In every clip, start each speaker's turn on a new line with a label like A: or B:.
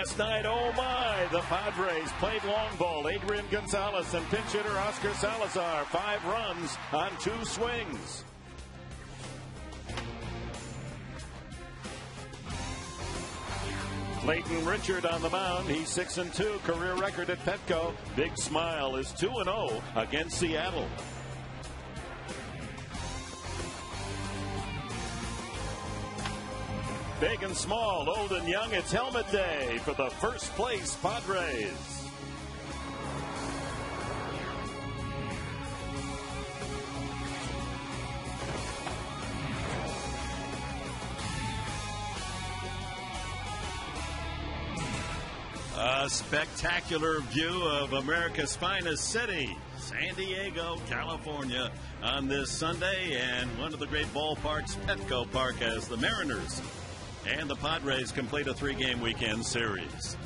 A: last night, oh my, the Padres played long ball. Adrian Gonzalez and pinch hitter Oscar Salazar, 5 runs on 2 swings. Clayton Richard on the mound. He's 6-2, career record at Petco. Big Smile is 2-0 against Seattle. Big and small, old and young, it's helmet day for the first place Padres. A spectacular view of America's finest city, San Diego, California, on this Sunday, and one of the great ballparks, Petco Park, as the Mariners and the Padres complete a 3-game weekend series.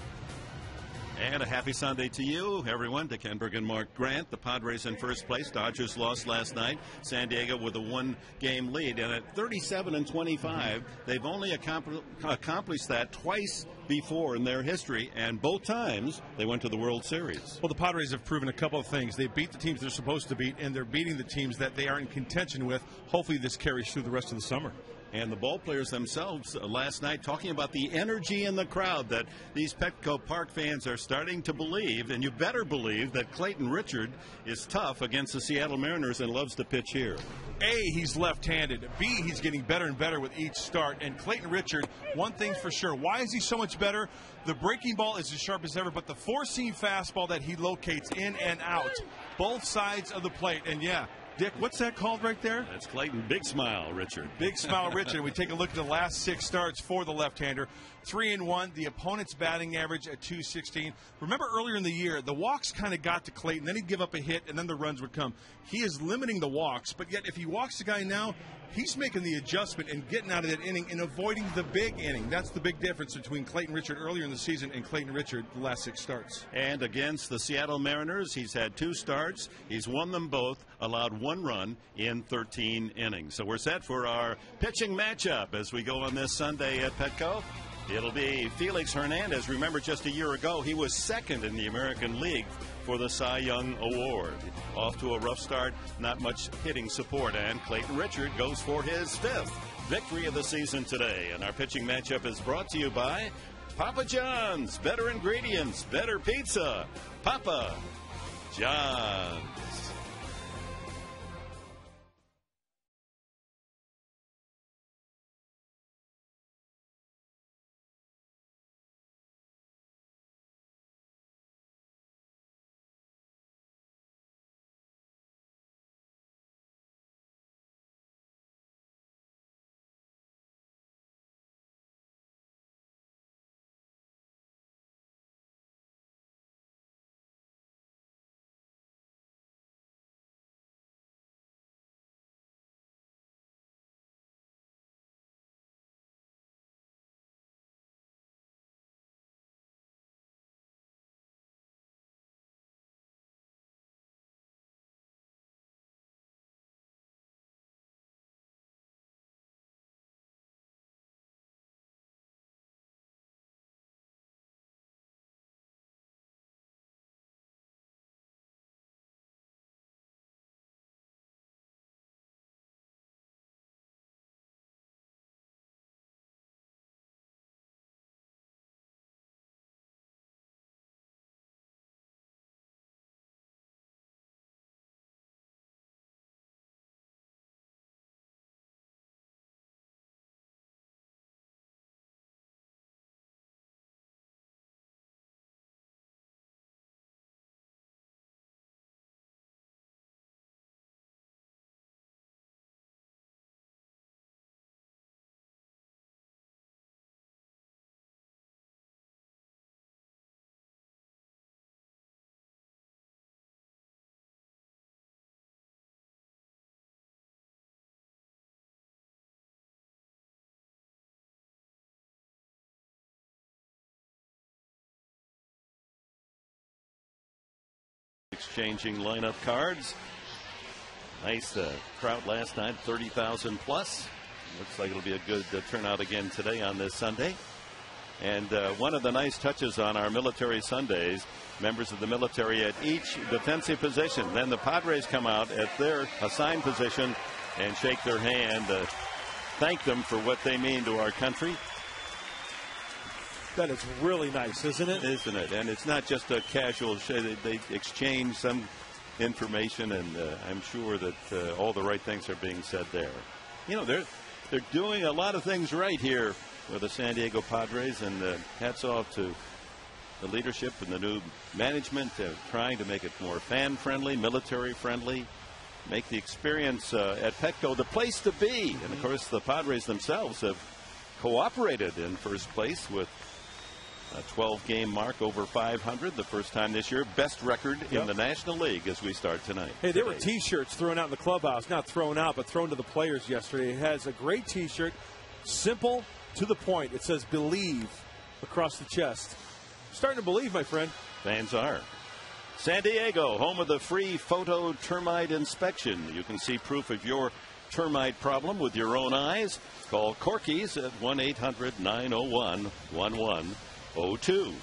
A: And a happy Sunday to you, everyone, to Kenberg and Mark Grant. The Padres in first place. Dodgers lost last night. San Diego with a 1-game lead. And at 37-25, they've only accomplished that twice before in their history, and both times they went to the World Series.
B: Well, the Padres have proven a couple of things. They beat the teams they're supposed to beat, and they're beating the teams that they are in contention with. Hopefully this carries through the rest of the summer.
A: And the ball players themselves last night talking about the energy in the crowd that these Petco Park fans are starting to believe, and you better believe that Clayton Richard is tough against the Seattle Mariners and loves to pitch here.
B: A, he's left-handed. B, he's getting better and better with each start. And Clayton Richard, one thing's for sure. Why is he so much better? The breaking ball is as sharp as ever, but the four-seam fastball that he locates in and out, both sides of the plate. And yeah, Dick, what's that called right there?
A: That's Clayton Big Smile Richard.
B: Big Smile Richard. We take a look at the last 6 starts for the left-hander. 3-1. The opponent's batting average at .216. Remember earlier in the year, the walks kind of got to Clayton. Then he'd give up a hit, and then the runs would come. He is limiting the walks, but yet if he walks the guy now, he's making the adjustment and getting out of that inning and avoiding the big inning. That's the big difference between Clayton Richard earlier in the season and Clayton Richard the last 6 starts.
A: And against the Seattle Mariners, he's had 2 starts. He's won them both, allowed 1 run in 13 innings. So we're set for our pitching matchup as we go on this Sunday at Petco. It'll be Felix Hernandez. Remember, just a year ago, he was 2nd in the American League for the Cy Young Award. Off to a rough start, not much hitting support, and Clayton Richard goes for his 5th victory of the season today. And our pitching matchup is brought to you by Papa John's. Better ingredients, better pizza. Papa John's. Exchanging lineup cards. Nice crowd last night, 30,000 plus. Looks like it'll be a good turnout again today on this Sunday. And one of the nice touches on our Military Sundays, members of the military at each defensive position. Then the Padres come out at their assigned position and shake their hand, thank them for what they mean to our country.
C: That is really nice, isn't it?
A: Isn't it? And it's not just a casual they exchange some information, and I'm sure that all the right things are being said there. You know, they're doing a lot of things right here with the San Diego Padres, and hats off to the leadership and the new management, trying to make it more fan-friendly, military-friendly, make the experience at Petco the place to be. And, of course, the Padres themselves have cooperated in first place with a 12-game mark over 500, the first time this year. Best record in the National League as we start tonight.
C: Hey, there were T-shirts thrown out in the clubhouse. Not thrown out, but thrown to the players yesterday. It has a great T-shirt, simple, to the point. It says "Believe" across the chest. Starting to believe, my friend.
A: Fans are. San Diego, home of the free photo termite inspection. You can see proof of your termite problem with your own eyes. Call Corky's at 1-800-901-1102.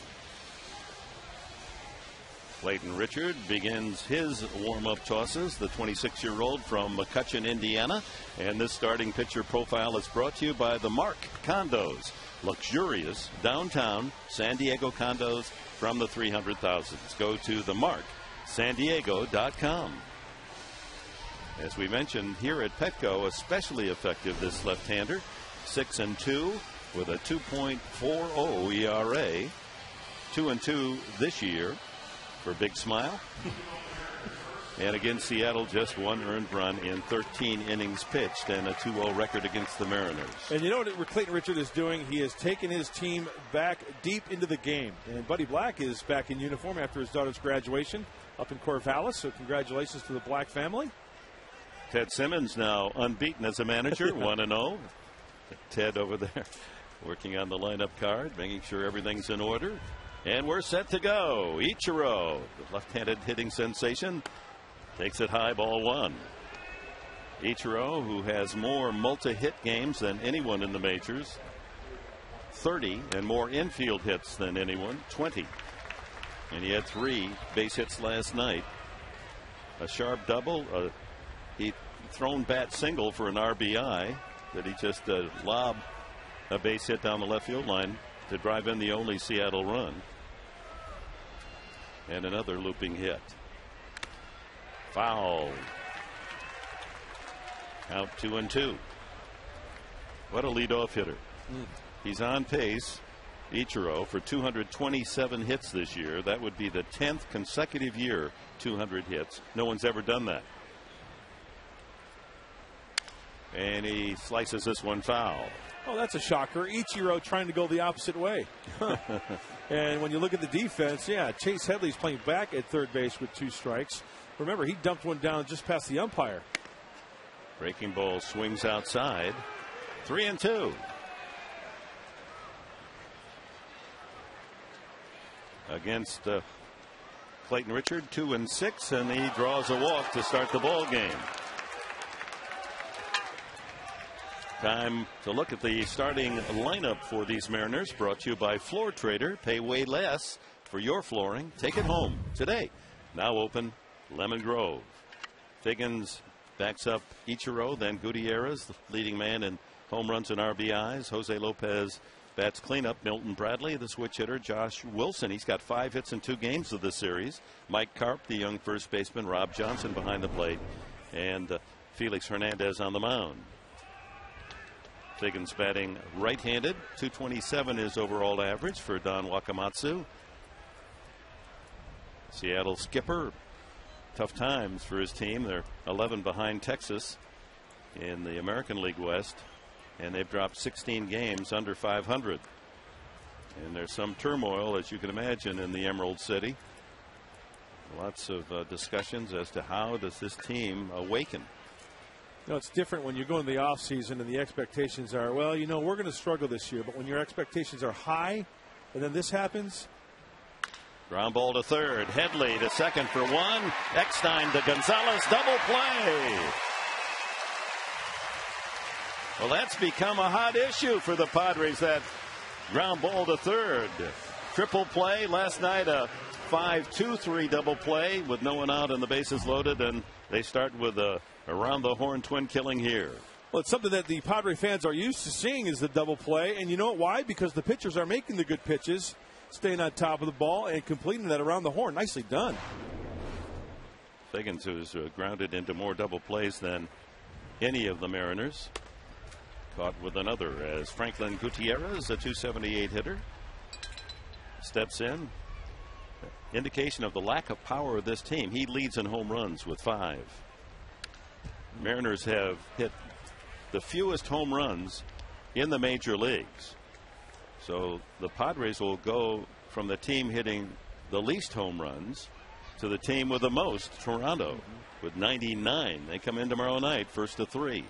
A: Clayton Richard begins his warm-up tosses, the 26-year-old from McCutcheon, Indiana. And this starting pitcher profile is brought to you by the Mark Condos. Luxurious downtown San Diego condos from the 300,000s. Go to themarksandiego.com. As we mentioned here at Petco, especially effective this left-hander. 6-2 with a 2.40 ERA. 2-2 this year for Big Smile. And against Seattle, just one earned run in 13 innings pitched and a 2-0 record against the Mariners.
C: And you know what Clayton Richard is doing? He has taken his team back deep into the game. And Buddy Black is back in uniform after his daughter's graduation up in Corvallis. So congratulations to the Black family.
A: Ted Simmons now unbeaten as a manager, 1-0. Ted over there working on the lineup card, making sure everything's in order. And we're set to go. Ichiro, the left-handed hitting sensation, takes it high, ball one. Ichiro, who has more multi-hit games than anyone in the majors, 30, and more infield hits than anyone, 20. And he had 3 base hits last night. A sharp double, he thrown bat single for an RBI that he just lobbed a base hit down the left field line to drive in the only Seattle run. And another looping hit. Foul. Count 2-2. What a leadoff hitter. He's on pace, Ichiro, for 227 hits this year. That would be the 10th consecutive year 200 hits. No one's ever done that. And he slices this one foul.
C: Oh, that's a shocker. Ichiro trying to go the opposite way. And when you look at the defense, yeah, Chase Headley's playing back at third base with 2 strikes. Remember, he dumped one down just past the umpire.
A: Breaking ball swings outside. 3-2. Against Clayton Richard, 2-6, and he draws a walk to start the ball game. Time to look at the starting lineup for these Mariners, brought to you by Floor Trader. Pay way less for your flooring. Take it home today. Now open Lemon Grove. Figgins backs up Ichiro, then Gutierrez, the leading man in home runs and RBIs. Jose Lopez bats cleanup. Milton Bradley, the switch hitter. Josh Wilson, he's got 5 hits in 2 games of this series. Mike Karp, the young first baseman. Rob Johnson behind the plate. And Felix Hernandez on the mound. Figgins batting right-handed. 227 is overall average for Don Wakamatsu. Seattle skipper, tough times for his team. They're 11 behind Texas in the American League West, and they've dropped 16 games under 500. And there's some turmoil, as you can imagine, in the Emerald City. Lots of discussions as to how does this team awaken.
C: You know, it's different when you go into the offseason and the expectations are, well, you know, we're going to struggle this year. But when your expectations are high and then this happens.
A: Ground ball to third. Headley to second for 1. Eckstein to Gonzalez. Double play. Well, that's become a hot issue for the Padres, that Ground ball to third. Triple play last night, a 5-2-3 double play with no one out and the bases loaded, and they start with a around the horn twin killing here.
C: Well, it's something that the Padre fans are used to seeing is the double play, and you know why? Because the pitchers are making the good pitches, staying on top of the ball and completing that around the horn. Nicely done.
A: Figgins, who's grounded into more double plays than any of the Mariners, caught with another as Franklin Gutierrez, a 278 hitter, steps in. Indication of the lack of power of this team. He leads in home runs with 5. Mariners have hit the fewest home runs in the major leagues. So the Padres will go from the team hitting the least home runs to the team with the most, Toronto, with 99. They come in tomorrow night, first to 3.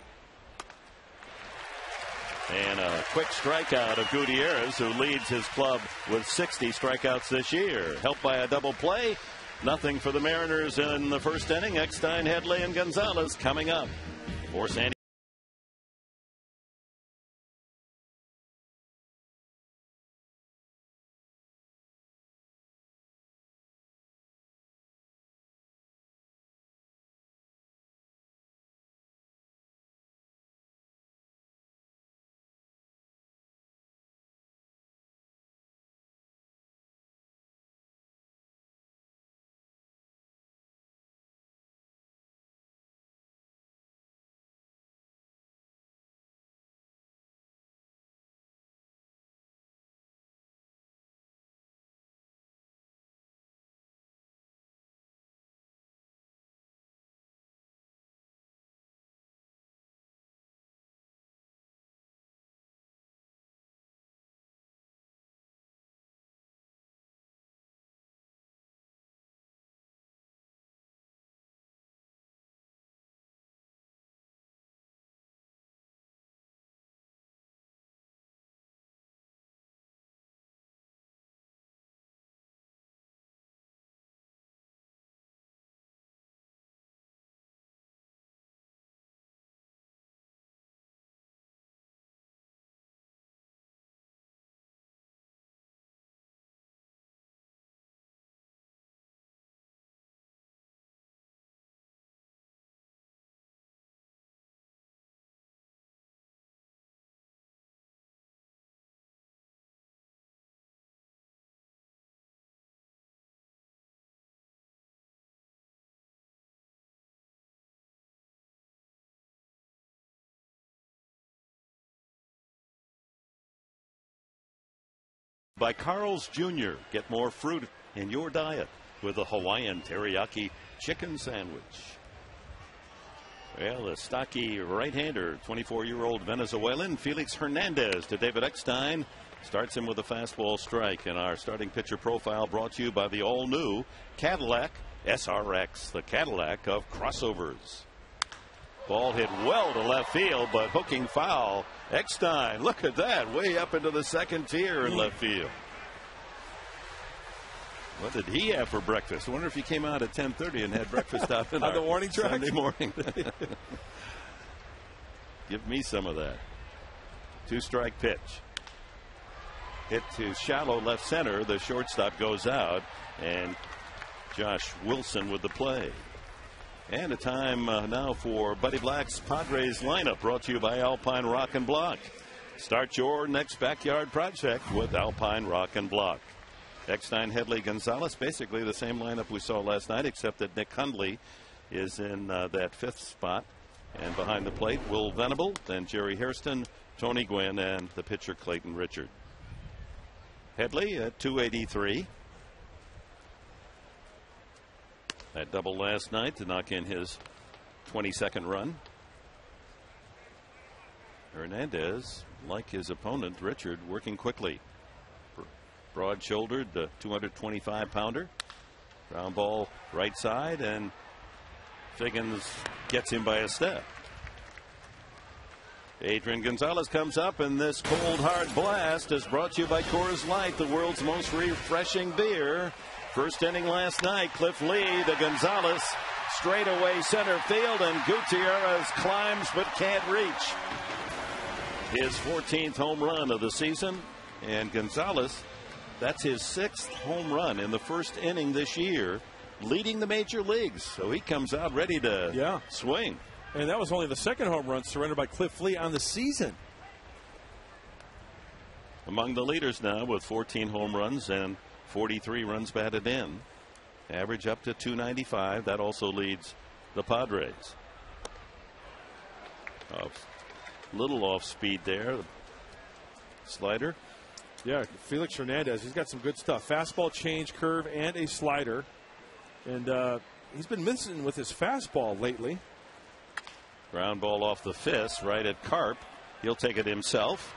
A: And a quick strikeout of Gutierrez, who leads his club with 60 strikeouts this year. Helped by a double play. Nothing for the Mariners in the first inning. Eckstein, Headley, and Gonzalez coming up for San by Carl's Jr. Get more fruit in your diet with a Hawaiian teriyaki chicken sandwich. Well, the stocky right-hander, 24-year-old Venezuelan Felix Hernandez to David Eckstein. Starts him with a fastball strike. And our starting pitcher profile brought to you by the all-new Cadillac SRX, the Cadillac of crossovers. Ball hit well to left field, but hooking foul. Eckstein, look at that, way up into the second tier in left field. What did he have for breakfast? I wonder if he came out at 10:30 and had breakfast out in
C: on the warning track
A: Sunday morning. Give me some of that. 2-strike pitch. Hit to shallow left center. The shortstop goes out, and Josh Wilson with the play. And a time now for Buddy Black's Padres lineup, brought to you by Alpine Rock and Block. Start your next backyard project with Alpine Rock and Block. Eckstein, Headley, Gonzalez, basically the same lineup we saw last night, except that Nick Hundley is in that 5th spot. And behind the plate, Will Venable, then Jerry Hairston, Tony Gwynn, and the pitcher Clayton Richard. Headley at 283. That double last night to knock in his 22nd run. Hernandez, like his opponent Richard, working quickly. Broad-shouldered, the 225-pounder. Ground ball right side, and Figgins gets him by a step. Adrian Gonzalez comes up, and this cold hard blast is brought to you by Coors Light, the world's most refreshing beer. First inning last night, Cliff Lee to Gonzalez, straight away center field, and Gutierrez climbs but can't reach. His 14th home run of the season, And Gonzalez, that's his 6th home run in the first inning this year, leading the major leagues. So he comes out ready to swing.
C: And that was only the 2nd home run surrendered by Cliff Lee on the season.
A: Among the leaders now with 14 home runs and 43 runs batted in. Average up to 295. That also leads the Padres. Little off speed there. Slider.
C: Yeah, Felix Hernandez, he's got some good stuff. Fastball, change, curve, and a slider. And he's been missing with his fastball lately.
A: Ground ball off the fist right at Carp. He'll take it himself.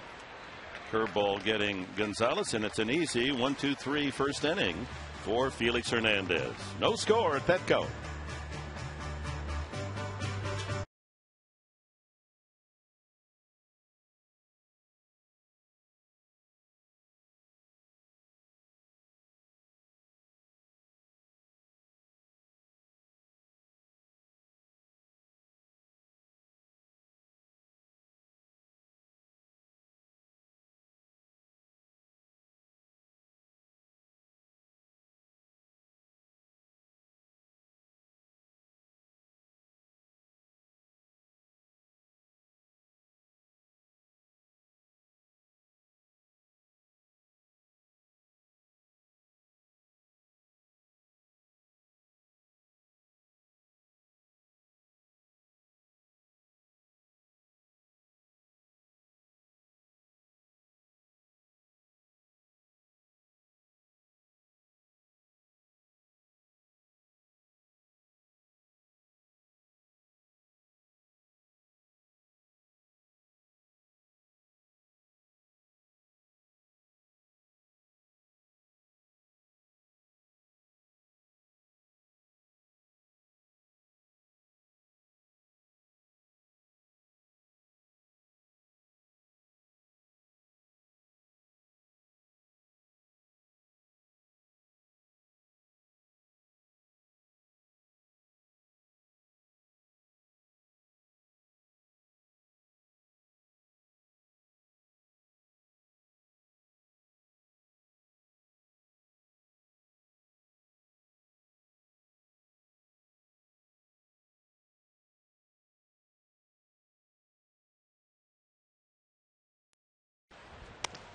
A: Curveball getting Gonzalez, and it's an easy 1-2-3 first inning for Felix Hernandez. No score at Petco.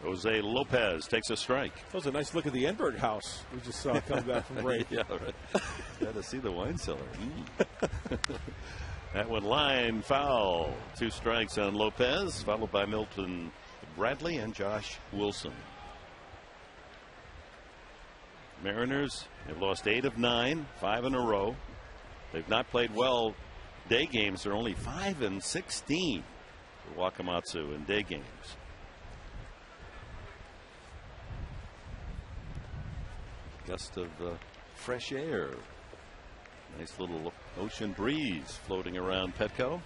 A: Jose Lopez takes a strike.
C: That was a nice look at the Enberg house we just saw coming back from break.
A: Yeah, right. Got to see the wine cellar. That one line foul. 2 strikes on Lopez, followed by Milton Bradley and Josh Wilson. Mariners have lost 8 of 9, 5 in a row. They've not played well. Day games are only 5-16 for Wakamatsu in day games. Gust of fresh air. Nice little ocean breeze floating around Petco.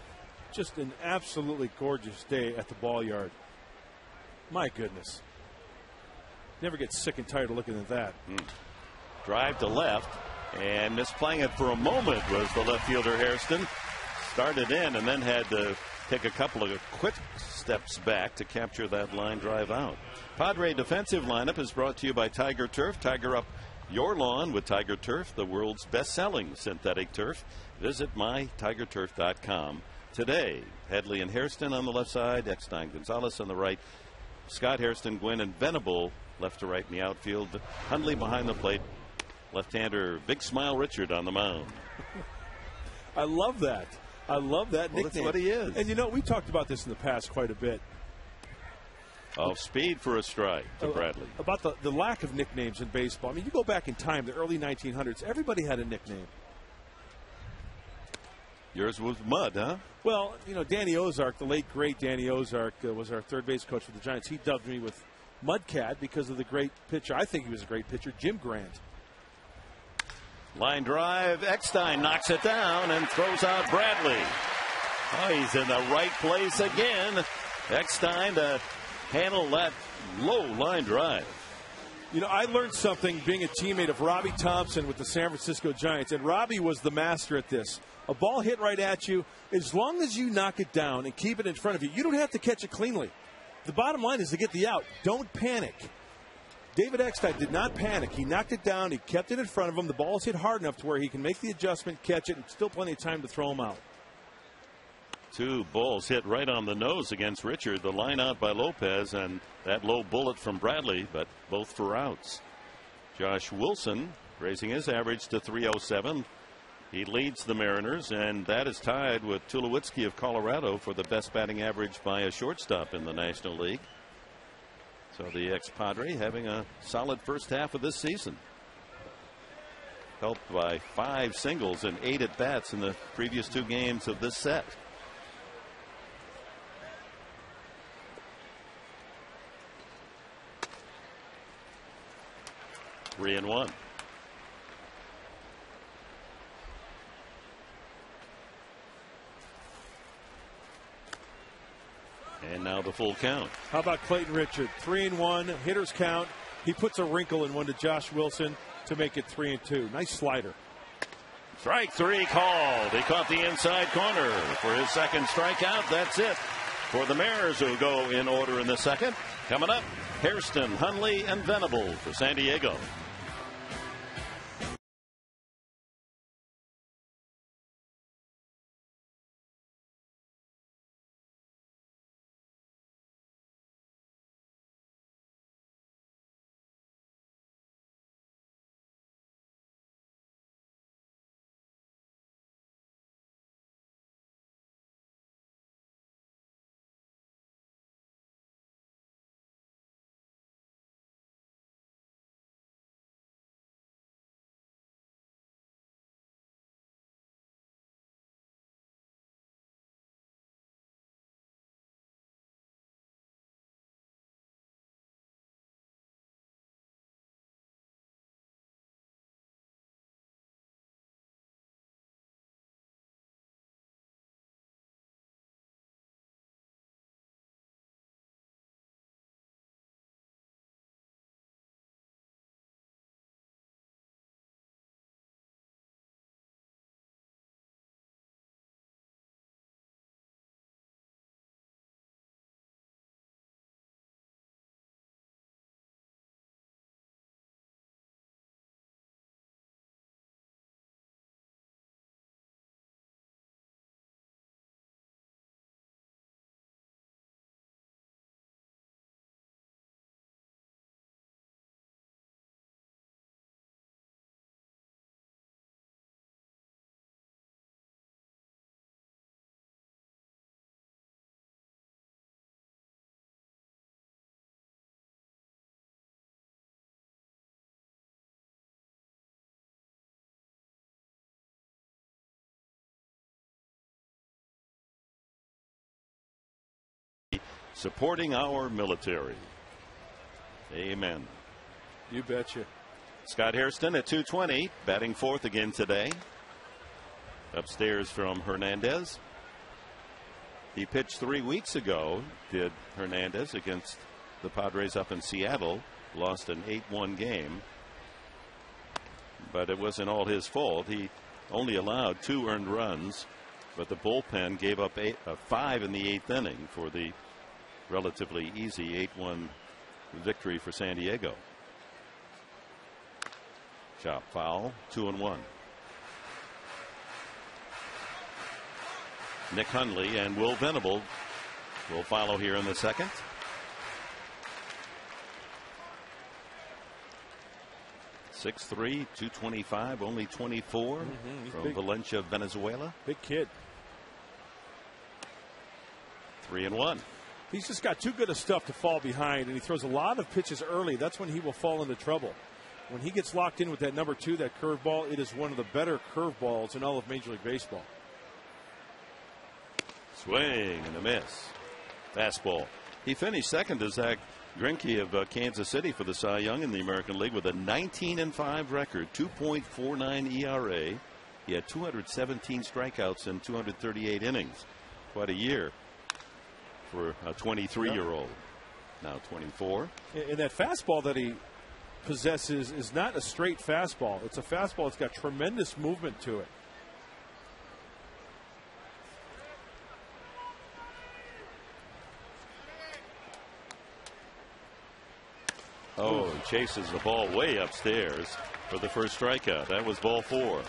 C: Just an absolutely gorgeous day at the ball yard. My goodness. Never get sick and tired of looking at that.
A: Drive to left, and misplaying it for a moment was the left fielder Hairston. Started in and then had to take a couple of quick steps back to capture that line drive out. Padre defensive lineup is brought to you by Tiger Turf. Tiger up your lawn with Tiger Turf, the world's best-selling synthetic turf. Visit mytigerturf.com today. Headley and Hairston on the left side, Eckstein Gonzalez on the right, Scott Hairston, Gwynn, and Venable left to right in the outfield. Hundley behind the plate. Left-hander Big Smile Richard on the mound.
C: I love that. I love that nickname.
A: That's what he is.
C: And you know, we talked about this in the past quite a bit.
A: Off speed for a strike to Bradley.
C: About the lack of nicknames in baseball. I mean, you go back in time, the early 1900s, everybody had a nickname.
A: Yours was Mud, huh?
C: Well, you know, Danny Ozark, the late, great Danny Ozark, was our third base coach for the Giants. He dubbed me with Mudcat because of the great pitcher. I think he was a great pitcher, Jim Grant.
A: Line drive. Eckstein knocks it down and throws out Bradley. Oh, he's in the right place again. Eckstein to handle that low line drive.
C: You know, I learned something being a teammate of Robbie Thompson with the San Francisco Giants, and Robbie was the master at this. A ball hit right at you, as long as you knock it down and keep it in front of you, you don't have to catch it cleanly. The bottom line is to get the out. Don't panic. David Eckstein did not panic. He knocked it down. He kept it in front of him. The ball's hit hard enough to where he can make the adjustment, catch it, and still plenty of time to throw him out.
A: 2 balls hit right on the nose against Richard. The line out by Lopez and that low bullet from Bradley, but both for outs. Josh Wilson raising his average to 307. He leads the Mariners, and that is tied with Tulowitzki of Colorado for the best batting average by a shortstop in the National League. So the ex-Padre having a solid first half of this season. Helped by 5 singles and 8 at-bats in the previous 2 games of this set. Three and one. And now the full count.
C: How about Clayton Richard? 3-1, hitters count. He puts a wrinkle in one to Josh Wilson to make it 3-2. Nice slider.
A: Strike 3 called. He caught the inside corner for his second strikeout. That's it for the Mariners, who go in order in the second. Coming up, Hairston, Hundley, and Venable for San Diego. Supporting our military. Amen.
C: You betcha.
A: Scott Hairston at 220, batting 4th again today. Upstairs from Hernandez. He pitched 3 weeks ago, did Hernandez, against the Padres up in Seattle. Lost an 8-1 game. But it wasn't all his fault. He only allowed 2 earned runs, but the bullpen gave up 5 in the 8th inning for the relatively easy 8-1 victory for San Diego. Chop foul, 2-1. Nick Hundley and Will Venable will follow here in the second. .63, 225, only 24 from big. Valencia, Venezuela.
C: Big kid.
A: 3-1.
C: He's just got too good of stuff to fall behind, and he throws a lot of pitches early. That's when he will fall into trouble. When he gets locked in with that number 2, that curveball, it is one of the better curveballs in all of Major League Baseball.
A: Swing and a miss. Fastball. He finished second to Zach Greinke of Kansas City for the Cy Young in the American League with a 19-5 record, 2.49 ERA. He had 217 strikeouts in 238 innings. Quite a year for a 23-year-old. Now 24.
C: And that fastball that he possesses is not a straight fastball. It's a fastball that's got tremendous movement to it.
A: Oh, he chases the ball way upstairs for the first strikeout. That was ball 4.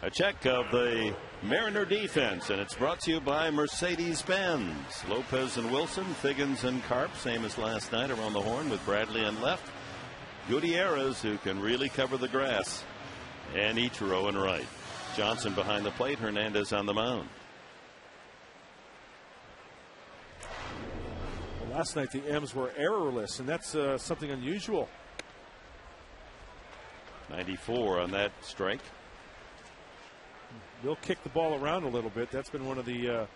A: A check of the Mariner defense, and it's brought to you by Mercedes-Benz. Lopez and Wilson, Figgins and Karp, same as last night around the horn with Bradley on left. Gutierrez, who can really cover the grass, and Ichiro in right. Johnson behind the plate, Hernandez on the mound.
C: Well, last night the M's were errorless, and that's something unusual.
A: 94 on that strike.
C: They'll kick the ball around a little bit. That's been one of the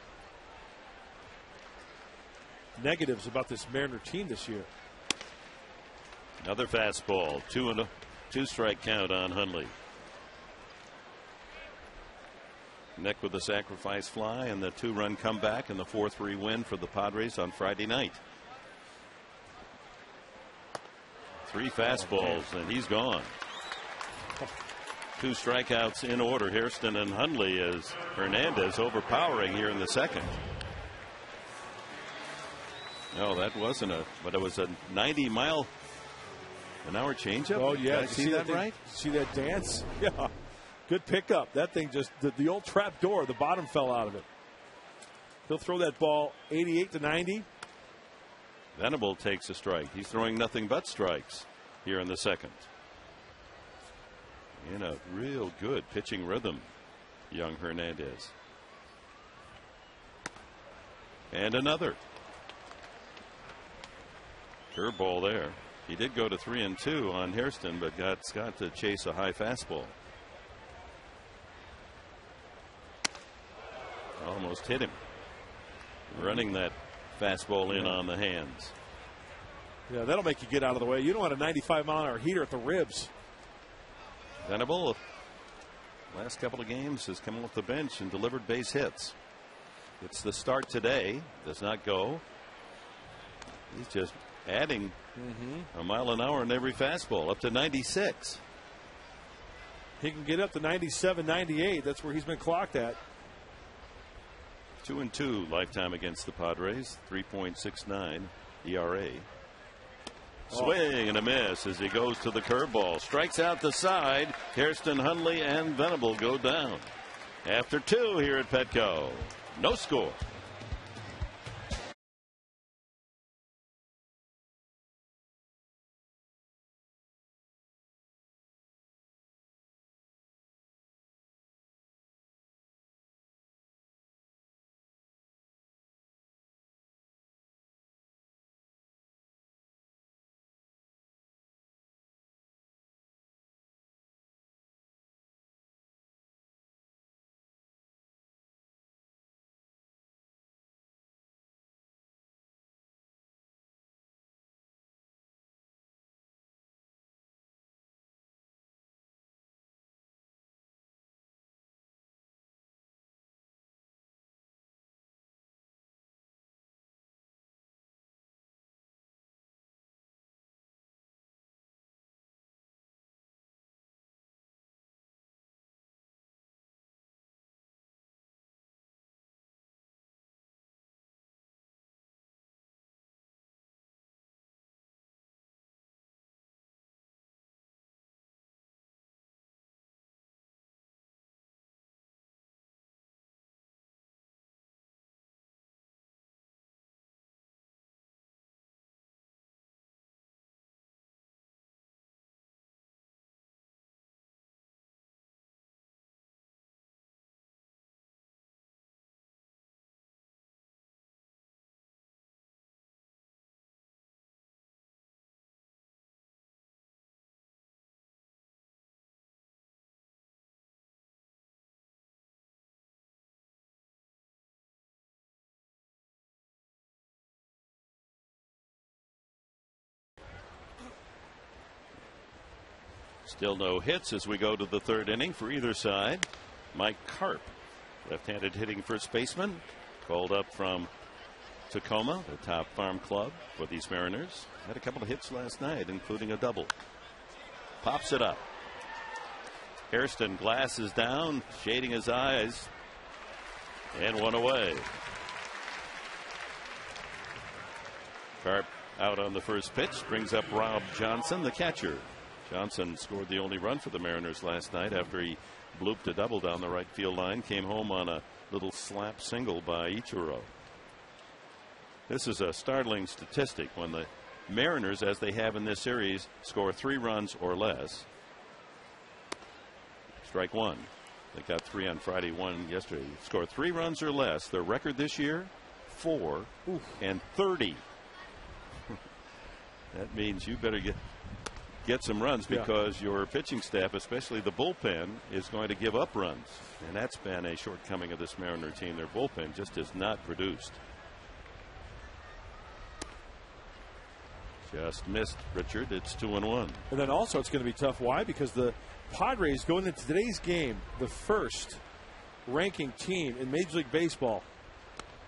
C: negatives about this Mariner team this year.
A: Another fastball. 2 strike count on Hundley. Nick with the sacrifice fly and the 2-run comeback and the 4-3 win for the Padres on Friday night. 3 fastballs and he's gone. 2 strikeouts in order. Hairston and Hundley as Hernandez overpowering here in the second. No, that wasn't but it was a 90-mile-an-hour changeup.
C: Oh yeah,
A: did I see that right?
C: See that dance? Yeah, good pickup. That thing just the old trap door. The bottom fell out of it. He'll throw that ball 88 to 90.
A: Venable takes a strike. He's throwing nothing but strikes here in the second. In a real good pitching rhythm, young Hernandez. And another curveball there. He did go to 3-2 on Hairston, but got Scott to chase a high fastball. Almost hit him. Running that fastball in on the hands.
C: Yeah, that'll make you get out of the way. You don't want a 95-mile-an-hour heater at the ribs.
A: Venable, last couple of games, has come off the bench and delivered base hits. It's the start today. Does not go. He's just adding a mile an hour in every fastball, up to 96.
C: He can get up to 97, 98. That's where he's been clocked at.
A: 2-2 lifetime against the Padres. 3.69 ERA. Swing and a miss as he goes to the curveball. Strikes out the side. Hairston, Hundley, and Venable go down. After 2 here at Petco. No score. Still no hits as we go to the 3rd inning for either side. Mike Karp, left-handed hitting first baseman, called up from Tacoma, the top farm club for these Mariners. Had a couple of hits last night, including a double. Pops it up. Hairston glasses down, shading his eyes, and 1 away. Karp out on the first pitch. Brings up Rob Johnson, the catcher. Johnson scored the only run for the Mariners last night after he blooped a double down the right field line. Came home on a little slap single by Ichiro. This is a startling statistic. When the Mariners, as they have in this series, score 3 runs or less. Strike one. They got 3 on Friday, 1 yesterday. Score 3 runs or less. Their record this year, 4 and 30. That means you better get some runs, because your pitching staff, especially the bullpen, is going to give up runs. And that's been a shortcoming of this Mariner team. Their bullpen just has not produced. Just missed, Richard. It's 2-1.
C: And then also it's going to be tough. Why? Because the Padres going into today's game, the first ranking team in Major League Baseball,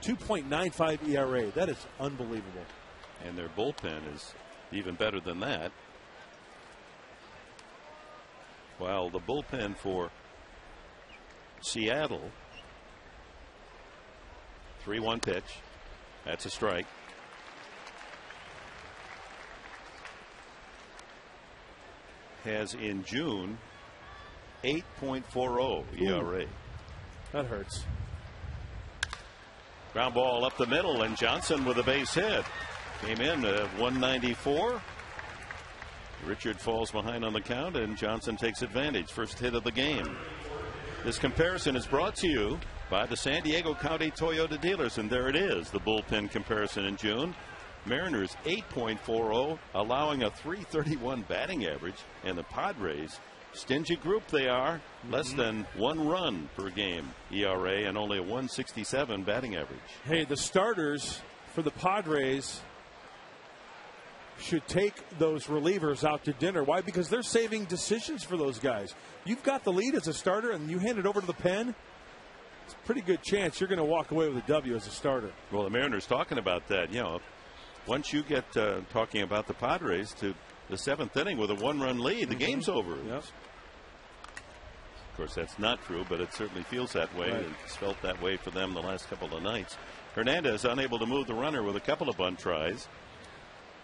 C: 2.95 ERA. That is unbelievable.
A: And their bullpen is even better than that. While the bullpen for Seattle, 3-1 pitch. That's a strike. Has in June 8.40 ERA.
C: That hurts.
A: Ground ball up the middle, and Johnson with a base hit. Came in at 194. Richard falls behind on the count, and Johnson takes advantage. First hit of the game. This comparison is brought to you by the San Diego County Toyota dealers, and there it is, the bullpen comparison in June. Mariners 8.40, allowing a .331 batting average, and the Padres, stingy group they are, less than 1 run per game ERA and only a .167 batting average.
C: Hey, the starters for the Padres should take those relievers out to dinner. Why? Because they're saving decisions for those guys. You've got the lead as a starter and you hand it over to the pen. It's a pretty good chance you're going to walk away with a W as a starter.
A: Well, the Mariners talking about that. You know, once you get talking about the Padres to the 7th inning with a 1-run lead, the game's over.
C: Yep.
A: Of course, that's not true, but it certainly feels that way.
C: Right.
A: It's felt that way for them the last couple of nights. Hernandez unable to move the runner with a couple of bunt tries.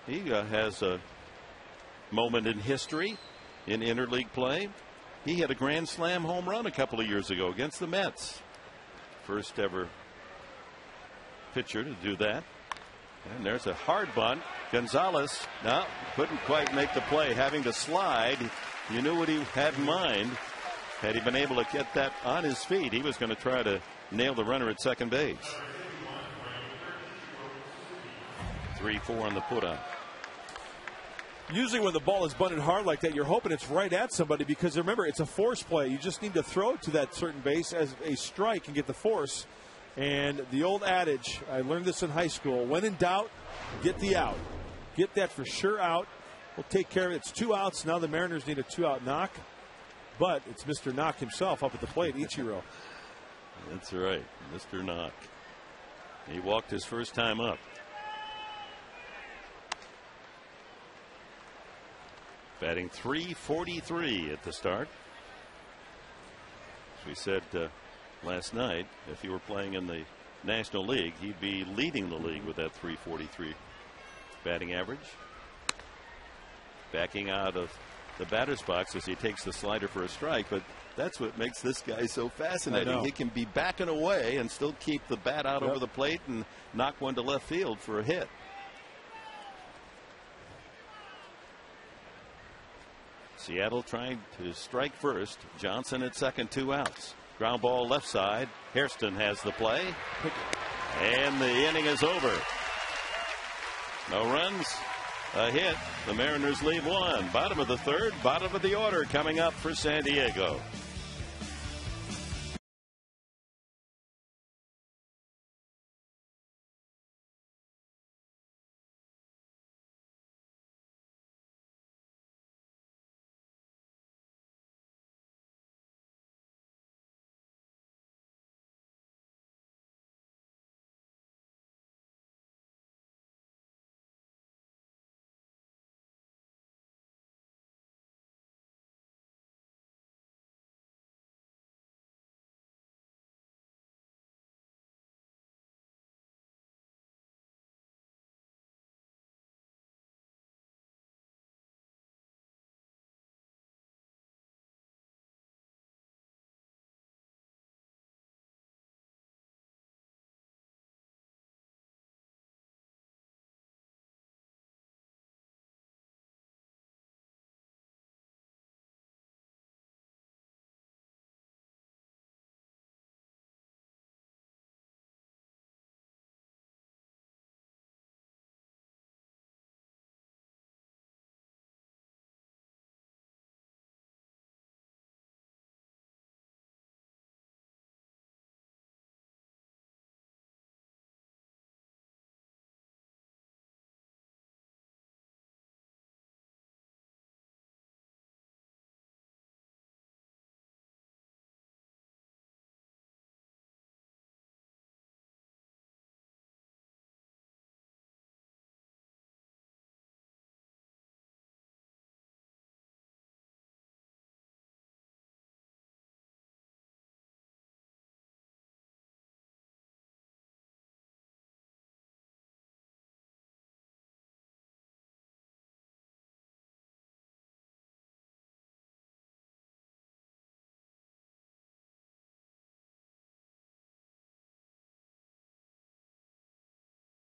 A: He has a moment in history in interleague play. He had a grand slam home run a couple of years ago against the Mets. First ever pitcher to do that. And there's a hard bunt. Gonzalez couldn't quite make the play, having to slide. You knew what he had in mind. Had he been able to get that on his feet, he was going to try to nail the runner at second base. 3-4 on the put on.
C: Usually when the ball is bunted hard like that, you're hoping it's right at somebody, because remember, it's a force play. You just need to throw it to that certain base as a strike and get the force. And the old adage, I learned this in high school, when in doubt, get the out. Get that for sure out. We'll take care of it. It's 2 outs. Now the Mariners need a 2-out knock. But it's Mr. Knock himself up at the plate, Ichiro.
A: That's right, Mr. Knock. He walked his first time up. Batting .343 at the start. As we said last night, if he were playing in the National League, he'd be leading the league with that .343 batting average. Backing out of the batter's box as he takes the slider for a strike, but that's what makes this guy so fascinating. He can be backing away and still keep the bat out over the plate and knock one to left field for a hit. Seattle trying to strike first. Johnson at second, 2 outs. Ground ball left side. Hairston has the play. And the inning is over. No runs, a hit. The Mariners leave 1. Bottom of the 3rd, bottom of the order coming up for San Diego.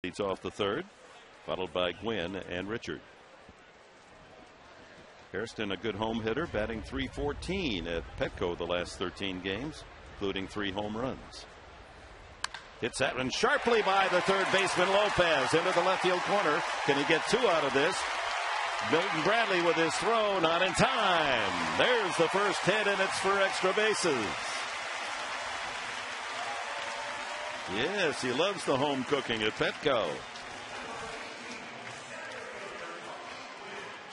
A: Leads off the third, followed by Gwynn and Richard. Hairston, a good home hitter, batting .314 at Petco the last 13 games, including 3 home runs. Hits that one sharply by the third baseman Lopez into the left field corner. Can he get 2 out of this? Milton Bradley with his throw, not in time. There's the first hit, and it's for extra bases. Yes, he loves the home cooking at Petco.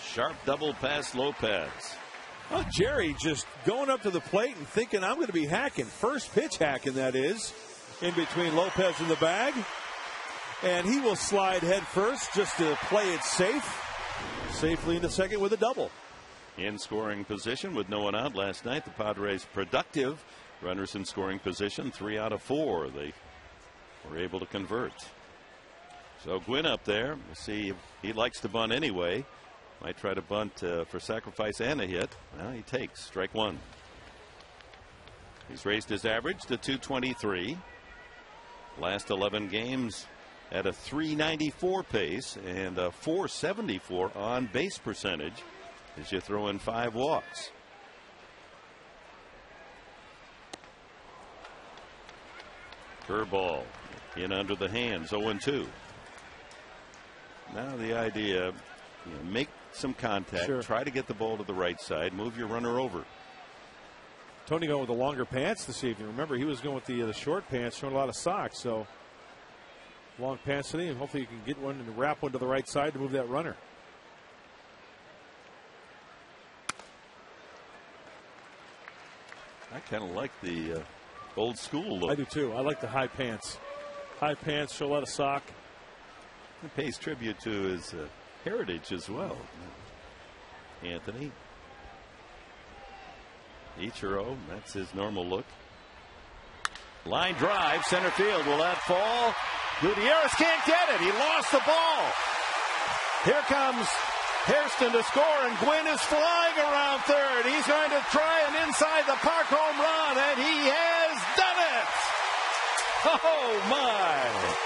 A: Sharp double past Lopez.
C: Oh, Jerry just going up to the plate and thinking, I'm going to be hacking. First pitch hacking, that is, in between Lopez and the bag. And he will slide head first just to play it safe. Safely into second with a double.
A: In scoring position with no one out last night. The Padres productive. Runners in scoring position, 3 out of 4. They were able to convert. So Gwynn up there. We'll see if he likes to bunt anyway. Might try to bunt for sacrifice and a hit. Well, he takes strike 1. He's raised his average to .223. Last 11 games at a .394 pace and a .474 on base percentage as you throw in 5 walks. Curveball in under the hands, 0-2. Now the idea, make some contact,
C: sure.
A: Try to get the ball to the right side, move your runner over.
C: Tony going with the longer pants this evening. Remember, he was going with the short pants, showing a lot of socks. So long pants today, and hopefully you can get one and wrap one to the right side to move that runner.
A: I kind of like the old school look.
C: I do too. I like the high pants. High pants, show a lot of sock.
A: It pays tribute to his heritage as well. Anthony Ichiro, that's his normal look. Line drive, center field. Will that fall? Gutierrez can't get it. He lost the ball. Here comes Hairston to score, and Gwynn is flying around third. He's going to try an inside the park home run, and he has done it. Oh, my.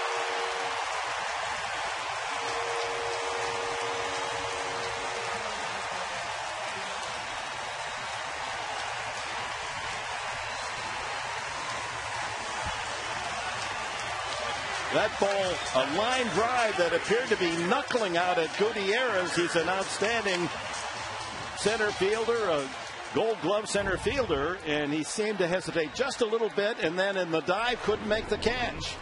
A: That ball, a line drive that appeared to be knuckling out at Gutierrez. He's an outstanding center fielder, a Gold Glove center fielder, and he seemed to hesitate just a little bit, and then in the dive couldn't make the catch.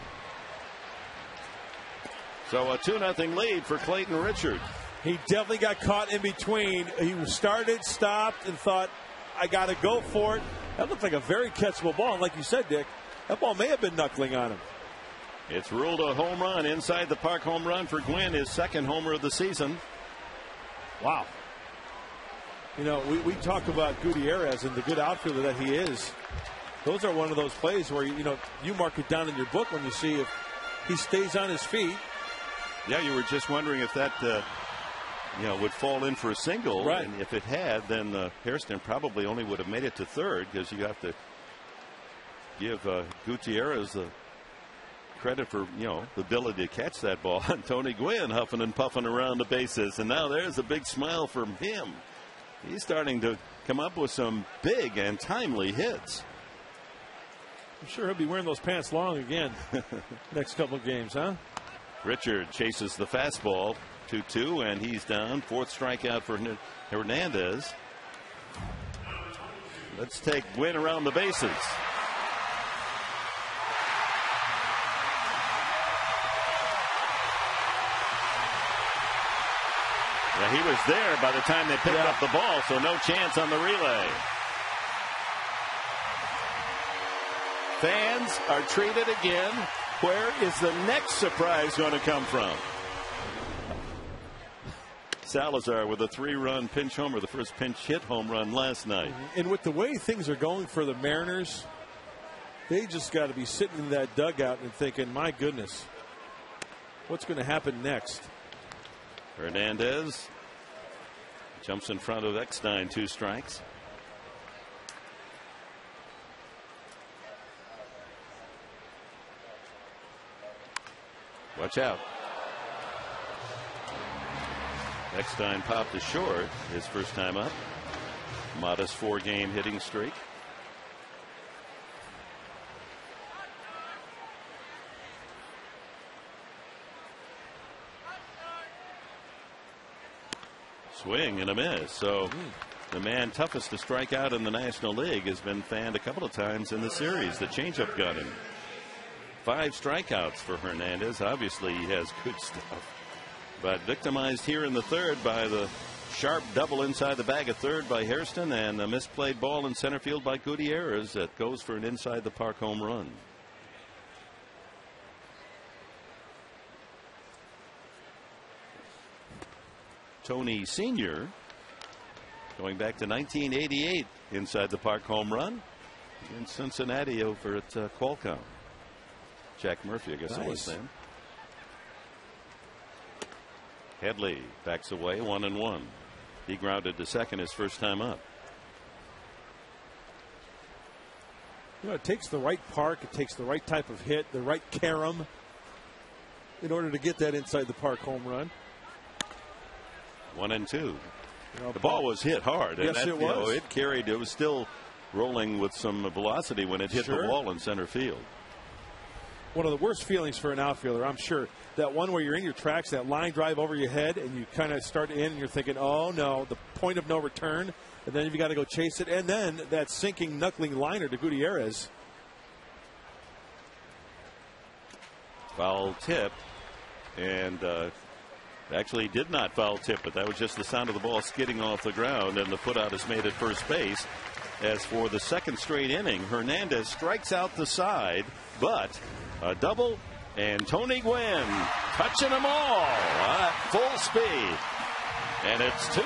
A: So a 2-0 lead for Clayton Richard.
C: He definitely got caught in between. He started, stopped, and thought, I got to go for it. That looked like a very catchable ball. And like you said, Dick, that ball may have been knuckling on him.
A: It's ruled a home run, inside the park home run for Gwynn, his second homer of the season.
C: Wow. You know, we talk about Gutierrez and the good outfielder that he is. Those are one of those plays where, you mark it down in your book when you see if he stays on his feet.
A: Yeah, you were just wondering if that, would fall in for a single.
C: Right.
A: And if it had, then Hairston probably only would have made it to third, because you have to give Gutierrez the credit for, the ability to catch that ball. And Tony Gwynn huffing and puffing around the bases. And now there's a big smile from him. He's starting to come up with some big and timely hits.
C: I'm sure he'll be wearing those pants long again next couple of games, huh?
A: Richard chases the fastball, 2-2, and he's down. 4th strikeout for Hernandez. Let's take Gwynn around the bases. Yeah, he was there by the time they picked up the ball, so no chance on the relay. Fans are treated again. Where is the next surprise going to come from? Salazar with a 3-run pinch homer, the first pinch hit home run last night.
C: And with the way things are going for the Mariners, they just got to be sitting in that dugout and thinking, my goodness, what's going to happen next?
A: Hernandez jumps in front of Eckstein, 2 strikes. Watch out. Eckstein popped to short his first time up. Modest 4-game hitting streak. Swing and a miss. So the man toughest to strike out in the National League has been fanned a couple of times in the series. The changeup got him. 5 strikeouts for Hernandez. Obviously he has good stuff, but victimized here in the third by the sharp double inside the bag of third by Hairston and a misplayed ball in center field by Gutierrez that goes for an inside the park home run. Tony Sr. going back to 1988 inside the park home run in Cincinnati over at Qualcomm. Jack Murphy, I guess it was then. Headley backs away 1-1. He grounded to second his first time up.
C: You know, it takes the right park, it takes the right type of hit, the right carom in order to get that inside the park home run.
A: 1-2. You know, the ball was hit hard.
C: Yes,
A: and that,
C: it was.
A: You know, it carried. It was still rolling with some velocity when it hit the wall in center field.
C: One of the worst feelings for an outfielder, I'm sure. That one where you're in your tracks, that line drive over your head, and you kind of start in, and you're thinking, oh, no, the point of no return. And then you've got to go chase it. And then that sinking, knuckling liner to Gutierrez.
A: Foul tip. And actually did not foul tip, but that was just the sound of the ball skidding off the ground, and the put-out is made at first base. As for the second straight inning, Hernandez strikes out the side, but a double, and Tony Gwynn touching them all at full speed. And it's 2.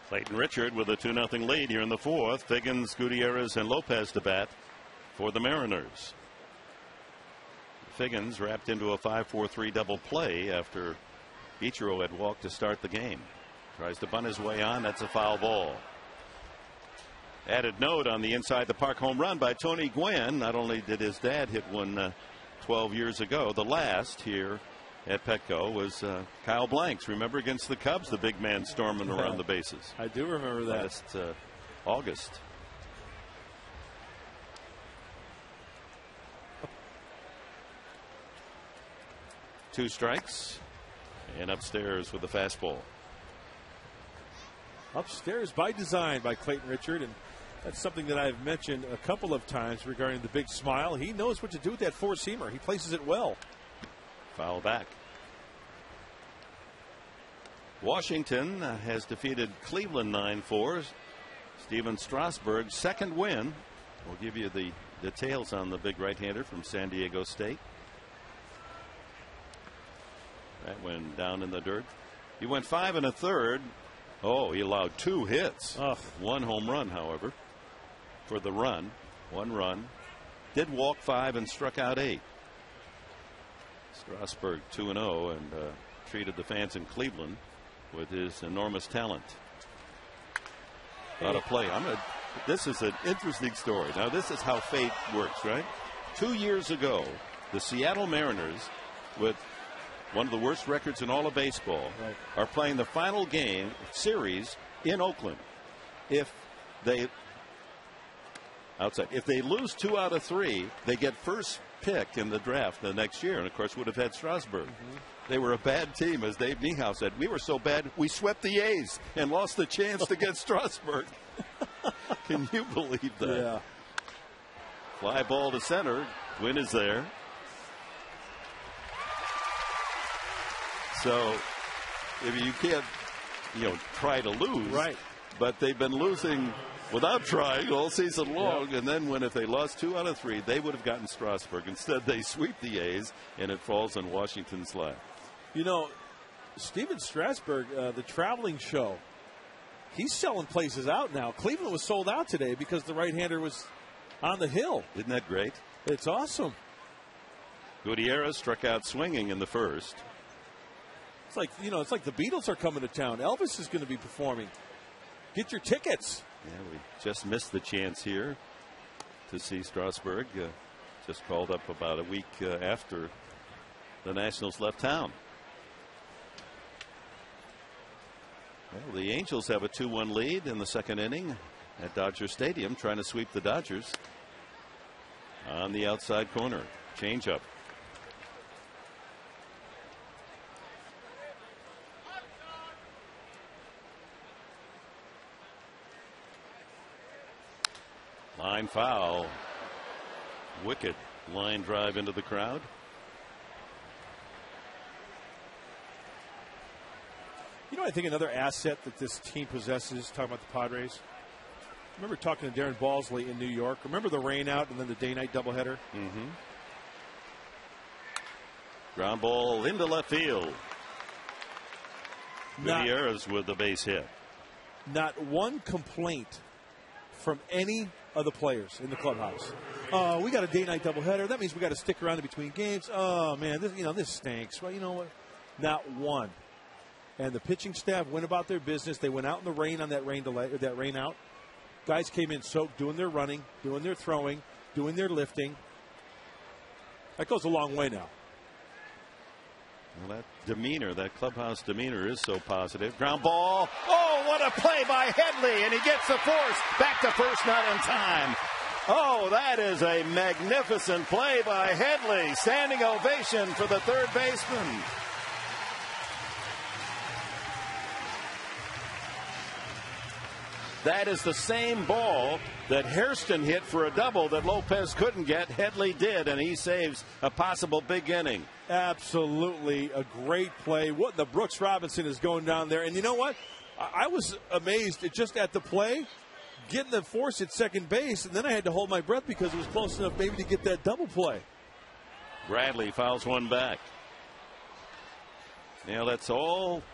A: Clayton Richard with a 2-0 lead here in the fourth. Figgins, Gutierrez, and Lopez to bat for the Mariners. Figgins wrapped into a 5-4-3 double play after Ichiro had walked to start the game. Tries to bunt his way on. That's a foul ball. Added note on the inside the park home run by Tony Gwynn. Not only did his dad hit one 12 years ago, the last here at Petco was Kyle Blanks. Remember against the Cubs, the big man storming around the bases.
C: I do remember that.
A: Last August. Two strikes, and upstairs with the fastball.
C: Upstairs by design by Clayton Richard, and that's something that I've mentioned a couple of times regarding the big smile. He knows what to do with that four-seamer. He places it well.
A: Foul back. Washington has defeated Cleveland 9-4. Steven Strasburg's second win. We'll give you the details on the big right-hander from San Diego State. That went down in the dirt. He went 5 1/3. Oh, he allowed 2 hits. 1 home run, however, for the run. 1 run. Did walk 5 and struck out 8. Strasburg 2-0 and treated the fans in Cleveland with his enormous talent. Out of play. This is an interesting story. Now, this is how fate works, right? 2 years ago, the Seattle Mariners, with one of the worst records in all of baseball, are playing the final game series in Oakland. If they lose 2 out of 3, they get first pick in the draft the next year, and of course would have had Strasburg. They were a bad team, as Dave Niehaus said. We were so bad we swept the A's and lost the chance to get Strasburg. Can you believe that?
C: Yeah.
A: Fly ball to center. Gwynn is there. So if you can't, try to lose.
C: Right.
A: But they've been losing without trying all season long. And then if they lost 2 out of 3, they would have gotten Strasburg. Instead, they sweep the A's, and it falls on Washington's lap.
C: Steven Strasburg, the traveling show, he's selling places out now. Cleveland was sold out today because the right-hander was on the hill.
A: Isn't that great?
C: It's awesome.
A: Gutierrez struck out swinging in the first.
C: It's like, it's like the Beatles are coming to town. Elvis is going to be performing. Get your tickets.
A: Yeah, we just missed the chance here to see Strasburg. Just called up about a week after the Nationals left town. Well, the Angels have a 2-1 lead in the second inning at Dodger Stadium, trying to sweep the Dodgers. On the outside corner, changeup. Line foul. Wicked line drive into the crowd.
C: I think another asset that this team possesses, talking about the Padres. I remember talking to Darren Balsley in New York. Remember the rain out and then the day-night doubleheader?
A: Mm-hmm. Ground ball into left field. Gutierrez with the base hit.
C: Not one complaint from any of the players in the clubhouse. We got a day-night doubleheader. That means we got to stick around in between games. Oh man, this stinks. Well, you know what? Not one. And the pitching staff went about their business. They went out in the rain on that rain delay, or that rain out. Guys came in soaked, doing their running, doing their throwing, doing their lifting. That goes a long way now.
A: Well, that demeanor, that clubhouse demeanor is so positive. Ground ball. Oh, what a play by Headley, and he gets the force. Back to first, not in time. Oh, that is a magnificent play by Headley. Standing ovation for the third baseman. That is the same ball that Hairston hit for a double that Lopez couldn't get. Headley did, and he saves a possible big inning.
C: Absolutely a great play. What the Brooks Robinson is going down there. And you know what? I was amazed just at the play, getting the force at second base, and then I had to hold my breath because it was close enough maybe to get that double play.
A: Bradley fouls one back. Now that's all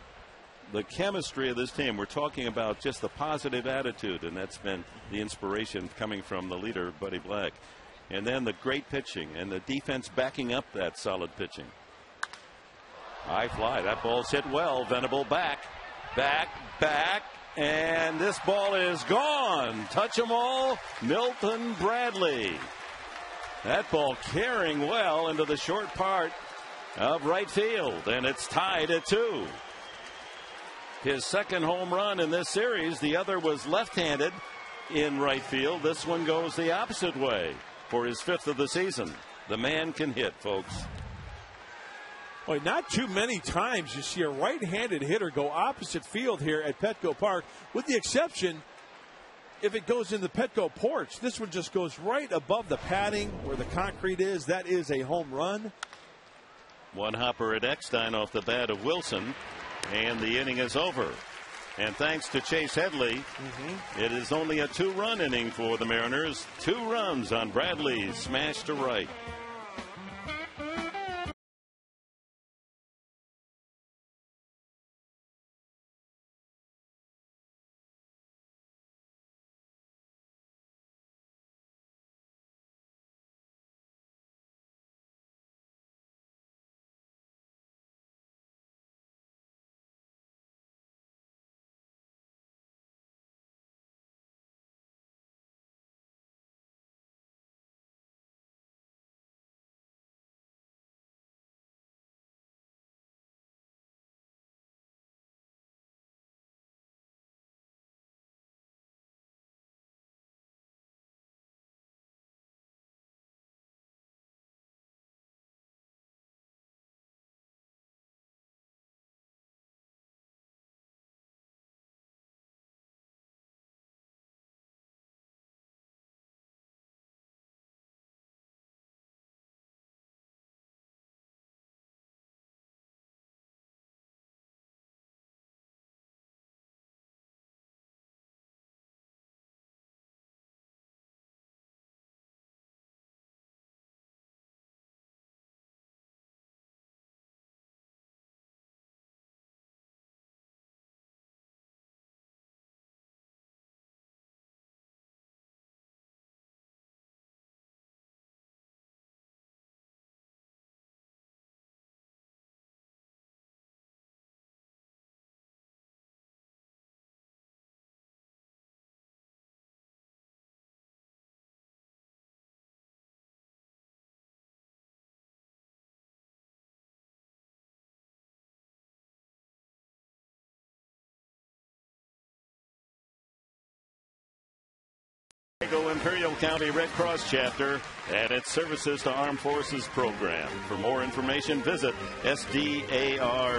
A: the chemistry of this team. We're talking about just the positive attitude, and that's been the inspiration coming from the leader, Buddy Black. And then the great pitching and the defense backing up that solid pitching. High fly. That ball's hit well. Venable back. And this ball is gone. Touch 'em all. Milton Bradley. That ball carrying well into the short part of right field. And it's tied at 2. His second home run in this series. The other was left-handed in right field. This one goes the opposite way for his 5th of the season. The man can hit, folks.
C: Boy, not too many times you see a right-handed hitter go opposite field here at Petco Park, with the exception if it goes in the Petco porch. This one just goes right above the padding where the concrete is. That is a home run.
A: One hopper at Eckstein off the bat of Wilson, and the inning is over. And thanks to Chase Headley, it is only a 2-run inning for the Mariners. 2 runs on Bradley's smash to right. Imperial County Red Cross chapter and its services to armed forces program. For more information, visit sdarc.org.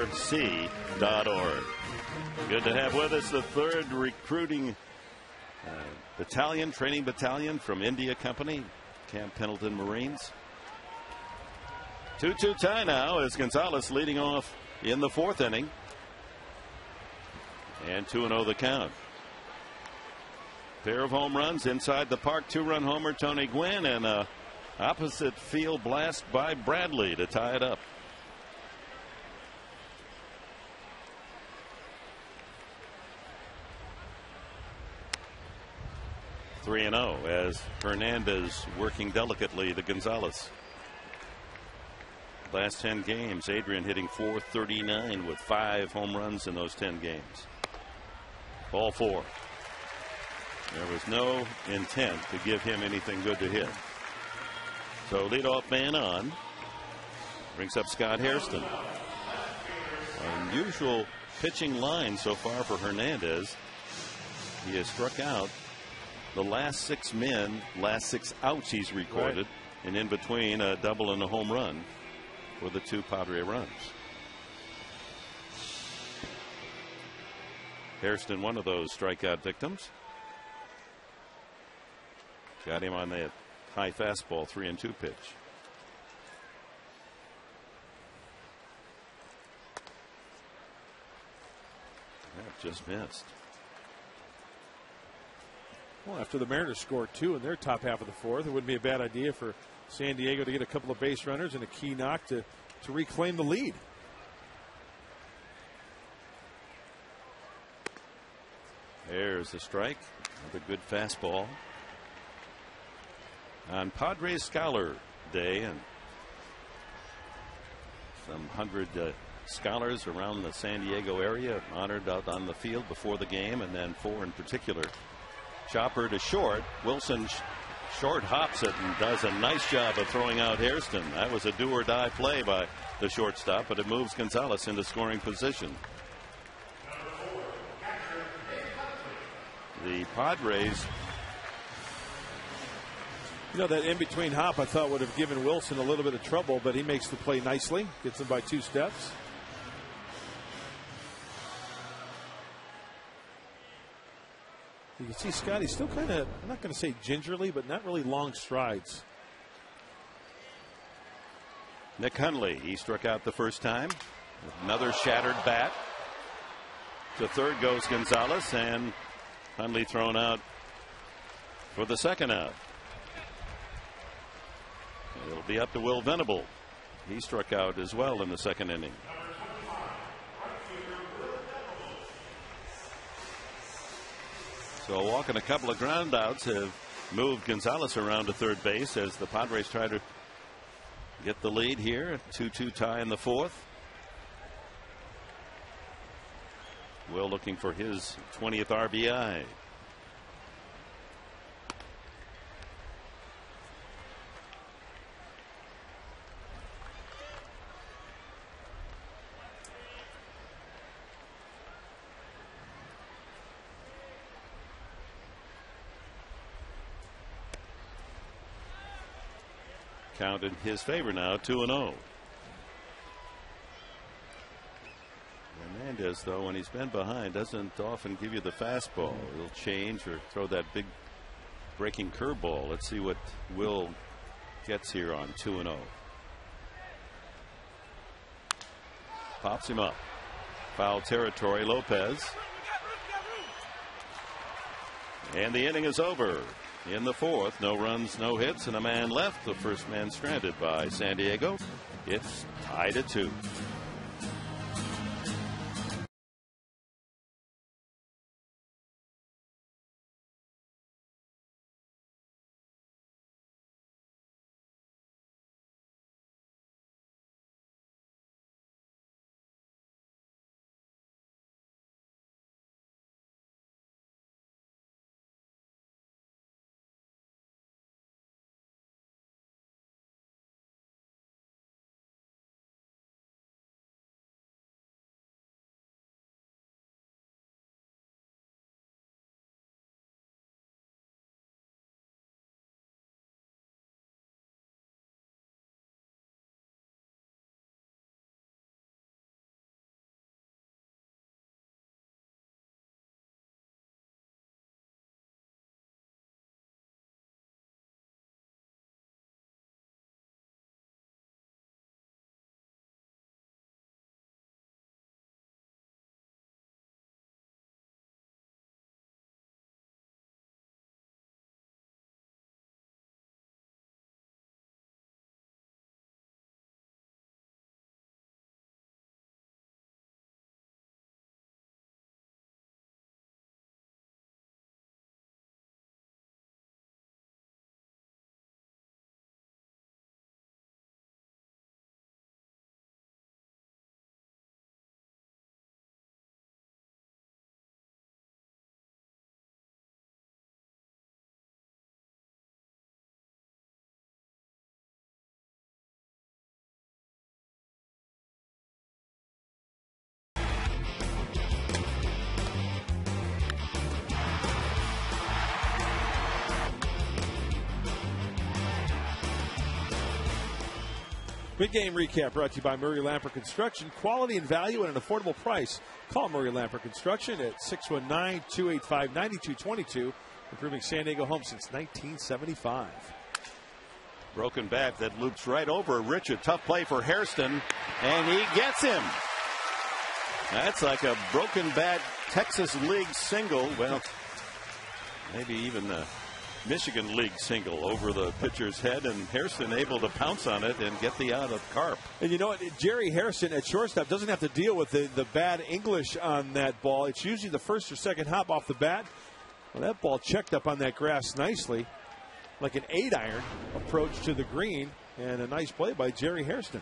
A: Good to have with us the 3rd recruiting training battalion from India Company, Camp Pendleton Marines. 2-2 tie now as Gonzalez leading off in the 4th inning. And 2-0 the count. Pair of home runs inside the park. 2-run homer, Tony Gwynn, and a opposite field blast by Bradley to tie it up. – 3-0 as Hernandez working delicately to Gonzalez. Last 10 games, Adrian hitting .439 with 5 home runs in those 10 games. Ball 4. There was no intent to give him anything good to hit. So leadoff man on. Brings up Scott Hairston. Unusual pitching line so far for Hernandez. He has struck out the last 6 men, last 6 outs he's recorded, and in between a double and a home run for the 2 Padre runs. Hairston, one of those strikeout victims. Got him on that high fastball 3-2 pitch. That just missed.
C: Well, after the Mariners scored 2 in their top half of the 4th, it wouldn't be a bad idea for San Diego to get a couple of base runners and a key knock to reclaim the lead.
A: There's the strike. Another good fastball. On Padres Scholar Day, and some 100 scholars around the San Diego area honored out on the field before the game, and then 4 in particular. Chopper to short. Wilson short hops it and does a nice job of throwing out Hairston. That was a do or die play by the shortstop, but it moves Gonzalez into scoring position. The Padres.
C: You know, that in-between hop I thought would have given Wilson a little bit of trouble, but he makes the play nicely. Gets him by 2 steps. You can see Scotty still kind of, I'm not going to say gingerly, but not really long strides.
A: Nick Hundley, he struck out the first time. Another shattered bat. To third goes Gonzalez, and Hundley thrown out for the second out. It'll be up to Will Venable. He struck out as well in the second inning. So a walk and a couple of ground outs have moved Gonzalez around to third base as the Padres try to get the lead here. 2-2 tie in the fourth. Will looking for his 20th RBI. Count in his favor now, 2-0. Hernandez, though, when he's been behind, doesn't often give you the fastball. He'll change or throw that big breaking curveball. Let's see what Will gets here on 2-0. Pops him up. Foul territory, Lopez. And the inning is over. In the fourth, no runs, no hits, and a man left. The first man stranded by San Diego. It's tied at 2.
C: Big game recap brought to you by Murray Lamper Construction. Quality and value at an affordable price. Call Murray Lamper Construction at 619-285-9222. Improving San Diego home since 1975.
A: Broken bat that loops right over Rich. A tough play for Hairston, and he gets him. That's like a broken bat Texas League single. Well, maybe even a Michigan League single over the pitcher's head, and Hairston able to pounce on it and get the out of Carp.
C: And you know what? Jerry Hairston at shortstop doesn't have to deal with the bad English on that ball. It's usually the first or second hop off the bat. Well, that ball checked up on that grass nicely, like an 8-iron approach to the green, and a nice play by Jerry Hairston.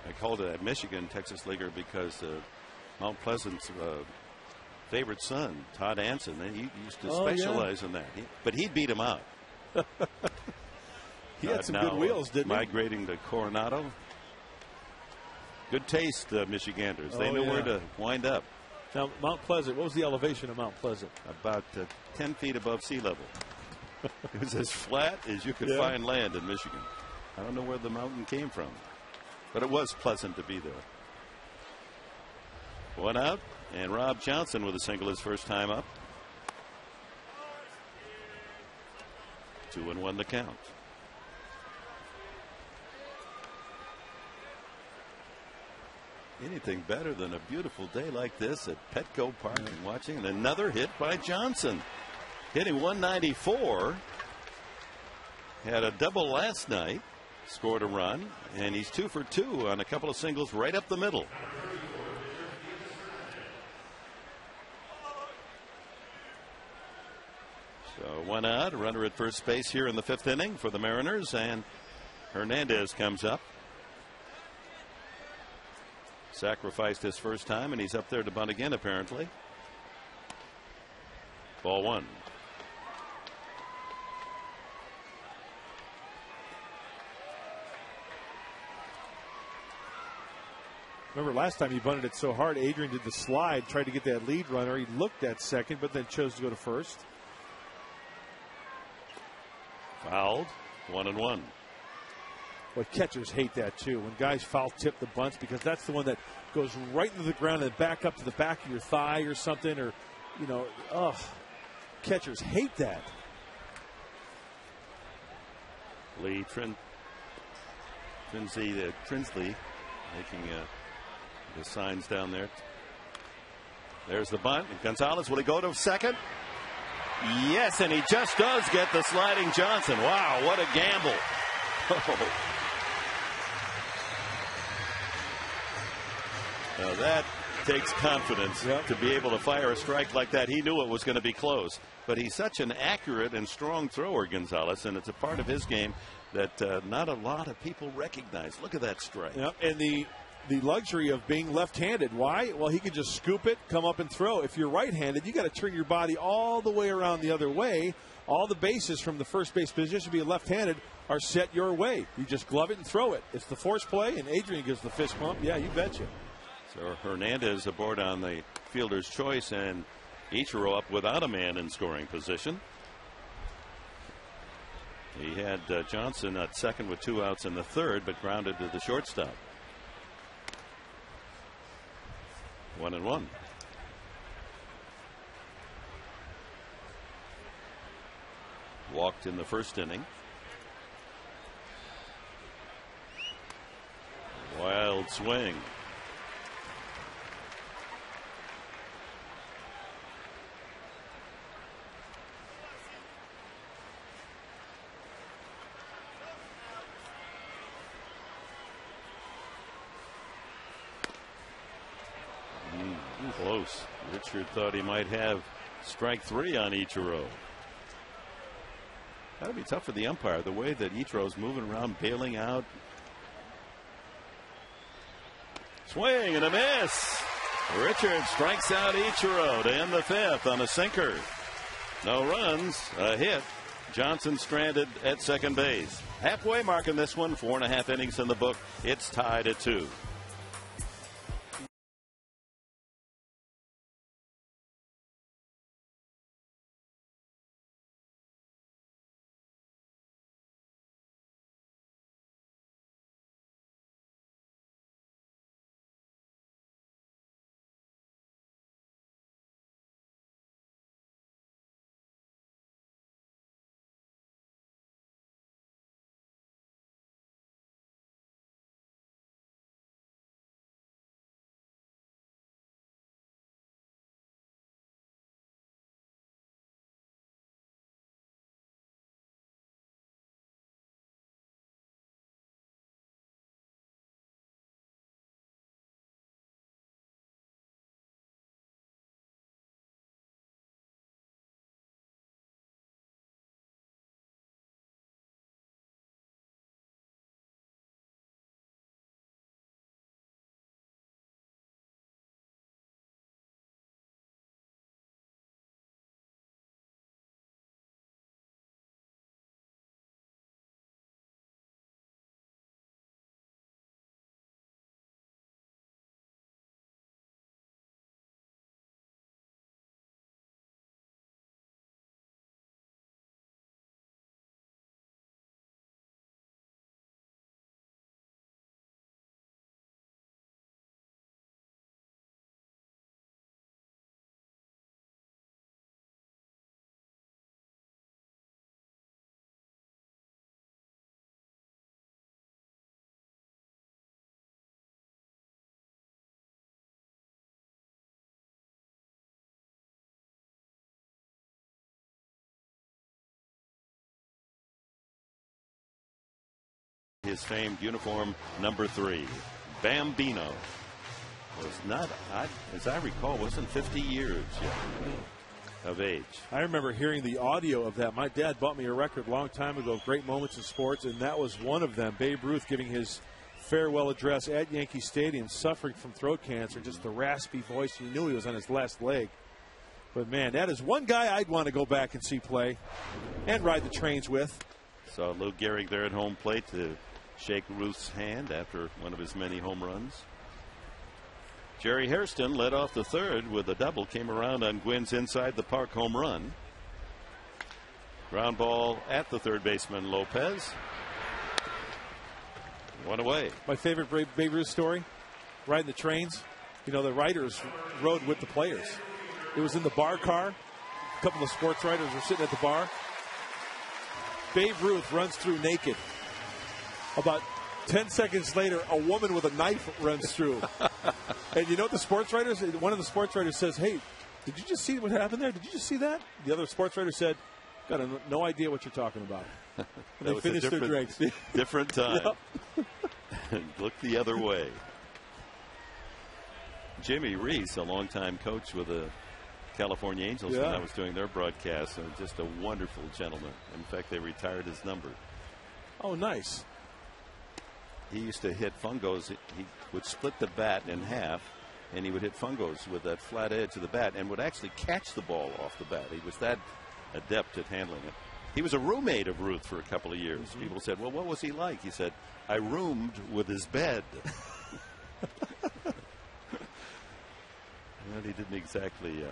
A: I called it a Michigan Texas Leaguer because Mount Pleasant's favorite son, Todd Anson, he used to specialize in that. But he beat him out.
C: He had some good wheels, didn't he?
A: Migrating to Coronado. Good taste, Michiganders. They know where to wind up.
C: Now, Mount Pleasant, what was the elevation of Mount Pleasant?
A: About 10 feet above sea level. It was as flat as you could find land in Michigan. I don't know where the mountain came from, but it was pleasant to be there. One out, and Rob Johnson with a single his first time up. 2-1 the count. Anything better than a beautiful day like this at Petco Park and watching. And another hit by Johnson. Hitting 194. Had a double last night. Scored a run. And he's 2 for 2 on a couple of singles right up the middle. So 1 out. A runner at first base here in the 5th inning for the Mariners. And Hernandez comes up. Sacrificed his first time, and he's up there to bunt again, apparently. Ball 1.
C: Remember last time he bunted it so hard, Adrian did the slide, tried to get that lead runner. He looked at second, but then chose to go to first.
A: Fouled. 1-1.
C: Well, catchers hate that too. When guys foul tip the bunts, because that's the one that goes right into the ground and back up to the back of your thigh or something, or, you know, catchers hate that.
A: Lee Trinsley making the signs down there. There's the bunt. Gonzalez, will he go to second? Yes, and he just does get the sliding Johnson. Wow, what a gamble. Now that takes confidence to be able to fire a strike like that. He knew it was going to be close, but he's such an accurate and strong thrower, Gonzalez, and it's a part of his game that not a lot of people recognize. Look at that strike.
C: Yep. And the luxury of being left-handed. Why? Well, he can just scoop it, come up and throw. If you're right-handed, you got to turn your body all the way around the other way. All the bases from the first base position being left-handed are set your way. You just glove it and throw it. It's the force play, and Adrian gives the fist bump. Yeah, you betcha.
A: So Hernandez aboard on the fielder's choice, and Ichiro up without a man in scoring position. He had Johnson at second with 2 outs in the 3rd, but grounded to the shortstop. 1-1. Walked in the 1st inning. Wild swing. Close. Richard thought he might have strike 3 on Ichiro. That'll be tough for the umpire, the way that Ichiro's moving around, bailing out. Swing and a miss. Richard strikes out Ichiro to end the 5th on a sinker. No runs, a hit. Johnson stranded at second base. Halfway mark in this one, 4.5 innings in the book. It's tied at 2. his famed uniform number 3. Bambino was not, as I recall, wasn't 50 years yet of age.
C: I remember hearing the audio of that. My dad bought me a record a long time ago, Great Moments in Sports, and that was one of them. Babe Ruth giving his farewell address at Yankee Stadium, suffering from throat cancer, just the raspy voice. You knew he was on his last leg. But, man, that is one guy I'd want to go back and see play and ride the trains with.
A: Saw Lou Gehrig there at home plate to shake Ruth's hand after one of his many home runs. Jerry Hairston led off the third with a double, came around on Gwynn's inside the park home run. Ground ball at the third baseman Lopez. One away.
C: My favorite Babe Ruth story, riding the trains. You know, the writers rode with the players. It was in the bar car. A couple of sports writers were sitting at the bar. Babe Ruth runs through naked. About 10 seconds later, a woman with a knife runs through. And you know what the sports writers, one of the sports writers says, "Hey, did you just see what happened there? Did you just see that?" The other sports writer said, "Got no idea what you're talking about." And they finished their drinks.
A: Different time. Yep. Look the other way. Jimmy Reese, a longtime coach with the California Angels when I was doing their broadcast, and just a wonderful gentleman. In fact, they retired his number.
C: Oh, nice.
A: He used to hit fungos. He would split the bat in half, and he would hit fungos with that flat edge of the bat and would actually catch the ball off the bat. He was that adept at handling it. He was a roommate of Ruth for a couple of years. People said, "Well, what was he like?" He said, "I roomed with his bed." Well, he didn't exactly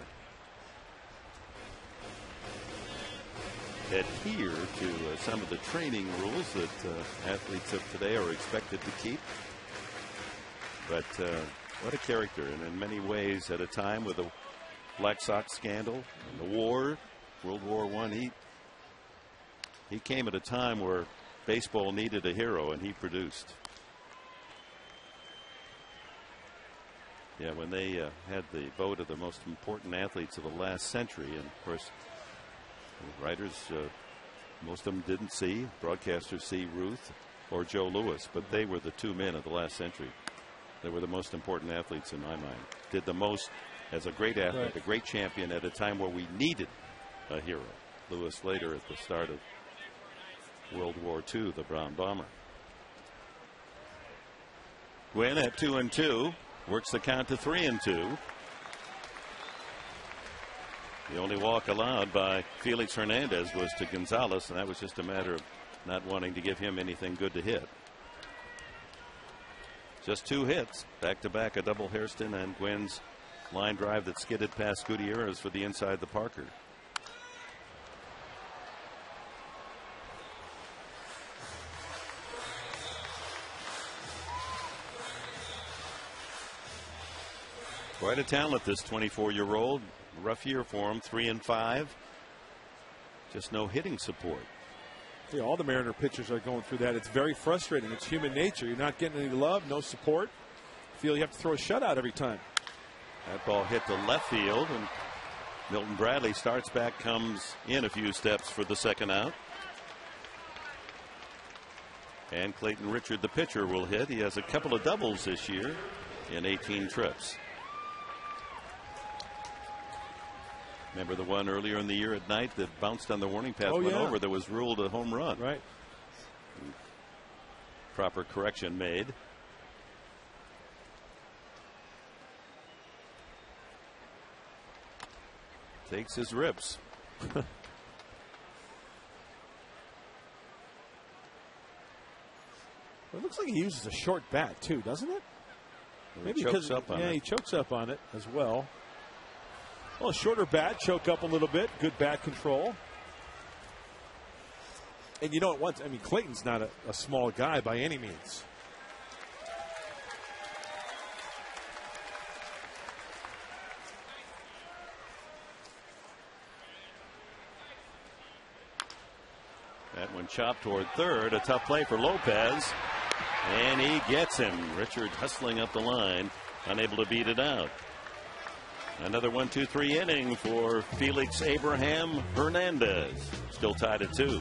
A: adhere to some of the training rules that athletes of today are expected to keep. But what a character, and in many ways at a time with the Black Sox scandal and the war, World War I, he came at a time where baseball needed a hero, and he produced. Yeah, when they had the vote of the most important athletes of the last century, and of course writers, most of them didn't see, broadcasters see Ruth or Joe Louis, but they were the two men of the last century. They were the most important athletes in my mind. Did the most as a great athlete, a great champion at a time where we needed a hero. Louis later at the start of World War II, the Brown Bomber. Gwynn at 2-2 works the count to 3-2. The only walk allowed by Felix Hernandez was to Gonzalez, and that was just a matter of not wanting to give him anything good to hit. Just 2 hits, back-to-back, a double Hairston and Gwynn's line drive that skidded past Gutierrez for the inside the Parker. Quite a talent, this 24-year-old. Rough year for him, 3-5. Just no hitting support.
C: Yeah, all the Mariner pitchers are going through that. It's very frustrating. It's human nature. You're not getting any love, no support. You feel you have to throw a shutout every time.
A: That ball hit the left field, and Milton Bradley starts back, comes in a few steps for the second out. And Clayton Richard, the pitcher, will hit. He has a couple of doubles this year in 18 trips. Remember the one earlier in the year at night that bounced on the warning path, went over, that was ruled a home run.
C: Right.
A: Proper correction made. Takes his ribs.
C: It looks like he uses a short bat too, doesn't it?
A: Maybe because
C: he chokes up on it as well. Well, a shorter bat, choke up a little bit, good bat control. And you know what? I mean, Clayton's not a small guy by any means.
A: That one chopped toward third. A tough play for Lopez. And he gets him. Richard hustling up the line, unable to beat it out. Another 1-2-3 inning for Felix Abraham Hernandez. Still tied at 2.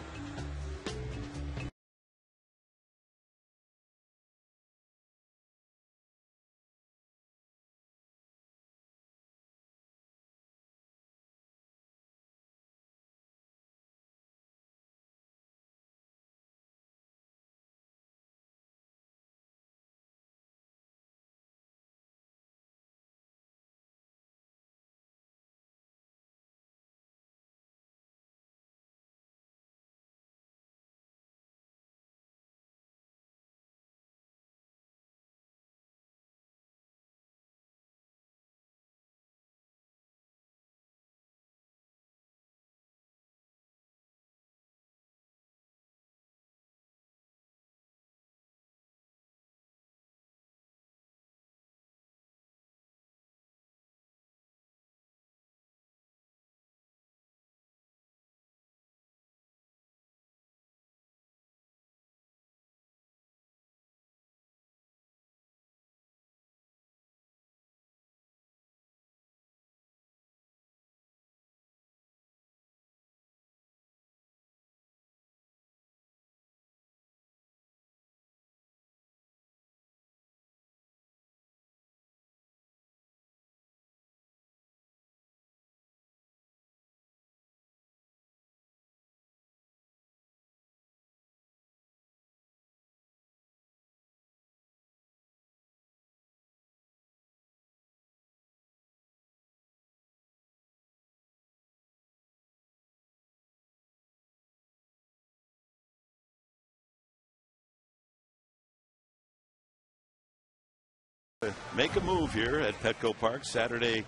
A: Make a move here at Petco Park Saturday,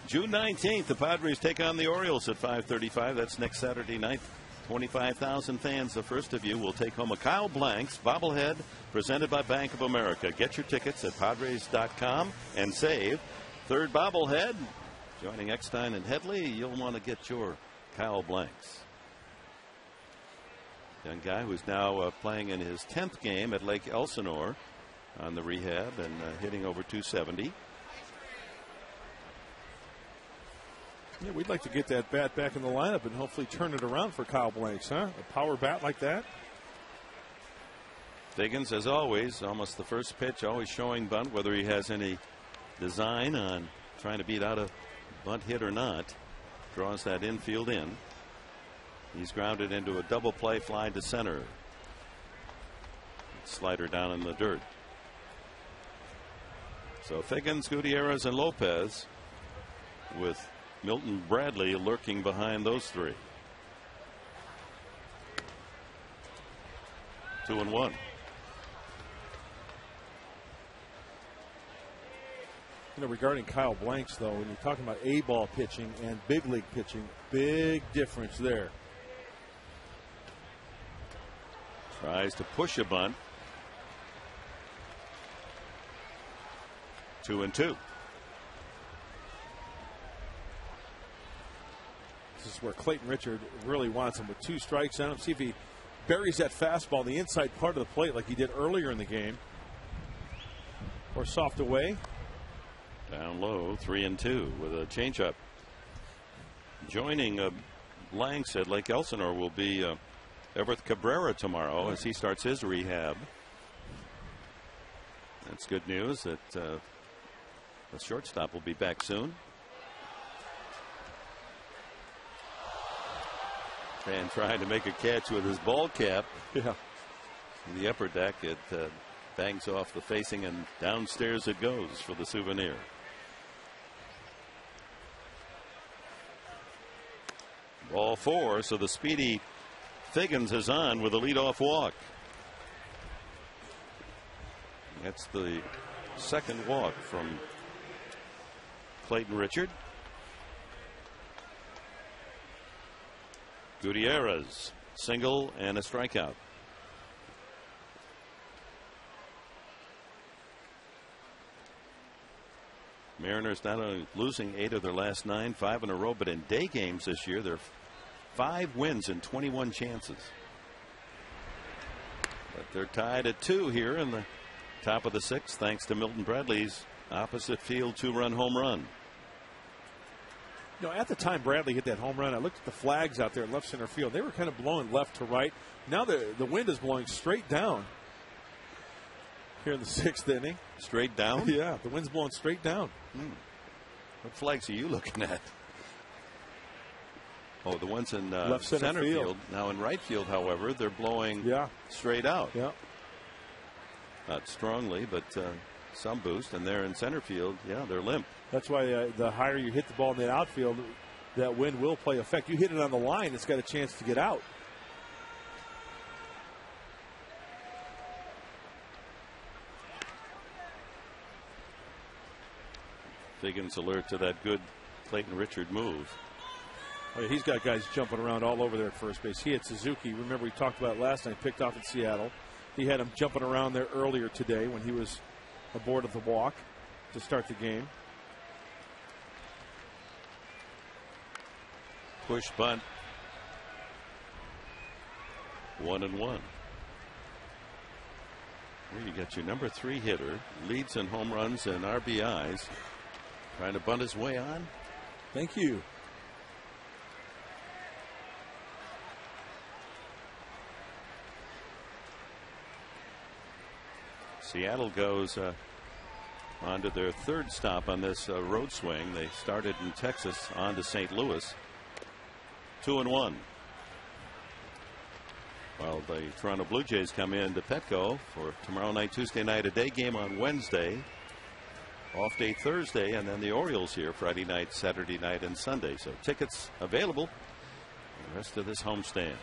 A: June 19th. The Padres take on the Orioles at 5:35. That's next Saturday night. 25,000 fans. The first of you will take home a Kyle Blanks bobblehead presented by Bank of America. Get your tickets at Padres.com and save. Third bobblehead. Joining Eckstein and Headley, you'll want to get your Kyle Blanks. Young guy who's now playing in his 10th game at Lake Elsinore on the rehab and hitting over 270.
C: Yeah, we'd like to get that bat back in the lineup and hopefully turn it around for Kyle Blanks, huh? A power bat like that.
A: Figgins, as always, almost the first pitch, always showing bunt, whether he has any design on trying to beat out a bunt hit or not. Draws that infield in. He's grounded into a double play fly to center. Slider down in the dirt. So Figgins, Gutierrez, and Lopez, with Milton Bradley lurking behind those three. 2-1.
C: You know, regarding Kyle Blanks, though, when you're talking about A-ball pitching and big league pitching, big difference there.
A: Tries to push a bunt. 2-2.
C: This is where Clayton Richard really wants him with 2 strikes on him. See if he buries that fastball in the inside part of the plate like he did earlier in the game. Or soft away.
A: Down low, 3-2 with a changeup. Joining Blanks at Lake Elsinore will be Everett Cabrera tomorrow as he starts his rehab. That's good news that the shortstop will be back soon. And trying to make a catch with his ball cap.
C: Yeah.
A: In the upper deck, it bangs off the facing and downstairs it goes for the souvenir. Ball 4, so the speedy Figgins is on with a leadoff walk. That's the second walk from Clayton Richard. Gutierrez, single and a strikeout. Mariners not only losing 8 of their last 9, 5 in a row, but in day games this year, they're 5 wins and 21 chances. But they're tied at 2 here in the top of the 6th, thanks to Milton Bradley's opposite field 2-run home run.
C: You know, at the time Bradley hit that home run, I looked at the flags out there in left center field. They were kind of blowing left to right. Now the wind is blowing straight down here in the 6th inning.
A: Straight down?
C: Yeah, the wind's blowing straight down.
A: What flags are you looking at? Oh, the ones in
C: left center field.
A: Now in right field, however, they're blowing straight out.
C: Yeah.
A: Not strongly, but some boost. And they're in center field. Yeah, they're limp.
C: That's why the higher you hit the ball in the outfield, that wind will play effect. You hit it on the line, it's got a chance to get out.
A: Figgins alert to that good Clayton Richard move.
C: Oh, yeah, he's got guys jumping around all over there at first base. He had Suzuki. Remember, we talked about it last night, picked off in Seattle. He had him jumping around there earlier today when he was aboard of the walk to start the game.
A: Push bunt. 1-1. Here you got your number 3 hitter, leads in home runs and RBIs, trying to bunt his way on.
C: Thank you.
A: Seattle goes on to their 3rd stop on this road swing. They started in Texas on to St. Louis. 2-1. While the Toronto Blue Jays come in to Petco for tomorrow night, Tuesday night, a day game on Wednesday, off day Thursday, and then the Orioles here Friday night, Saturday night, and Sunday. So tickets available for the rest of this homestand.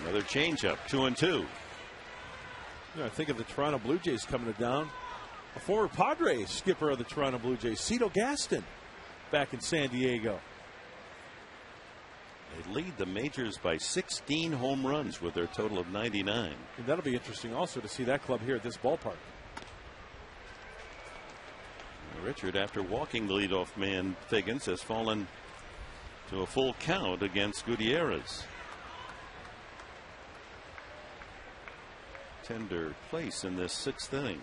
A: Another changeup, 2-2.
C: I think of the Toronto Blue Jays coming down. A former Padres skipper of the Toronto Blue Jays, Cito Gaston, back in San Diego.
A: They lead the majors by 16 home runs with their total of 99.
C: And that'll be interesting also to see that club here at this ballpark.
A: Richard, after walking the leadoff man Figgins, has fallen to a full count against Gutierrez. Tender place in this 6th inning.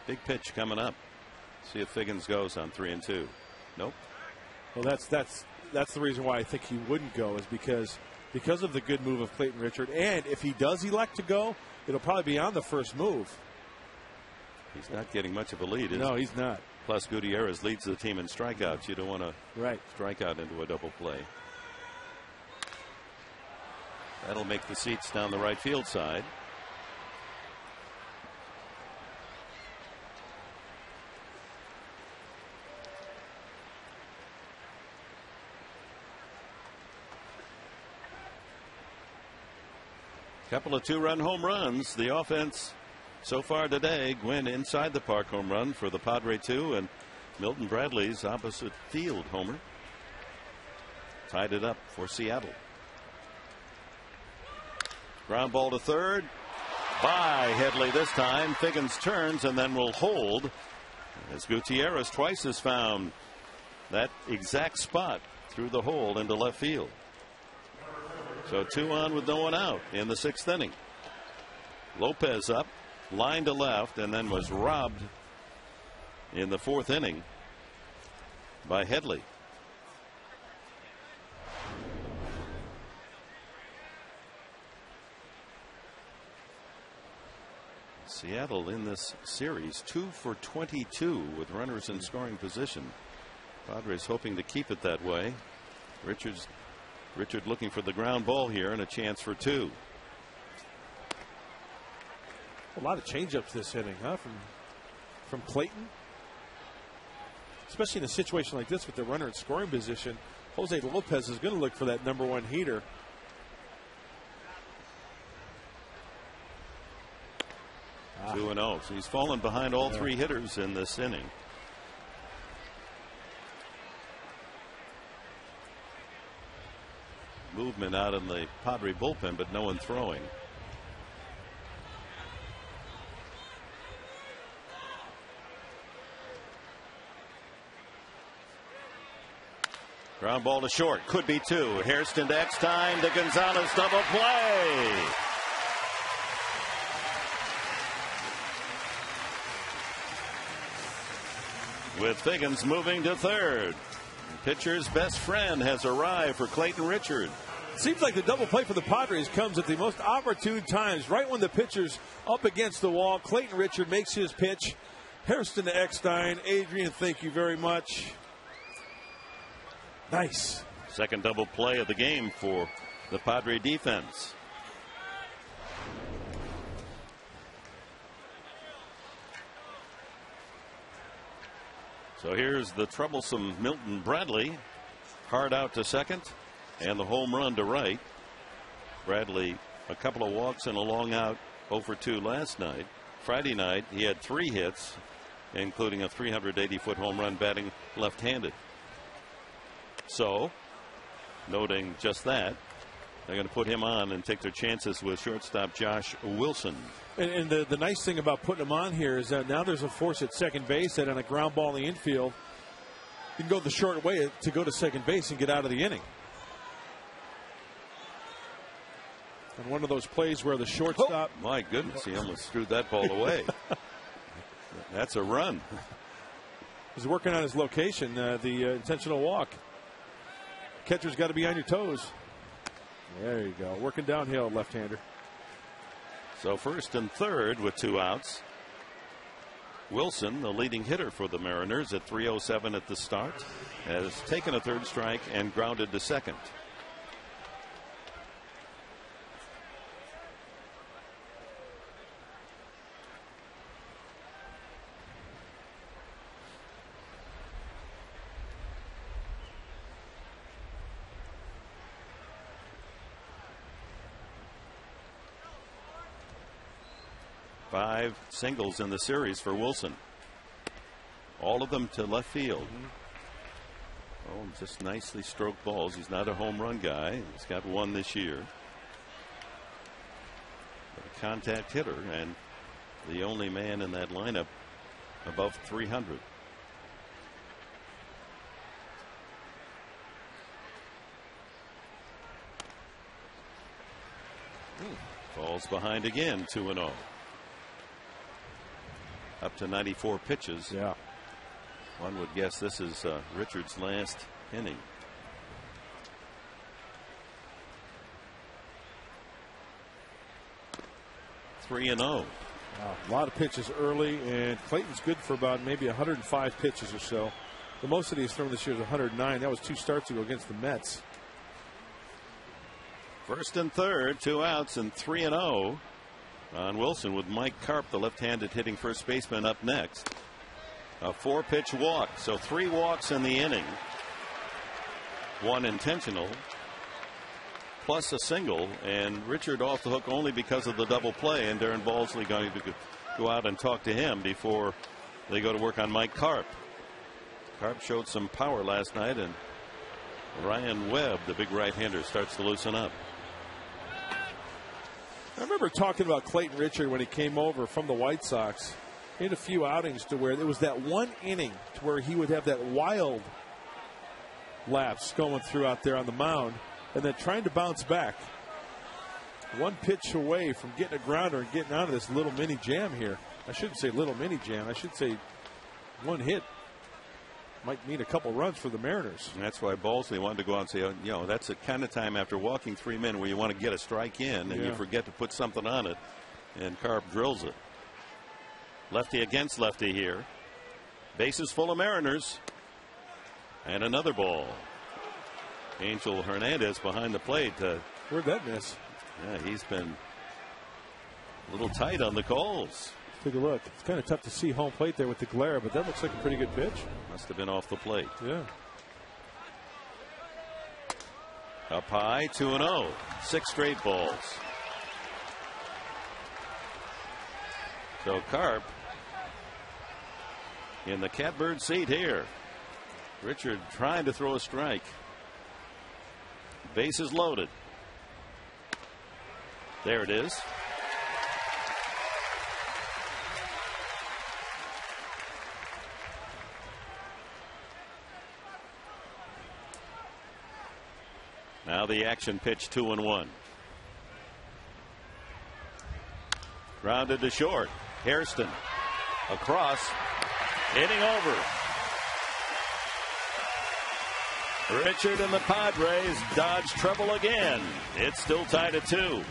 A: Big pitch coming up. See if Figgins goes on 3-2. Nope.
C: Well, that's the reason why I think he wouldn't go, is because of the good move of Clayton Richard. And if he does elect to go, it'll probably be on the first move.
A: He's not getting much of a lead, is he?
C: No, he's not.
A: Plus, Gutierrez leads the team in strikeouts. You don't want to strike out into a double play. That'll make the seats down the right field side. Couple of 2-run home runs. The offense so far today. Gwynn inside the park home run for the Padre 2, and Milton Bradley's opposite field homer tied it up for Seattle. Ground ball to third by Headley this time. Figgins turns and then will hold as Gutierrez twice has found that exact spot through the hole into left field. So 2 on with no one out in the 6th inning. Lopez up, line to left, and then was robbed in the 4th inning by Headley. Seattle in this series 2 for 22 with runners in scoring position. Padres hoping to keep it that way. Richard looking for the ground ball here and a chance for 2.
C: A lot of changeups this inning, huh? From Clayton. Especially in a situation like this with the runner in scoring position, Jose Lopez is going to look for that #1 heater. Ah.
A: 2-0. So he's fallen behind all 3 hitters in this inning. Movement out in the Padre bullpen, but no one throwing. Ground ball to short. Could be 2. Hairston to Eckstein to Gonzalez. Double play. With Figgins moving to third. Pitcher's best friend has arrived for Clayton Richard.
C: Seems like the double play for the Padres comes at the most opportune times. Right when the pitcher's up against the wall, Clayton Richard makes his pitch. Hairston to Eckstein. Adrian, thank you very much. Nice.
A: Second double play of the game for the Padre defense. So here's the troublesome Milton Bradley. Hard out to second and the home run to right. Bradley a couple of walks and a long out 0 for 2 last night. Friday night he had 3 hits, including a 380-foot home run batting left-handed. So noting just that, they're going to put him on and take their chances with shortstop Josh Wilson.
C: And the nice thing about putting him on here is that now there's a force at second base that on a ground ball in the infield, you can go the short way to go to second base and get out of the inning. And one of those plays where the shortstop.
A: Oh, my goodness, he almost threw that ball away. That's a run.
C: He's working on his location, the intentional walk. Catcher's got to be on your toes. There you go. Working downhill, left-hander.
A: So first and third with 2 outs. Wilson, the leading hitter for the Mariners at 3:07 at the start, has taken a 3rd strike and grounded to second. 5 singles in the series for Wilson. All of them to left field. Oh, just nicely stroked balls. He's not a home run guy. He's got one this year. But a contact hitter and the only man in that lineup above 300. Falls behind again, 2-0. Up to 94 pitches.
C: Yeah.
A: One would guess this is Richard's last inning. Three and 0.
C: A lot of pitches early, and Clayton's good for about maybe 105 pitches or so. The most that he's thrown this year is 109. That was 2 starts ago against the Mets.
A: First and third, 2 outs and 3 and 0 on Wilson, with Mike Karp, the left-handed hitting first baseman, up next. A 4-pitch walk, so 3 walks in the inning. 1 intentional, plus a single, and Richard off the hook only because of the double play, and Darren Balsley going to go out and talk to him before they go to work on Mike Karp. Karp showed some power last night, and Ryan Webb, the big right-hander, starts to loosen up.
C: I remember talking about Clayton Richard when he came over from the White Sox. He had a few outings to where there was that one inning to where he would have that wild lapse going through out there on the mound, and then trying to bounce back. 1 pitch away from getting a grounder and getting out of this little mini jam here. I shouldn't say little mini jam. I should say 1 hit might mean a couple runs for the Mariners.
A: And that's why Balsley wanted to go out and say, you know, that's the kind of time after walking 3 men where you want to get a strike in and you forget to put something on it. And Karp drills it. Lefty against lefty here. Bases full of Mariners. And another ball. Angel Hernandez behind the plate.
C: Where'd that miss?
A: Yeah, he's been a little tight on the calls.
C: Take a look. It's kind of tough to see home plate there with the glare, but that looks like a pretty good pitch.
A: Must have been off the plate.
C: Yeah.
A: Up high, 2-0. 6 straight balls. So Karp in the catbird seat here. Richard trying to throw a strike. Bases loaded. There it is. Now the action pitch, 2-1. Grounded to short. Hairston across, hitting over. Richard and the Padres dodge trouble again. It's still tied at 2.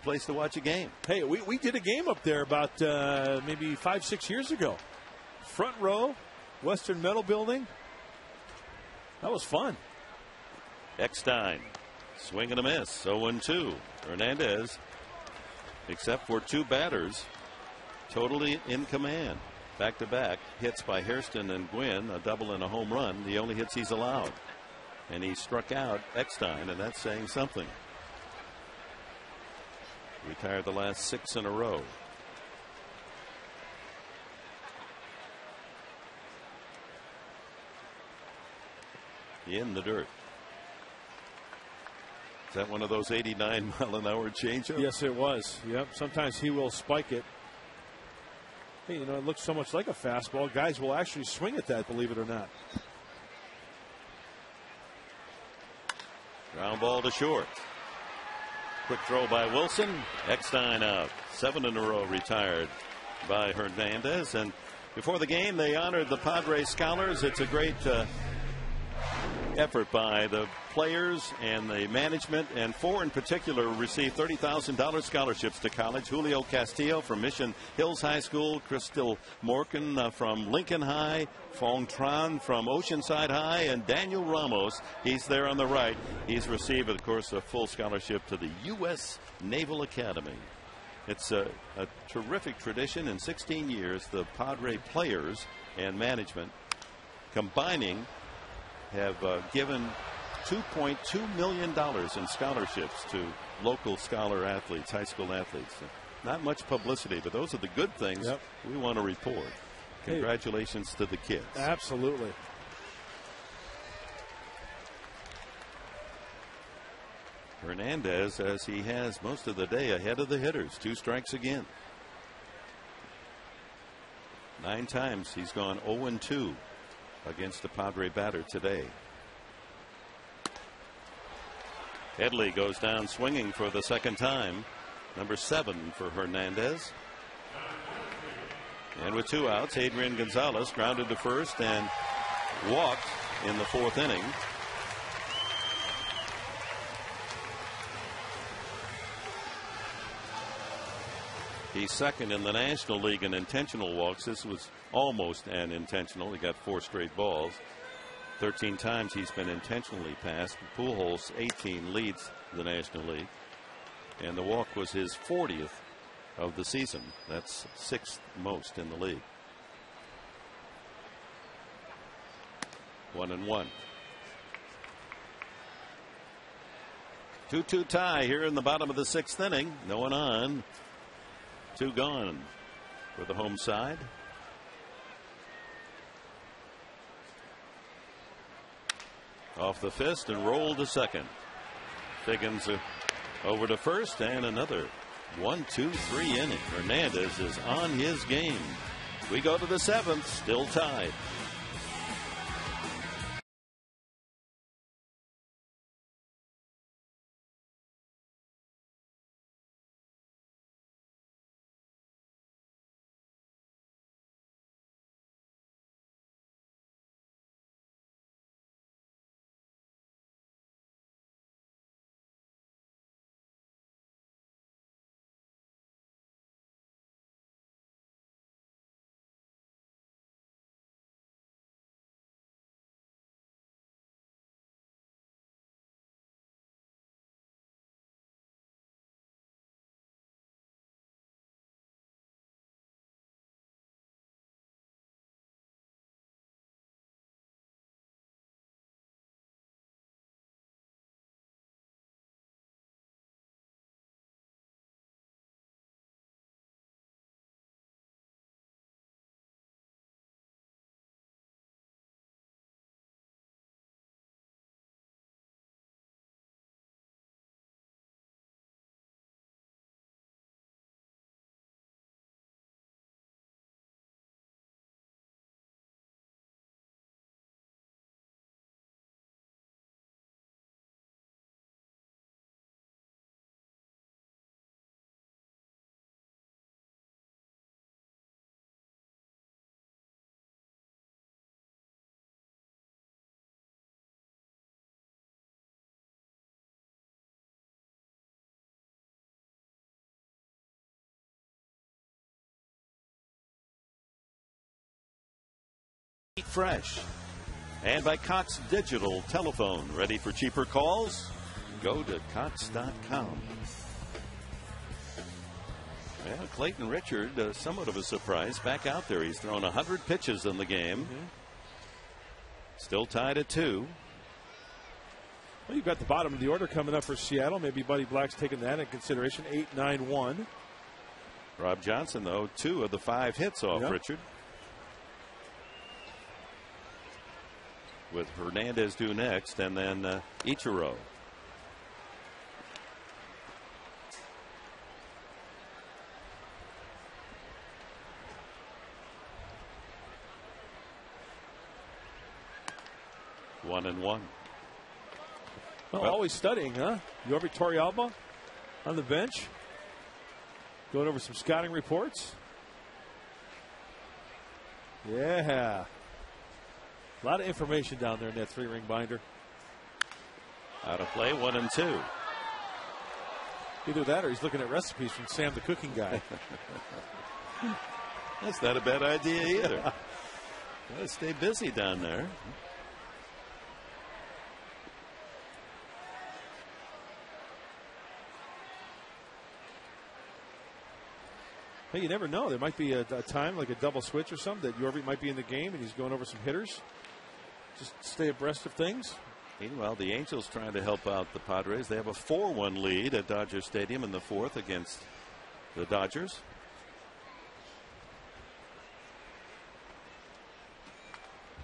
A: place to watch a game.
C: Hey, we did a game up there about maybe 5-6 years ago. Front row, Western Metal Building. That was fun.
A: Eckstein, swing and a miss. 0-2. Hernandez, except for 2 batters, totally in command. Back-to-back hits by Hairston and Gwynn, a double and a home run, the only hits he's allowed. And he struck out Eckstein, and that's saying something. Retired the last 6 in a row. In the dirt. Is that one of those 89-mile-an-hour changeups?
C: Yes, it was. Yep. Sometimes he will spike it. Hey, you know, it looks so much like a fastball. Guys will actually swing at that, believe it or not.
A: Ground ball to short. Quick throw by Wilson. Eckstein out. 7 in a row retired by Hernandez. And before the game, they honored the Padres scholars. It's a great effort by the players and the management, and 4 in particular received $30,000 scholarships to college. Julio Castillo from Mission Hills High School, Crystal Morgan from Lincoln High, Fong Tran from Oceanside High, and Daniel Ramos, he's there on the right. He's received, of course, a full scholarship to the U.S. Naval Academy. It's a terrific tradition. In 16 years, the Padre players and management combining have given $2.2 million in scholarships to local scholar athletes, high school athletes. Not much publicity, but those are the good things we want to report. Congratulations to the kids.
C: Absolutely.
A: Hernandez, as he has most of the day, ahead of the hitters. 2 strikes again. 9 times he's gone 0-2 against the Padre batter today. Headley goes down swinging for the 2nd time. Number 7 for Hernandez. And with 2 outs, Adrian Gonzalez grounded to first and walked in the 4th inning. He's 2nd in the National League in intentional walks. This was almost an intentional. He got 4 straight balls. 13 times he's been intentionally passed. Pujols 18 leads the National League. And the walk was his 40th of the season. That's 6th most in the league. 1-1. 2-2 tie here in the bottom of the 6th inning. No one on. 2 gone for the home side. Off the fist and rolled to second. Figgins over to first, and another 1-2-3 inning. Hernandez is on his game. We go to the 7th, still tied. fresh. And by Cox Digital Telephone. Ready for cheaper calls? Go to Cox.com. Well, Clayton Richard, somewhat of a surprise, back out there. He's thrown 100 pitches in the game. Still tied at 2.
C: Well, you've got the bottom of the order coming up for Seattle. Maybe Buddy Black's taking that in consideration. 8-9-1.
A: Rob Johnson, though, 2 of the 5 hits off Richard. With Hernandez due next, and then Ichiro. One and one.
C: Well, always studying, huh? Yorvi Torrealba on the bench. Going over some scouting reports. Yeah. A lot of information down there in that 3-ring binder.
A: Out of play, 1 and 2.
C: Either that or he's looking at recipes from Sam the cooking guy.
A: That's not a bad idea either. Gotta stay busy down there.
C: Hey, you never know. There might be a time, like a double switch or something, that Yorvi might be in the game and he's going over some hitters. Just stay abreast of things.
A: Meanwhile, the Angels trying to help out the Padres. They have a 4-1 lead at Dodger Stadium in the 4th against the Dodgers.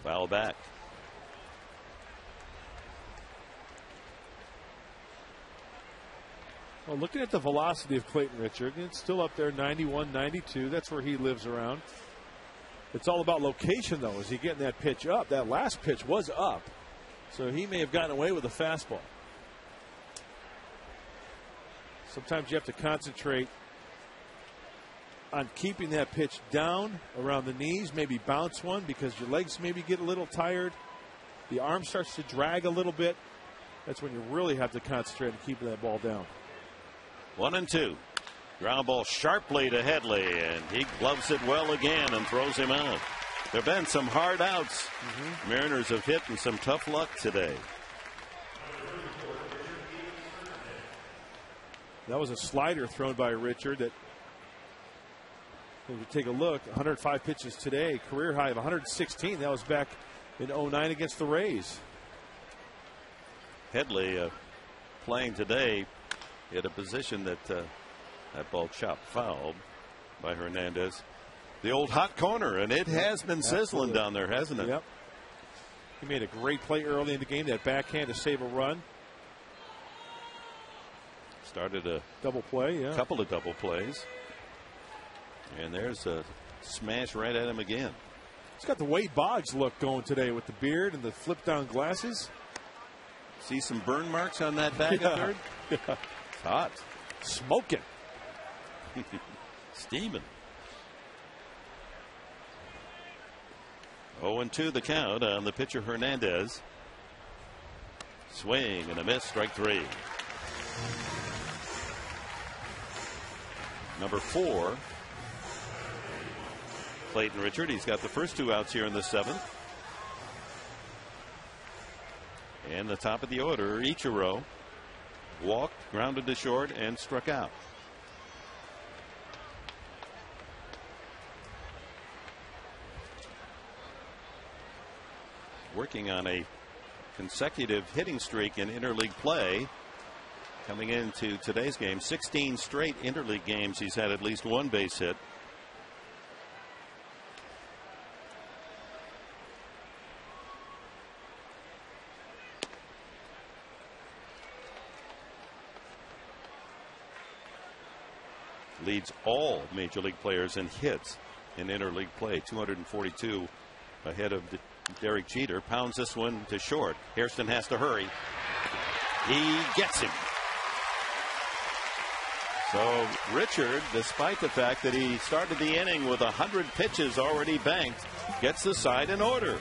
A: Foul back.
C: Well, looking at the velocity of Clayton Richard, it's still up there, 91, 92. That's where he lives around. It's all about location, though. Is he getting that pitch up? That last pitch was up. So he may have gotten away with a fastball. Sometimes you have to concentrate on keeping that pitch down around the knees, maybe bounce one because your legs maybe get a little tired. The arm starts to drag a little bit. That's when you really have to concentrate on keeping that ball down.
A: 1 and 2. Ground ball sharply to Headley, and he gloves it well again and throws him out. There have been some hard outs. Mariners have hit in some tough luck today.
C: That was a slider thrown by Richard that, if you take a look, 105 pitches today, career high of 116. That was back in 09 against the Rays.
A: Headley playing today at a position that that ball chopped fouled by Hernandez. The old hot corner, and it has been sizzling down there, hasn't it?
C: Yep. He made a great play early in the game, that backhand to save a run.
A: Started a
C: double play, yeah.
A: Couple of double plays. And there's a smash right at him again.
C: He's got the Wade Boggs look going today with the beard and the flip down glasses.
A: See some burn marks on that back at third?
C: Yeah.
A: It's hot.
C: Smoking.
A: Steaming. 0-2 the count on the pitcher Hernandez. Swing and a miss, strike 3. Number 4, Clayton Richard. He's got the first 2 outs here in the 7th. And the top of the order, Ichiro walked, grounded to short, and struck out. Working on a consecutive hitting streak in interleague play. Coming into today's game, 16 straight interleague games, he's had at least 1 base hit. Leads all major league players in hits in interleague play, 242 ahead of Derek Jeter. Pounds this one to short. Hairston has to hurry. He gets him. So Richard, despite the fact that he started the inning with 100 pitches already banked, gets the side in order.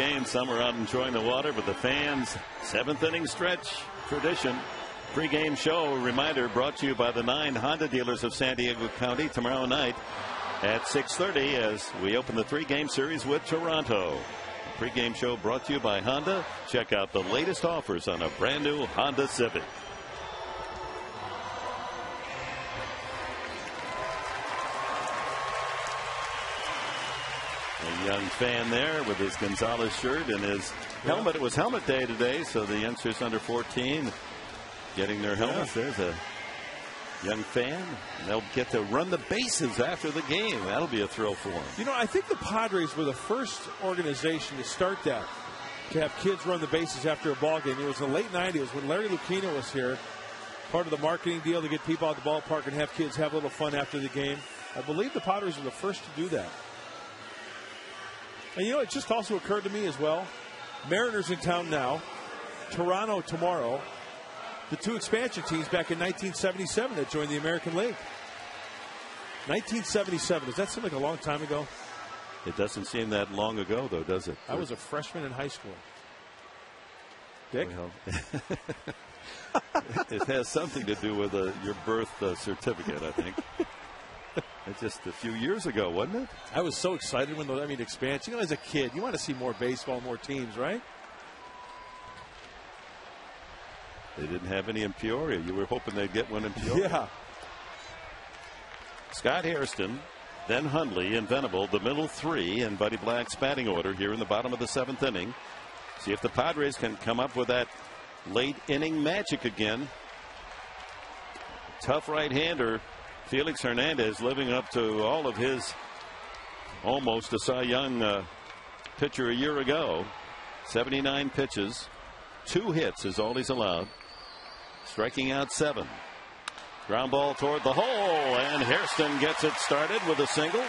A: game. Some are out enjoying the water, but the fans, 7th inning stretch tradition. Pre-game show reminder brought to you by the 9 Honda dealers of San Diego County tomorrow night at 6:30 as we open the 3-game series with Toronto. The pre-game show brought to you by Honda. Check out the latest offers on a brand new Honda Civic. A young fan there with his Gonzalez shirt and his helmet. It was helmet day today, so the youngsters under 14 getting their helmets. There's a young fan. They'll get to run the bases after the game. That'll be a thrill for them.
C: You know, I think the Padres were the first organization to start that, to have kids run the bases after a ball game. It was in the late 90s when Larry Lucchino was here. Part of the marketing deal to get people out of the ballpark and have kids have a little fun after the game. I believe the Padres were the first to do that. And you know, it just also occurred to me as well. Mariners in town now. Toronto tomorrow. The 2 expansion teams back in 1977 that joined the American League. 1977. Does that seem like a long time ago?
A: It doesn't seem that long ago, though, does it?
C: I was a freshman in high school. Dick?
A: Well, it has something to do with your birth certificate, I think. It's just a few years ago, wasn't it?
C: I was so excited when expansion. You know, as a kid, you want to see more baseball, more teams, right?
A: They didn't have any in Peoria. You were hoping they'd get one in Peoria.
C: Yeah.
A: Scott Hairston, then Hundley and Venable, the middle 3 in Buddy Black's batting order here in the bottom of the 7th inning. See if the Padres can come up with that late inning magic again. Tough right-hander Felix Hernandez living up to all of his almost a Cy Young pitcher a year ago. 79 pitches, 2 hits is all he's allowed. Striking out 7. Ground ball toward the hole, and Hairston gets it started with a single.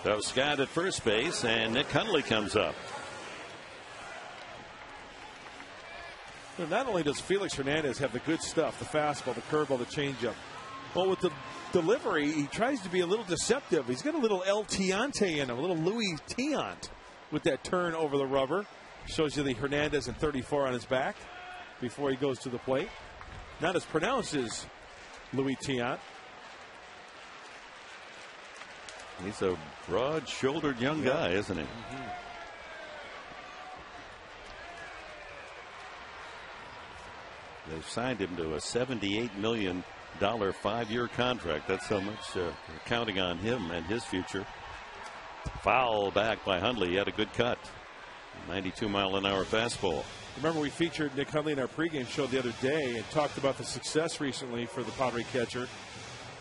A: So Scott at first base, and Nick Hundley comes up.
C: Not only does Felix Hernandez have the good stuff, the fastball, the curveball, the changeup, but with the delivery, he tries to be a little deceptive. He's got a little El Tiante in him, a little Louis Tiant with that turn over the rubber. Shows you the Hernandez and 34 on his back before he goes to the plate. Not as pronounced as Louis Tiant.
A: He's a broad-shouldered young guy, isn't he?
C: Mm-hmm.
A: They've signed him to a $78 million 5-year contract. That's how much they're counting on him and his future. Foul back by Hundley. He had a good cut. 92-mile-an-hour fastball.
C: Remember, we featured Nick Hundley in our pregame show the other day and talked about the success recently for the Padre catcher.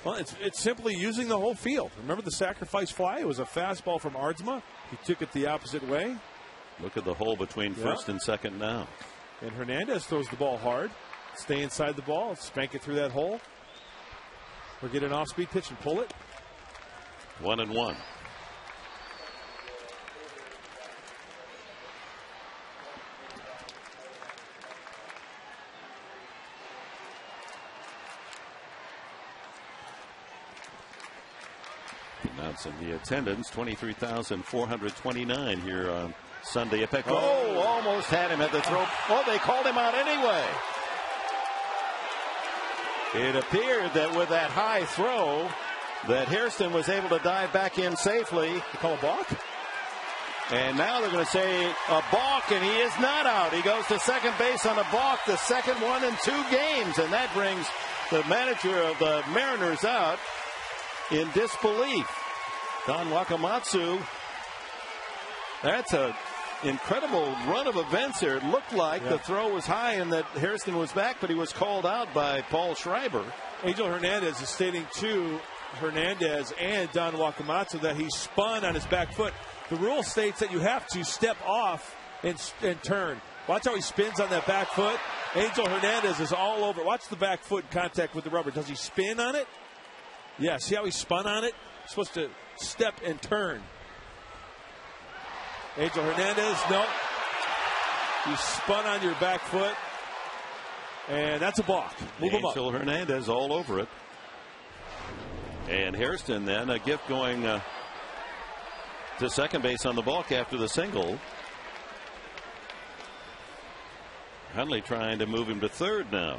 C: Well, it's simply using the whole field. Remember the sacrifice fly? It was a fastball from Aardsma. He took it the opposite way.
A: Look at the hole between first and second now.
C: And Hernandez throws the ball hard. Stay inside the ball. Spank it through that hole. Or get an off-speed pitch and pull it.
A: 1-1. Announcing the attendance, 23,429 here on Sunday at Petco. Oh, almost had him at the throw. Oh, they called him out anyway. It appeared that with that high throw that Hairston was able to dive back in safely.
C: You call a balk?
A: And now they're going to say a balk, and he is not out. He goes to second base on a balk, the second one in 2 games, and that brings the manager of the Mariners out in disbelief. Don Wakamatsu. That's a incredible run of events here. It looked like the throw was high and that Hairston was back, but he was called out by Paul Schreiber.
C: Angel Hernandez is stating to Hernandez and Don Wakamatsu that he spun on his back foot. The rule states that you have to step off and turn. Watch how he spins on that back foot. Angel Hernandez is all over. Watch the back foot in contact with the rubber. Does he spin on it? Yeah, see how he spun on it? He's supposed to step and turn. Angel Hernandez, no. You spun on your back foot. And that's a balk. Move him up.
A: Angel Hernandez all over it. And Hairston then a gift going to second base on the balk after the single. Hundley trying to move him to third now.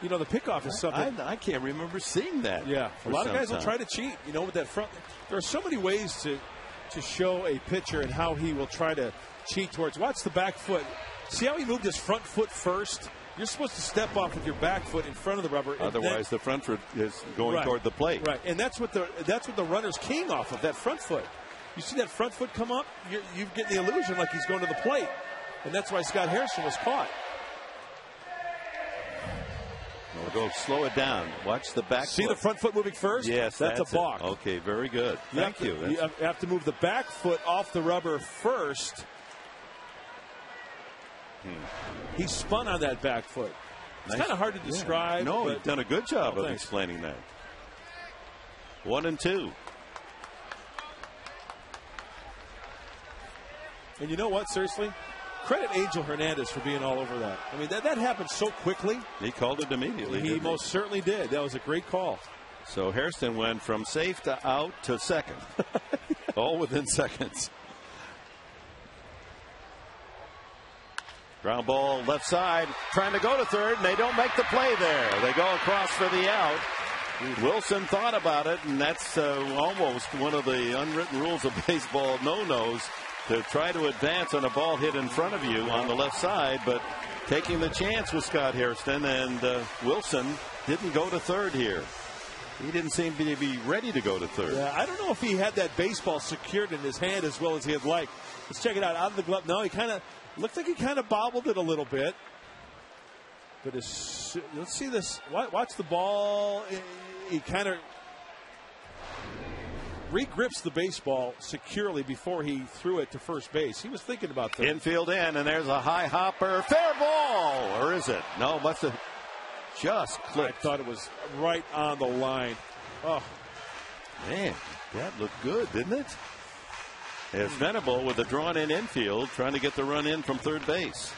C: You know, the pickoff is something.
A: I can't remember seeing that.
C: Yeah, a lot of guys will try to cheat. You know, with that front. There are so many ways to show a pitcher and how he will try to cheat towards. Watch the back foot. See how he moved his front foot first? You're supposed to step off with your back foot in front of the rubber.
A: Otherwise, the front foot is going toward the plate.
C: Right, and that's what the runner's keying off of, that front foot. You see that front foot come up, you get the illusion like he's going to the plate. And that's why Scott Hairston was caught.
A: We'll go slow it down. Watch the back
C: See
A: foot.
C: the front foot moving first?
A: Yes,
C: that's a balk.
A: Okay, very good. Thank you.
C: You have to move the back foot off the rubber first. He spun on that back foot. It's kind of hard to describe.
A: No, you've done a good job of explaining that. 1-2.
C: And you know what, seriously? Credit Angel Hernandez for being all over that. I mean, that happened so quickly.
A: He called it immediately.
C: He most certainly did. That was a great call.
A: So Hairston went from safe to out to second. All within seconds. Ground ball left side, trying to go to third, and they don't make the play there. They go across for the out. Wilson thought about it, and that's almost one of the unwritten rules of baseball no-nos, to try to advance on a ball hit in front of you on the left side, but taking the chance with Scott Hairston, and Wilson didn't go to third here. He didn't seem to be ready to go to third.
C: Yeah, I don't know if he had that baseball secured in his hand as well as he'd like. Let's check it out. Out of the glove. No, he kind of looked like he kind of bobbled it a little bit. But let's see this. Watch the ball. He kind of re-grips the baseball securely before he threw it to first base. He was thinking about that.
A: Infield in, and there's a high hopper. Fair ball! Or is it? No, must have just clipped.
C: I thought it was right on the line. Oh.
A: Man, that looked good, didn't it? As Venable with a drawn-in infield, trying to get the run in from third base.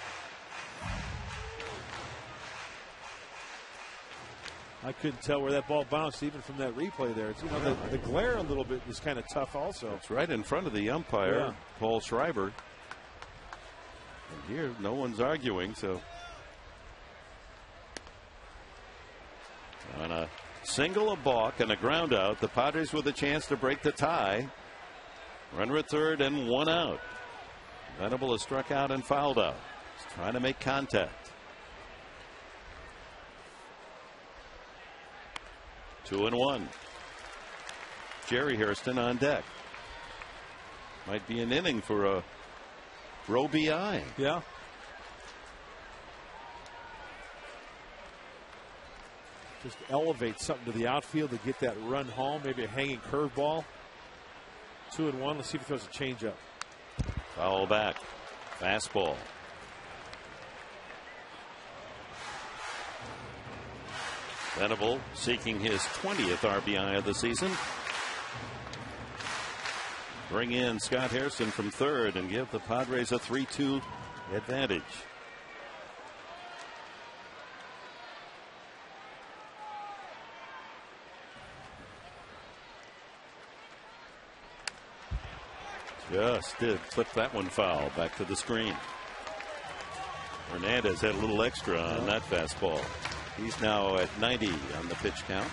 C: I couldn't tell where that ball bounced even from that replay there. It's, you know, the glare a little bit is kind of tough also.
A: It's right in front of the umpire, Paul Schreiber. And here, no one's arguing, so. On a single, a balk, and a ground out, the Padres with a chance to break the tie. Runner at third and one out. Venable has struck out and fouled out. He's trying to make contact. 2-1. Jerry Hairston on deck. Might be an inning for a Roe BI.
C: Yeah. Just elevate something to the outfield to get that run home. Maybe a hanging curveball. 2-1. Let's see if he throws a changeup.
A: Foul back. Fastball. Venable seeking his 20th RBI of the season. Bring in Scott Hairston from third and give the Padres a 3-2 advantage. Just did flip that one foul back to the screen. Hernandez had a little extra on that fastball. He's now at 90 on the pitch count.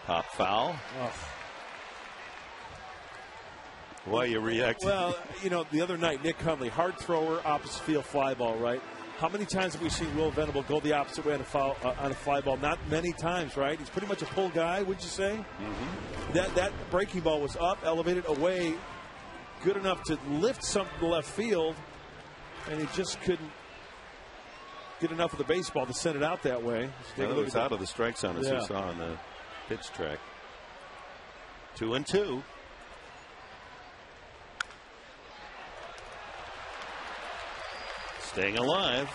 A: Pop foul.
C: Oh.
A: Why you reacting?
C: Well, you know, the other night, Nick Hundley, hard thrower, opposite field fly ball, right? How many times have we seen Will Venable go the opposite way on a fly ball? Not many times, right? He's pretty much a pull guy, would you say?
A: Mm-hmm.
C: That breaking ball was up, elevated, away, good enough to lift something to left field, and he just couldn't get enough of the baseball to send it out that way.
A: Well, it was out of the strike zone, as we saw on the pitch track. 2-2. Staying alive.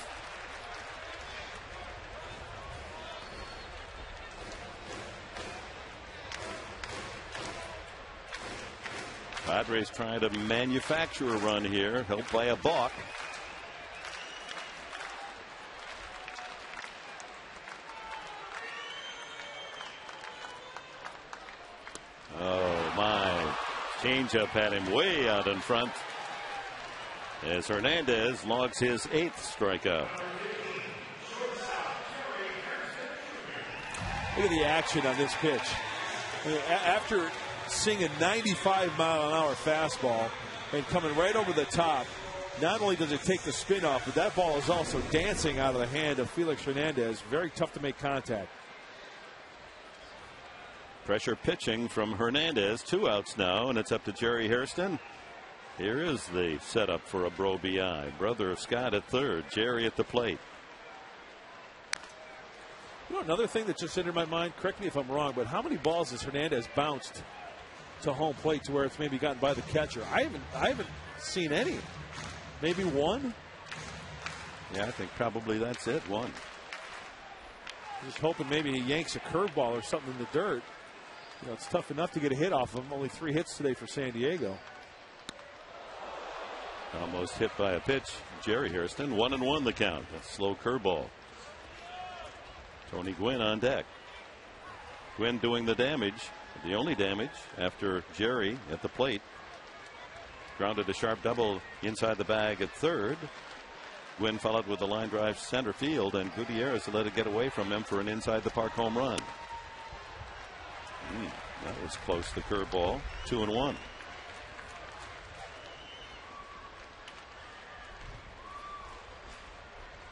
A: Padres trying to manufacture a run here, helped by a balk. Oh my, changeup had him way out in front as Hernandez logs his 8th strikeout.
C: Look at the action on this pitch. I mean, after seeing a 95-mile-an-hour fastball and coming right over the top, not only does it take the spin off, but that ball is also dancing out of the hand of Felix Hernandez. Very tough to make contact.
A: Pressure pitching from Hernandez. 2 outs now, and it's up to Jerry Hairston. Here is the setup for a Bro BI. Brother of Scott at third, Jerry at the plate.
C: You know, another thing that just entered my mind, correct me if I'm wrong, but how many balls has Hernandez bounced to home plate to where it's maybe gotten by the catcher? I haven't seen any. Maybe one?
A: Yeah, I think probably that's it. One.
C: Just hoping maybe he yanks a curveball or something in the dirt. You know, it's tough enough to get a hit off of him. Only 3 hits today for San Diego.
A: Almost hit by a pitch. Jerry Hairston, 1-1 the count. A slow curveball. Tony Gwynn on deck. Gwynn doing the damage, the only damage after Jerry at the plate. Grounded a sharp double inside the bag at third. Gwynn followed with a line drive center field, and Gutierrez let it get away from him for an inside the park home run. That was close. The curveball. 2-1.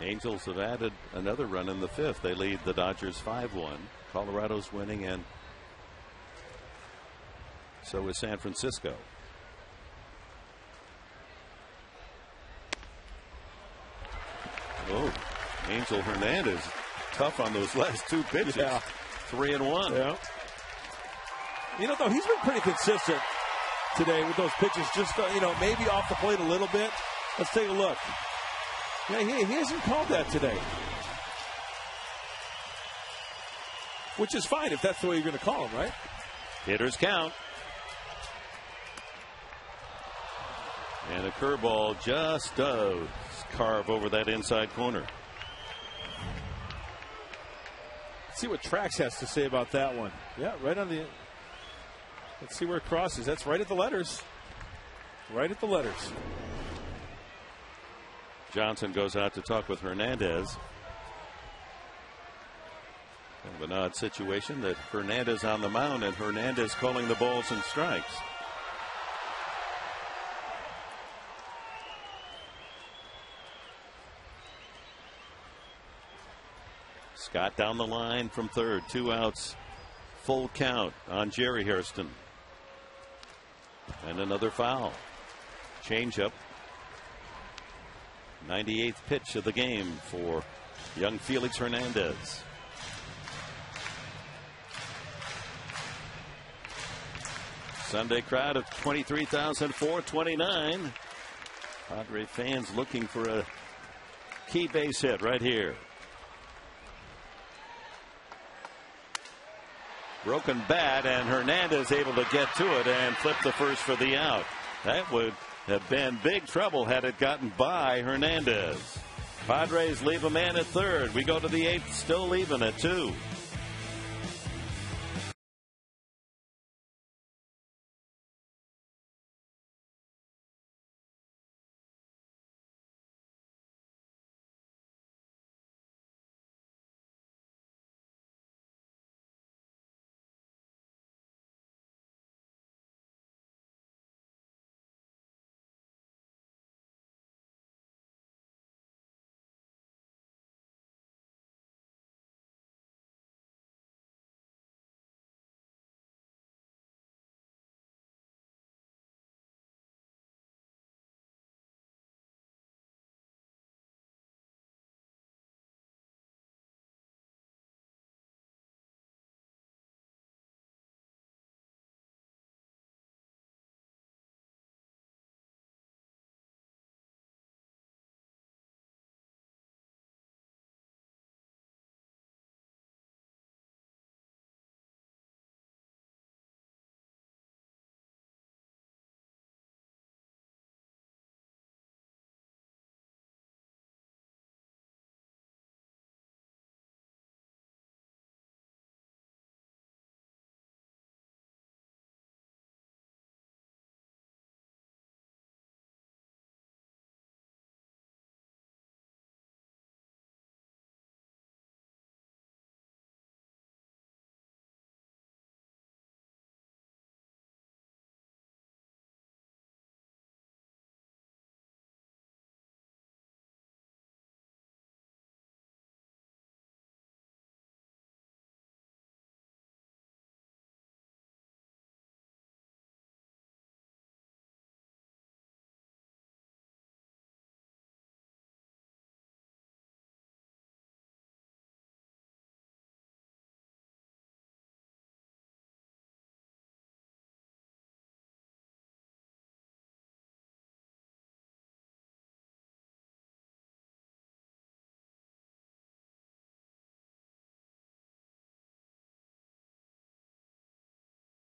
A: Angels have added another run in the 5th. They lead the Dodgers 5-1. Colorado's winning, and so is San Francisco. Oh, Angel Hernandez tough on those last 2 pitches.
C: Yeah.
A: 3-1.
C: Yeah. You know, though, he's been pretty consistent today with those pitches. Just, you know, maybe off the plate a little bit. Let's take a look. Yeah, he hasn't called that today. Which is fine if that's the way you're going to call him, right?
A: Hitters count. And a curveball just does carve over that inside corner.
C: Let's see what Trax has to say about that one. Yeah, right on the. Let's see where it crosses. That's right at the letters. Right at the letters.
A: Johnson goes out to talk with Hernandez. Kind of an odd situation that Hernandez on the mound and Hernandez calling the balls and strikes. Scott down the line from third. 2 outs. Full count on Jerry Hairston. And another foul. Changeup. 98th pitch of the game for young Felix Hernandez. Sunday crowd of 23,429. Padre fans looking for a key base hit right here. Broken bat, and Hernandez able to get to it and flip the first for the out. That would have been big trouble had it gotten by Hernandez. Padres leave a man at third. We go to the 8th, still even at 2.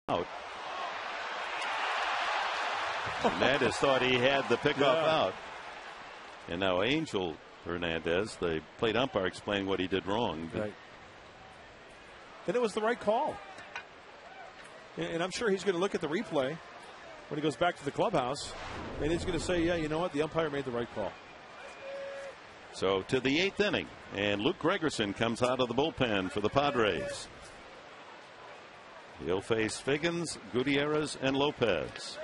A: out. Hernandez thought he had the pickoff out. And now Angel Hernandez, the plate umpire, explained what he did wrong.
C: Right. And it was the right call. And I'm sure he's going to look at the replay when he goes back to the clubhouse, and he's going to say, yeah, you know what, the umpire made the right call.
A: So to the 8th inning, and Luke Gregerson comes out of the bullpen for the Padres. He'll face Figgins, Gutierrez, and Lopez.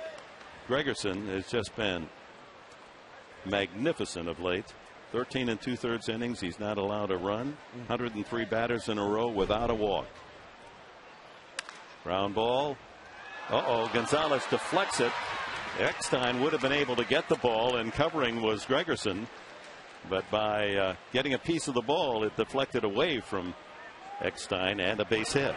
A: Gregerson has just been magnificent of late. 13 2/3 innings. He's not allowed a run. 103 batters in a row without a walk. Ground ball. Gonzalez deflects it. Eckstein would have been able to get the ball, and covering was Gregerson. But by getting a piece of the ball, it deflected away from Eckstein and a base hit.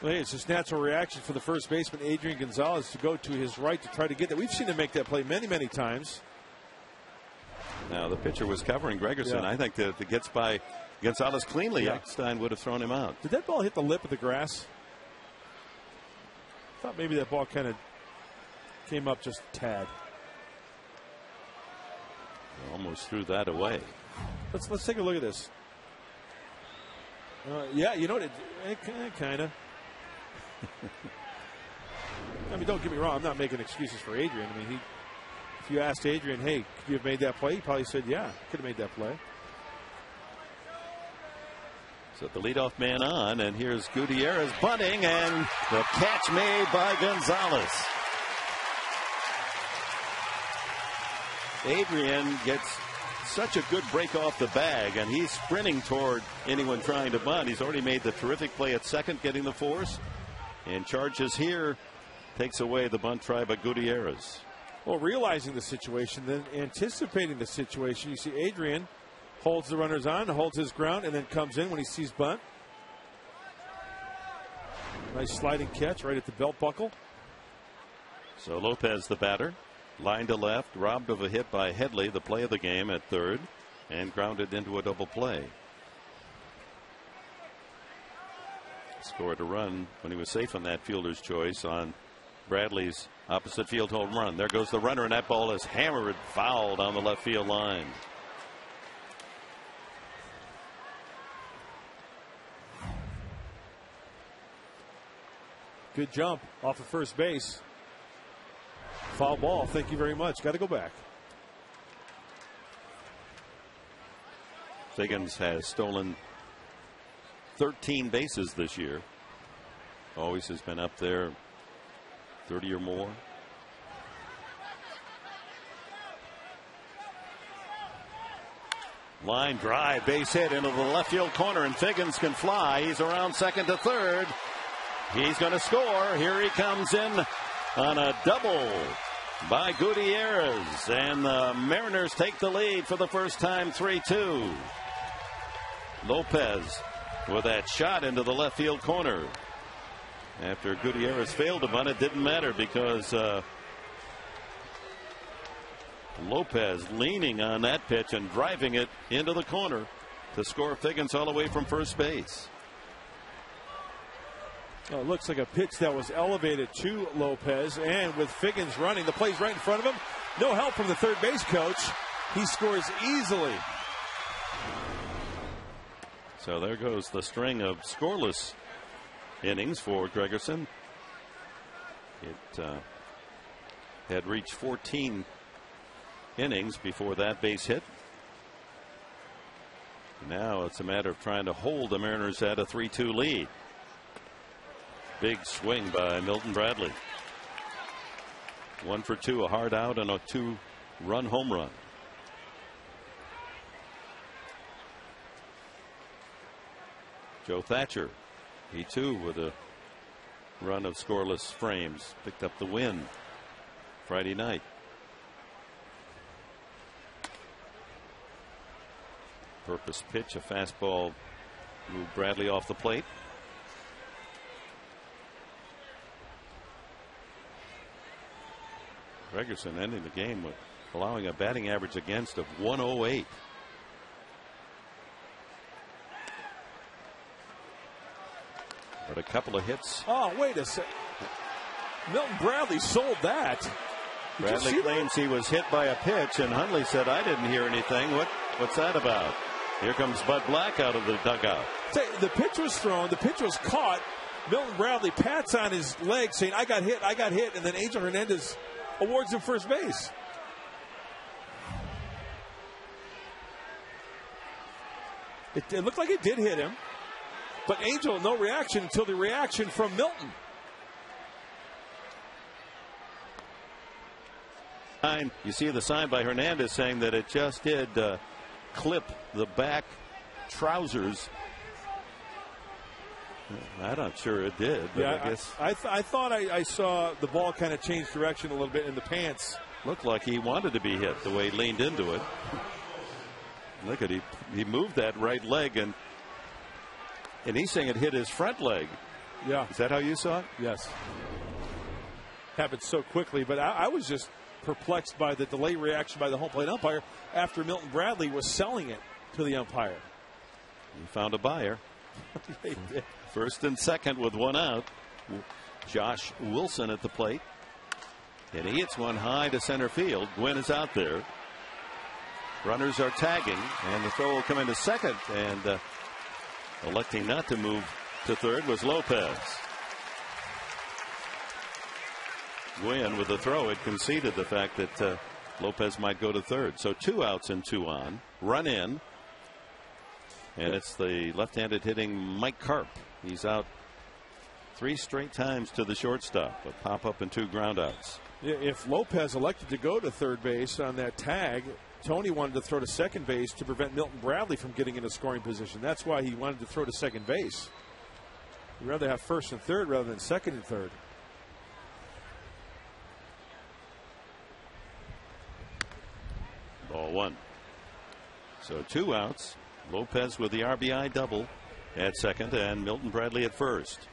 C: Well, it's just natural reaction for the first baseman, Adrian Gonzalez, to go to his right to try to get that. We've seen him make that play many, many times.
A: Now, the pitcher was covering Gregerson. I think that if it gets by Gonzalez cleanly, Eckstein would have thrown him out.
C: Did that ball hit the lip of the grass? I thought maybe that ball kind of came up just a tad.
A: Almost threw that away.
C: Let's take a look at this. Yeah, you know what? Kind of. I mean, don't get me wrong. I'm not making excuses for Adrian. I mean, if you asked Adrian, hey, could you have made that play? He probably said, yeah, could have made that play.
A: So the leadoff man on, and here's Gutierrez bunting, and the catch made by Gonzalez. Adrian gets such a good break off the bag, and he's sprinting toward anyone trying to bunt. He's already made the terrific play at second, getting the force, and charges here, takes away the bunt try by Gutierrez.
C: Well, realizing the situation, then anticipating the situation, you see Adrian holds the runners on, holds his ground, and then comes in when he sees bunt. Nice sliding catch right at the belt buckle.
A: So Lopez, the batter, line to left, robbed of a hit by Headley, the play of the game at third, and grounded into a double play. Scored a run when he was safe on that fielder's choice on Bradley's opposite field home run. There goes the runner, and that ball is hammered foul down the left field line.
C: Good jump off of first base. Foul ball. Thank you very much. Got to go back.
A: Figgins has stolen 13 bases this year. Always has been up there 30 or more. Line drive, base hit into the left field corner, and Figgins can fly. He's around second to third. He's going to score. Here he comes in on a double by Gutierrez, and the Mariners take the lead for the first time, 3-2. Lopez with that shot into the left field corner. After Gutierrez failed to bunt, it didn't matter because Lopez leaning on that pitch and driving it into the corner to score Figgins all the way from first base.
C: Oh, it looks like a pitch that was elevated to Lopez, and with Figgins running, the play's right in front of him. No help from the third base coach. He scores easily.
A: So there goes the string of scoreless innings for Gregerson. It had reached 14 innings before that base hit. Now it's a matter of trying to hold the Mariners at a 3-2 lead. Big swing by Milton Bradley. 1 for 2, a hard out and a 2-run home run. Joe Thatcher, he too with a run of scoreless frames, picked up the win Friday night. Purpose pitch, a fastball, moved Bradley off the plate. Gregerson ending the game with allowing a batting average against of 108. But a couple of hits.
C: Oh, wait a second. Milton Bradley sold that.
A: Bradley claims he was hit by a pitch, and Hundley said, I didn't hear anything. What's that about? Here comes Bud Black out of the dugout.
C: The pitch was thrown. The pitch was caught. Milton Bradley pats on his leg saying, I got hit, and then Angel Hernandez awards him first base. It looked like it did hit him, but Angel, no reaction until the reaction from Milton.
A: You see the sign by Hernandez saying that it just did clip the back trousers. I'm not sure it did, but
C: yeah,
A: I guess.
C: I thought I saw the ball kind of change direction a little bit in the pants.
A: Looked like he wanted to be hit the way he leaned into it. Look at he moved that right leg, and he's saying it hit his front leg.
C: Yeah.
A: Is that how you saw it?
C: Yes. Happened so quickly, but I was just perplexed by the delay reaction by the home plate umpire after Milton Bradley was selling it to the umpire.
A: He found a buyer. First and second with one out. Josh Wilson at the plate. And he hits one high to center field. Gwynn is out there. Runners are tagging, and the throw will come into second. And electing not to move to third was Lopez. Gwynn with the throw had conceded the fact that Lopez might go to third. So 2 outs and 2 on. Run in. And it's the left-handed hitting Mike Karp. He's out 3 straight times to the shortstop. A pop-up and 2 groundouts.
C: If Lopez elected to go to third base on that tag, Tony wanted to throw to second base to prevent Milton Bradley from getting in a scoring position. That's why he wanted to throw to second base. He'd rather have first and third rather than second and third.
A: Ball 1. So 2 outs. Lopez with the RBI double at second, and Milton Bradley at first.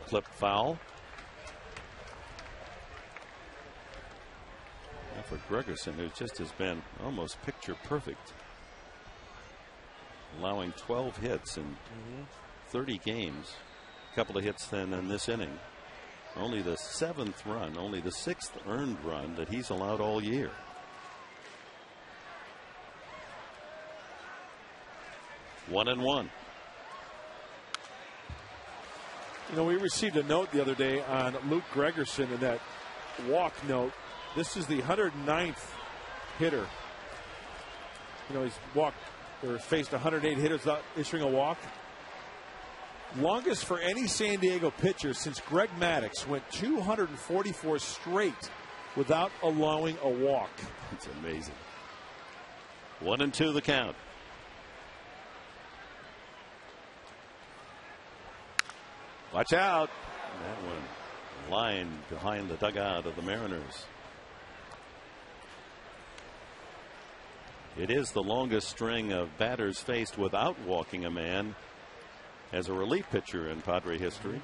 A: Clip foul. And for Gregerson, who just has been almost picture perfect, allowing 12 hits in 30 games. A couple of hits then in this inning. Only the 7th run, only the 6th earned run that he's allowed all year. One and one.
C: You know, we received a note the other day on Luke Gregerson in that walk note. This is the 109th hitter. You know, he's walked or faced 108 hitters without issuing a walk. Longest for any San Diego pitcher since Greg Maddux went 244 straight without allowing a walk.
A: It's amazing. 1 and 2 the count. Watch out. That one lying behind the dugout of the Mariners. It is the longest string of batters faced without walking a man as a relief pitcher in Padre history.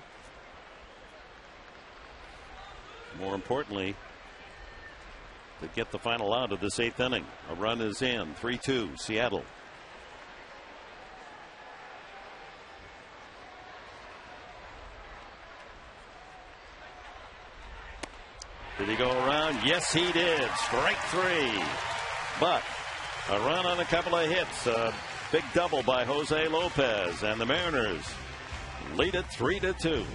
A: More importantly, to get the final out of this 8th inning. A run is in. 3-2 Seattle. Did he go around? Yes, he did. Strike 3. But a run on a couple of hits. A big double by Jose Lopez, and the Mariners lead it 3-2.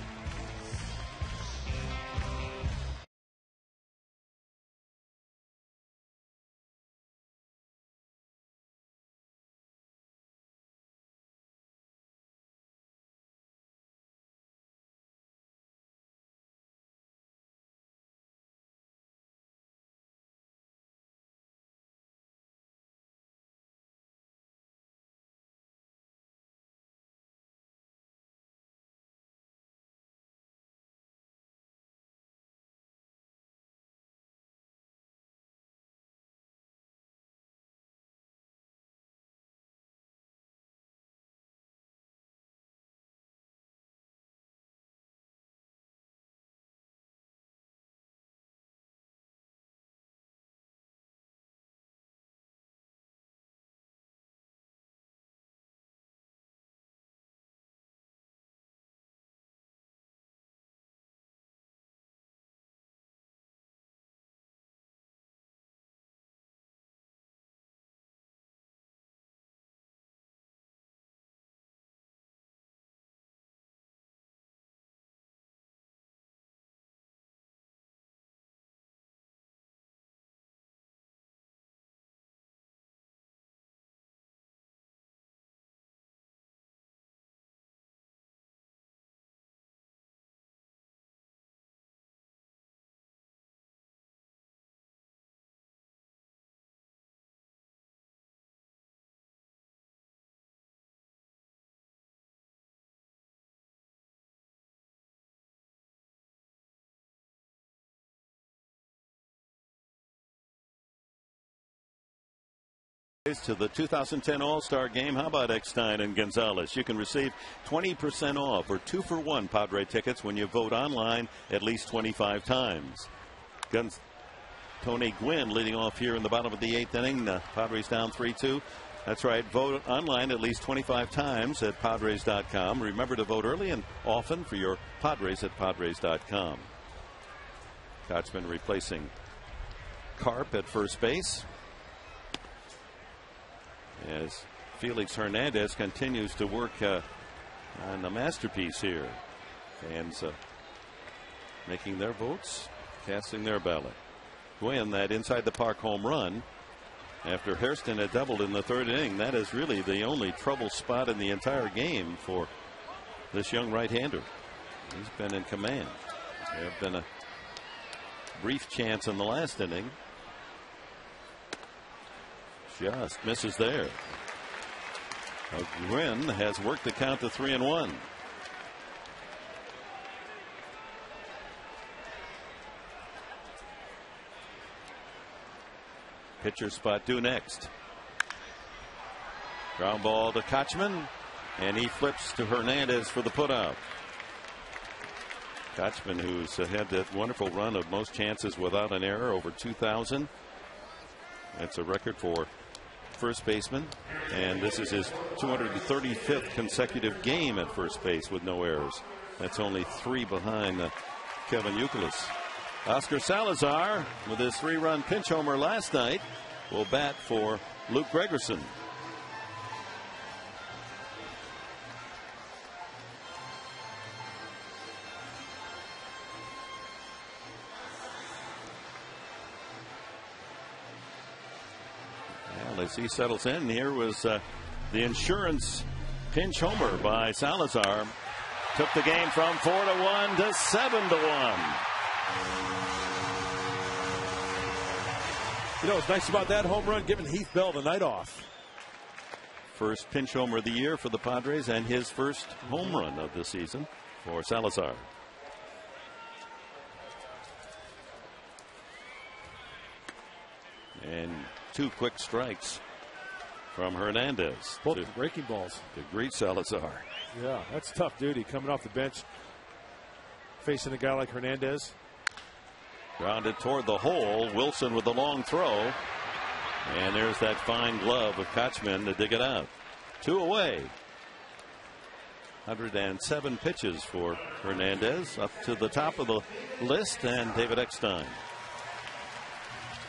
A: to the 2010 All-Star Game. How about Eckstein and Gonzalez? You can receive 20% off or 2-for-1 Padre tickets when you vote online at least 25 times. Tony Gwynn leading off here in the bottom of the 8th inning. The Padres down 3-2. That's right. Vote online at least 25 times at Padres.com. Remember to vote early and often for your Padres at Padres.com. Kochman replacing Carp at first base as Felix Hernandez continues to work on the masterpiece here. Fans making their votes, casting their ballot. Gwynn, that inside the park home run after Hairston had doubled in the 3rd inning. That is really the only trouble spot in the entire game for this young right-hander. He's been in command. There have been a brief chance in the last inning. Just misses there. Gwynn has worked the count to 3-1. Pitcher spot due next. Ground ball to Kochman, and he flips to Hernandez for the putout. Kochman, who's had that wonderful run of most chances without an error, over 2,000. That's a record for first baseman, and this is his 235th consecutive game at first base with no errors. That's only 3 behind Kevin Youkilis. Oscar Salazar, with his 3-run pinch homer last night, will bat for Luke Gregerson. Well, as he settles in, here was the insurance pinch homer by Salazar. Took the game from 4-1 to 7-1.
C: You know what's nice about that home run? Giving Heath Bell the night off.
A: First pinch homer of the year for the Padres, and his first home run of the season for Salazar. And 2 quick strikes from Hernandez.
C: Both breaking balls.
A: To greet Salazar.
C: Yeah, that's tough duty coming off the bench, facing a guy like Hernandez.
A: Grounded toward the hole. Wilson with the long throw. And there's that fine glove of Kochman to dig it out. 2 away. 107 pitches for Hernandez. Up to the top of the list. And David Eckstein.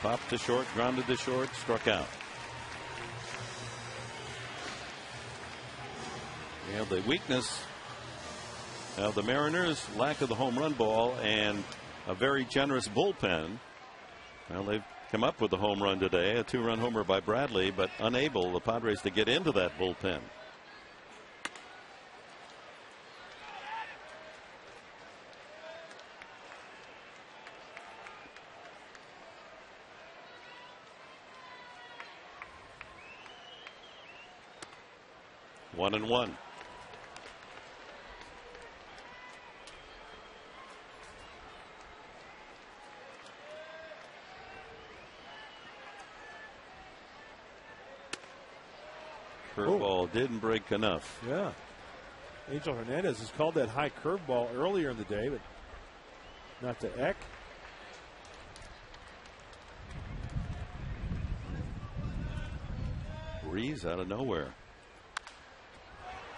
A: Popped to short, grounded to short, struck out. And the weakness of the Mariners, lack of the home run ball and a very generous bullpen. Well, they've come up with a home run today, a 2-run homer by Bradley, but unable, the Padres, to get into that bullpen. One and one. Curveball didn't break enough.
C: Yeah. Angel Hernandez has called that high curveball earlier in the day, but not to Eck.
A: Breeze out of nowhere.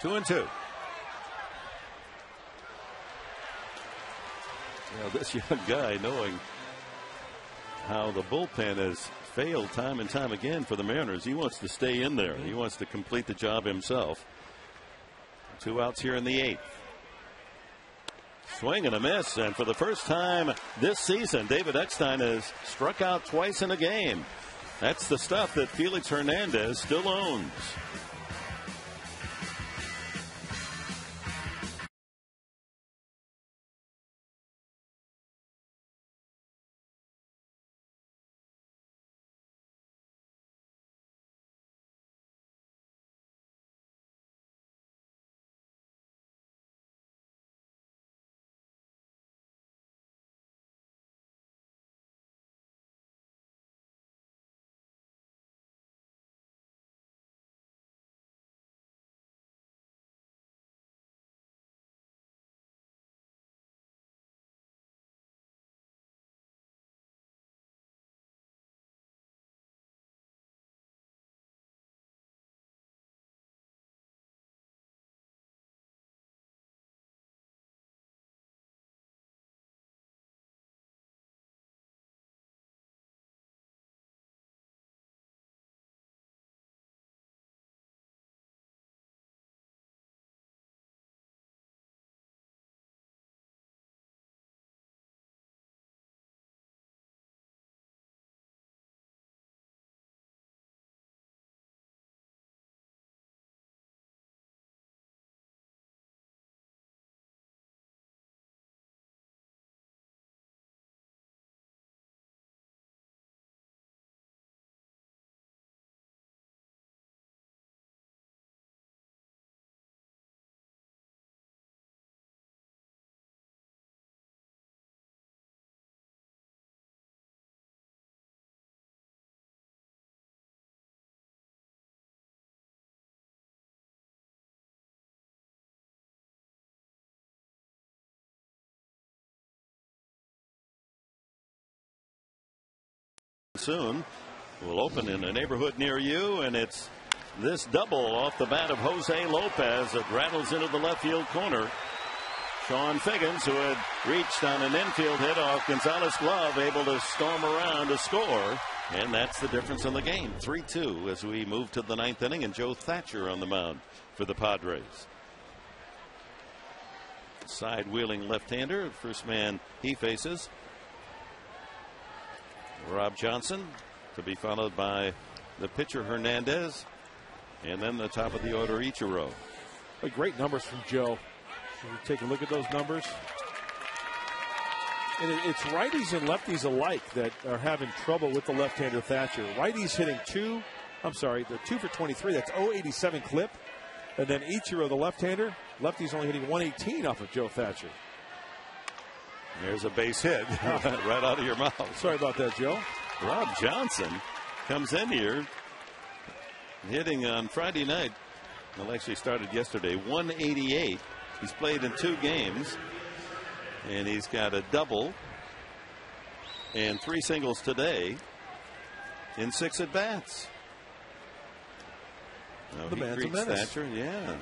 A: 2-2. Now this young guy, knowing how the bullpen has failed time and time again for the Mariners, he wants to stay in there. He wants to complete the job himself. 2 outs here in the 8th. Swing and a miss, and for the first time this season, David Eckstein has struck out twice in a game. That's the stuff that Felix Hernandez still owns. soon. Will open in a neighborhood near you, and it's this double off the bat of Jose Lopez. It rattles into the left field corner. Sean Figgins, who had reached on an infield hit off Gonzalez's glove, able to storm around to score. And that's the difference in the game. 3-2 as we move to the 9th inning, and Joe Thatcher on the mound for the Padres. Side wheeling left-hander. First man he faces, Rob Johnson, to be followed by the pitcher Hernandez, and then the top of the order Ichiro.
C: Great numbers from Joe. Take a look at those numbers. And it's righties and lefties alike that are having trouble with the left-hander Thatcher. Righties hitting they're 2 for 23. That's 0.87 clip. And then Ichiro, the left-hander, lefty's only hitting 118 off of Joe Thatcher.
A: There's a base hit right out of your mouth.
C: Sorry about that, Joe.
A: Rob Johnson comes in here hitting on Friday night. Well, actually started yesterday. 188. He's played in 2 games, and he's got a double and 3 singles today in 6 at bats.
C: The man's a menace.
A: Thatcher, yeah.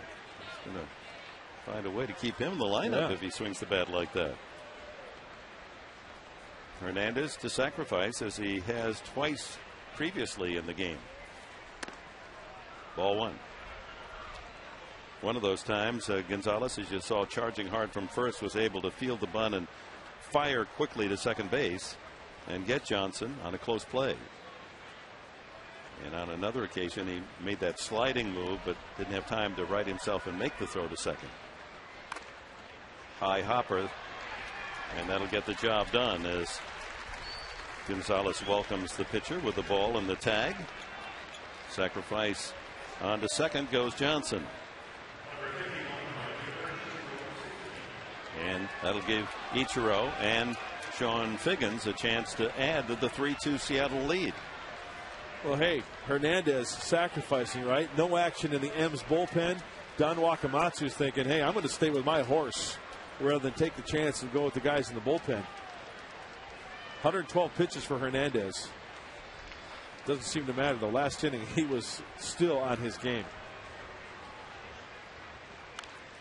A: He's going to find a way to keep him in the lineup if he swings the bat like that. Hernandez to sacrifice, as he has twice previously in the game. Ball 1. One of those times, Gonzalez, as you saw charging hard from first, was able to field the bunt and fire quickly to second base and get Johnson on a close play. And on another occasion, he made that sliding move, but didn't have time to right himself and make the throw to second. High hopper, and that'll get the job done as Gonzalez welcomes the pitcher with the ball and the tag. Sacrifice on to second goes Johnson. And that'll give Ichiro and Sean Figgins a chance to add to the 3-2 Seattle lead.
C: Well, hey, Hernandez sacrificing, right? No action in the M's bullpen. Don Wakamatsu's thinking, hey, I'm going to stay with my horse rather than take the chance and go with the guys in the bullpen. 112 pitches for Hernandez. Doesn't seem to matter. The last inning, he was still on his game.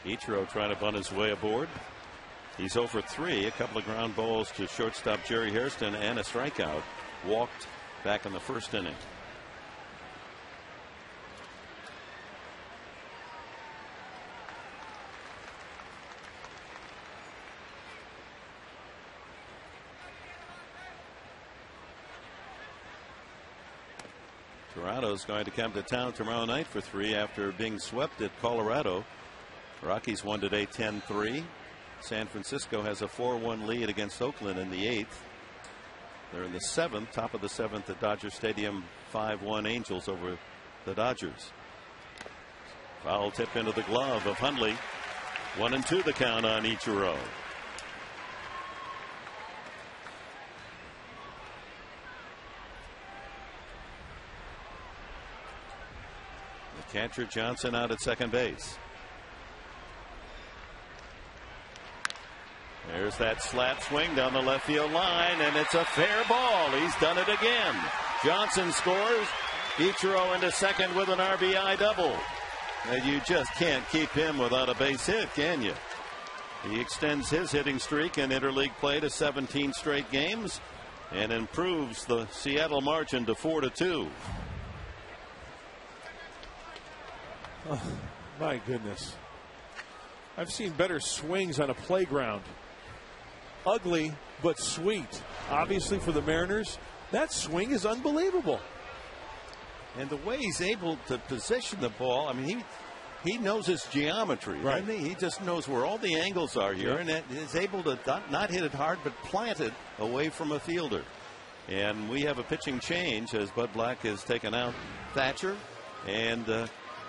A: Ichiro trying to bunt his way aboard. He's 0 for 3. A couple of ground balls to shortstop Jerry Hairston and a strikeout. Walked back in the first inning. Toronto's going to come to town tomorrow night for 3 after being swept at Colorado. Rockies won today 10-3. San Francisco has a 4-1 lead against Oakland in the 8th. They're in the 7th, top of the 7th at Dodger Stadium. 5-1 Angels over the Dodgers. Foul tip into the glove of Hundley. 1-2 the count on Ichiro. The catcher Johnson out at second base. There's that slap swing down the left field line, and it's a fair ball. He's done it again. Johnson scores. Ichiro into second with an RBI double. And you just can't keep him without a base hit, can you? He extends his hitting streak in interleague play to 17 straight games and improves the Seattle margin to 4-2.
C: Oh, my goodness. I've seen better swings on a playground. Ugly, but sweet. Obviously, for the Mariners, that swing is unbelievable.
A: And the way he's able to position the ball, I mean, he knows his geometry, right? Doesn't he? He just knows where all the angles are here, and is able to not hit it hard, but plant it away from a fielder. And we have a pitching change as Bud Black has taken out Thatcher and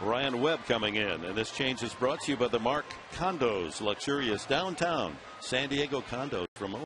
A: Ryan Webb coming in. And this change is brought to you by the Mark Condos, luxurious downtown San Diego condos from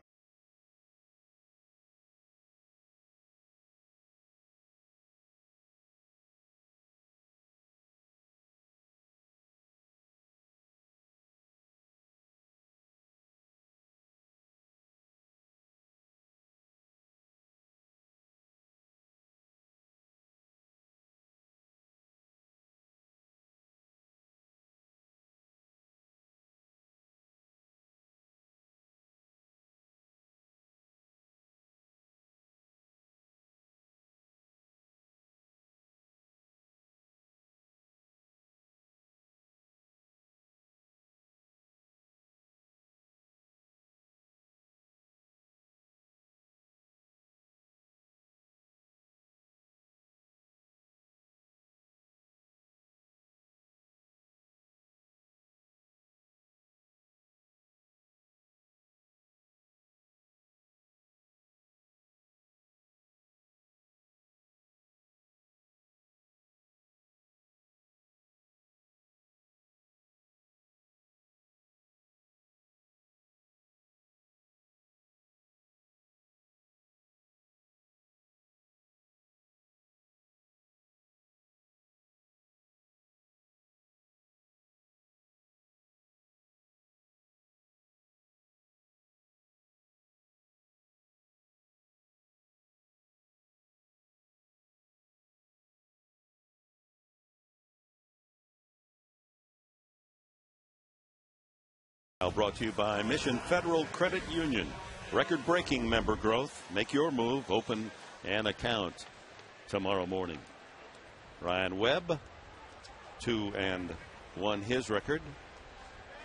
A: Now brought to you by Mission Federal Credit Union. Record-breaking member growth. Make your move. Open an account tomorrow morning. Ryan Webb, 2-1 his record.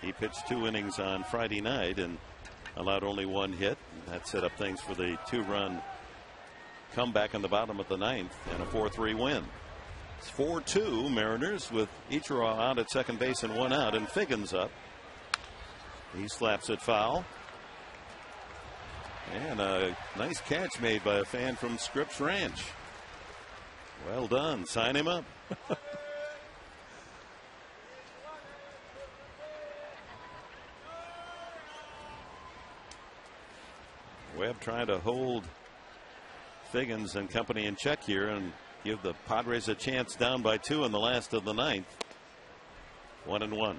A: He pitched 2 innings on Friday night and allowed only 1 hit. That set up things for the 2-run comeback in the bottom of the 9th and a 4-3 win. It's 4-2 Mariners with Ichiro out at second base and 1 out, and Figgins up. He slaps it foul. And a nice catch made by a fan from Scripps Ranch. Well done. Sign him up. Webb trying to hold Figgins and company in check here and give the Padres a chance down by 2 in the last of the 9th. 1-1.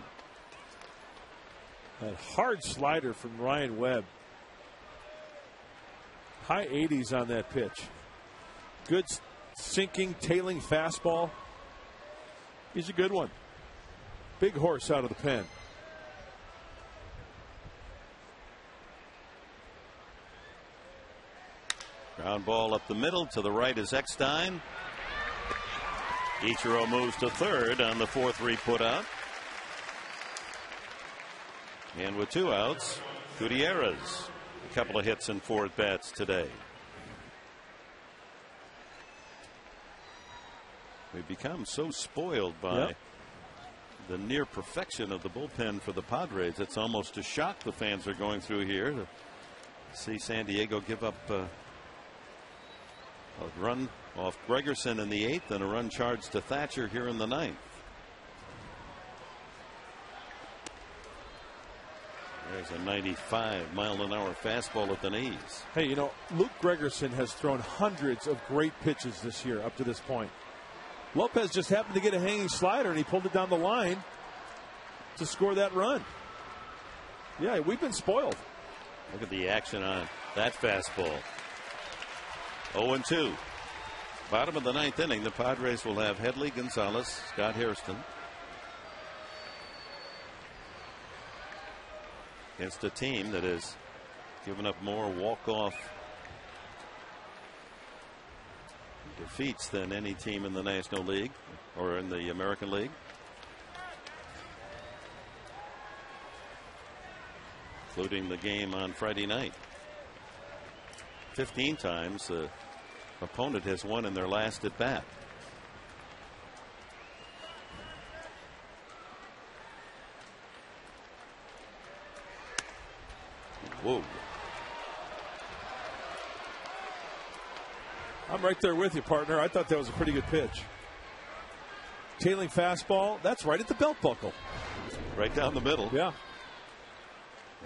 C: That hard slider from Ryan Webb. High 80s on that pitch. Good sinking, tailing fastball. He's a good one. Big horse out of the pen.
A: Ground ball up the middle. To the right is Eckstein. Ichiro moves to third on the 4-3 putout. And with 2 outs, Gutierrez. A couple of hits and 4 at-bats today. We've become so spoiled by the near perfection of the bullpen for the Padres. It's almost a shock the fans are going through here to see San Diego give up a run off Gregerson in the 8th and a run charged to Thatcher here in the 9th. There's a 95-mile-an-hour fastball at the knees.
C: Hey, you know, Luke Gregerson has thrown hundreds of great pitches this year up to this point. Lopez just happened to get a hanging slider, and he pulled it down the line to score that run. Yeah, we've been spoiled.
A: Look at the action on that fastball. 0-2. Bottom of the 9th inning, the Padres will have Headley, Gonzalez, Scott Hairston. Against a team that has given up more walk-off defeats than any team in the National League or in the American League. Including the game on Friday night. 15 times the opponent has won in their last at bat. Whoa.
C: I'm right there with you, partner. I thought that was a pretty good pitch. Tailing fastball. That's right at the belt buckle.
A: Right down the middle.
C: Yeah.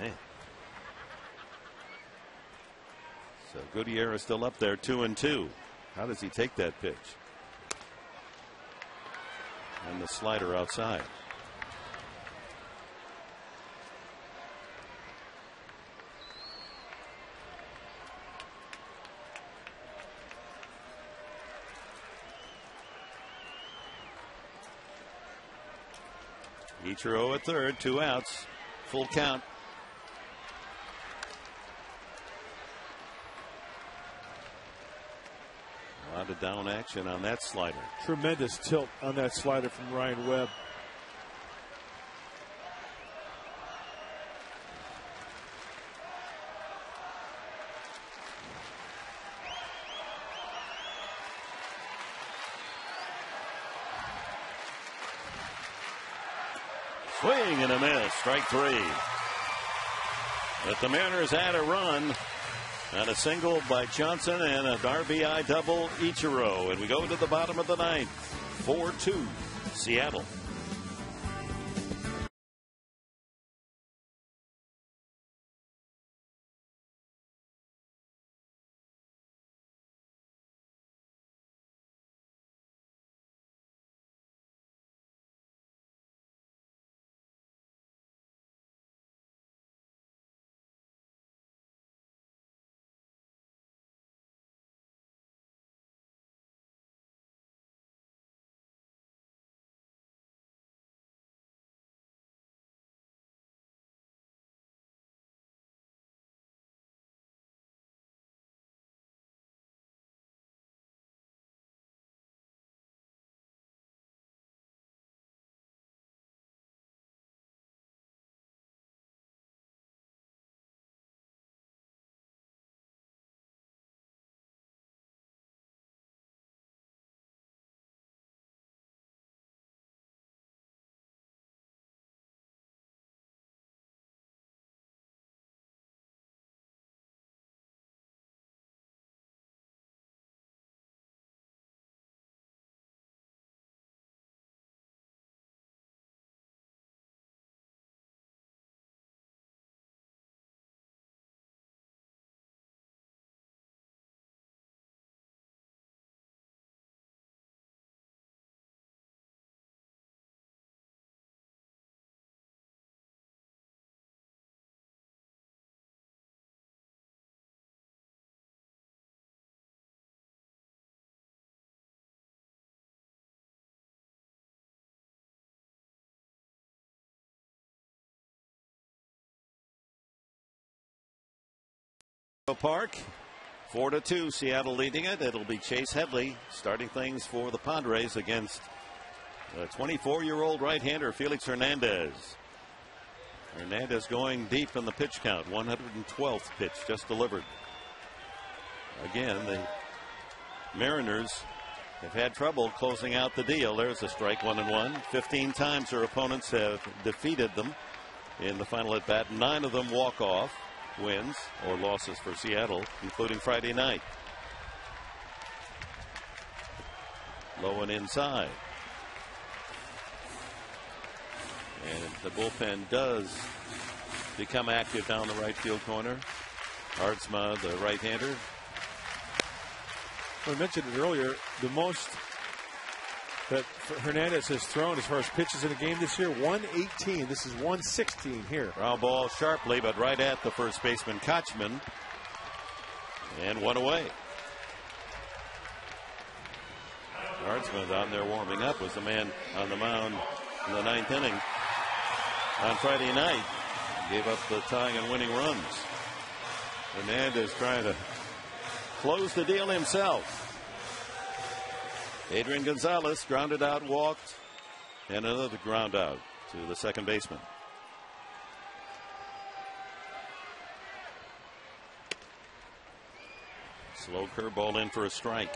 A: Man. So Gutierrez still up there, 2-2. How does he take that pitch? And the slider outside. Ichiro at third, 2 outs, full count. A lot of down action on that slider.
C: Tremendous tilt on that slider from Ryan Webb.
A: Swing and a miss, strike 3. But the Mariners had a run on a single by Johnson and an RBI double Ichiro. And we go to the bottom of the 9th. 4-2 Seattle. Park. 4-2, Seattle leading it. It'll be Chase Headley starting things for the Padres against the 24-year-old right-hander Felix Hernandez. Hernandez going deep in the pitch count. 112th pitch just delivered. Again, the Mariners have had trouble closing out the deal. There's a strike, 1-1. 15 times their opponents have defeated them in the final at bat. 9 of them walk off wins or losses for Seattle, including Friday night. Low and inside. And the bullpen does become active down the right field corner. Aardsma, the right-hander.
C: I mentioned it earlier, the most that Hernandez has thrown as far as pitches in a game this year, 118. This is 116 here.
A: Ground ball sharply, but right at the first baseman, Kochman. And one away. Aardsma down there warming up, was the man on the mound in the 9th inning on Friday night. Gave up the tying and winning runs. Hernandez trying to close the deal himself. Adrian Gonzalez grounded out, walked, and another ground out to the second baseman. Slow curveball in for a strike.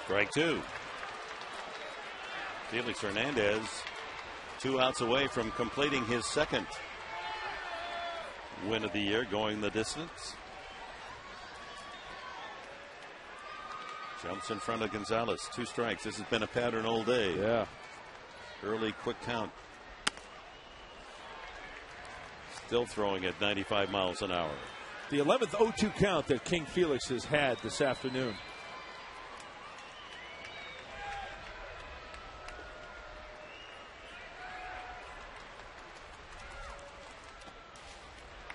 A: Strike 2. Felix Hernandez 2 outs away from completing his second win of the year, going the distance. Jumps in front of Gonzalez. 2 strikes. This has been a pattern all day.
C: Yeah.
A: Early quick count. Still throwing at 95 miles an hour.
C: The 11th 0-2 count that King Felix has had this afternoon.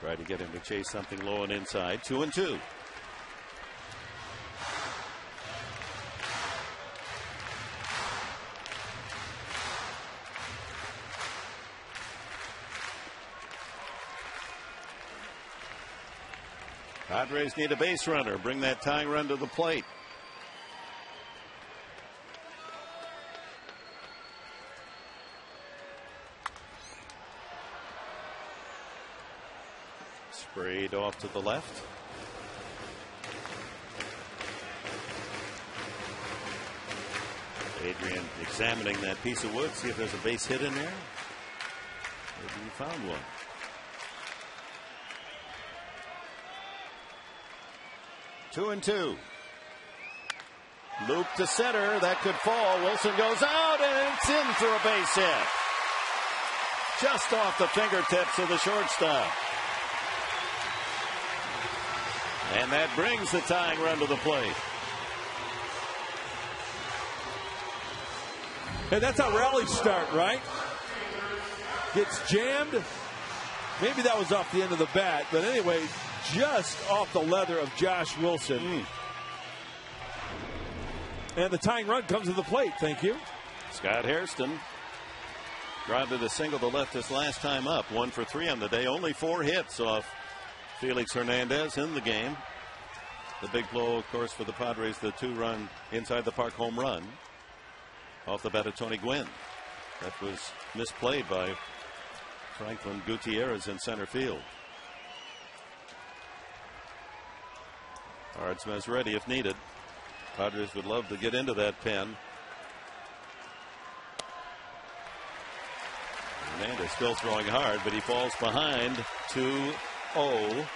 A: Try to get him to chase something low and inside. 2-2. Padres need a base runner. Bring that tying run to the plate. Sprayed off to the left. Adrian examining that piece of wood, see if there's a base hit in there. Maybe he found one. Two and two. Loop to center. That could fall. Wilson goes out, and it's in for a base hit. Just off the fingertips of the shortstop. And that brings the tying run to the plate.
C: And that's how rallies start, right? Gets jammed. Maybe that was off the end of the bat, but anyway, just off the leather of Josh Wilson. And the tying run comes to the plate. Thank you.
A: Scott Hairston grounded a single to left his last time up. 1 for 3 on the day. Only 4 hits off Felix Hernandez in the game. The big blow, of course, for the Padres, the 2-run inside the park home run off the bat of Tony Gwynn. That was misplayed by Franklin Gutierrez in center field. Aardsma's ready if needed. Padres would love to get into that pen. Hernandez still throwing hard, but he falls behind 2-0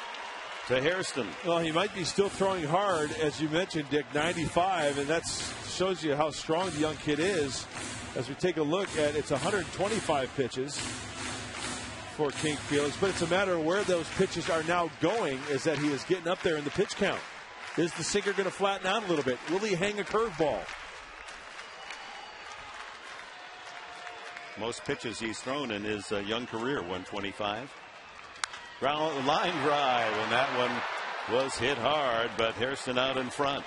A: to Hairston.
C: Well, he might be still throwing hard, as you mentioned, Dick, 95, and that shows you how strong the young kid is. As we take a look at, it's 125 pitches for King Felix, but it's a matter of where those pitches are now going, is that he is getting up there in the pitch count. Is the sinker going to flatten out a little bit? Will he hang a curveball?
A: Most pitches he's thrown in his young career, 125. Ground line drive, and that one was hit hard, but Hairston out in front.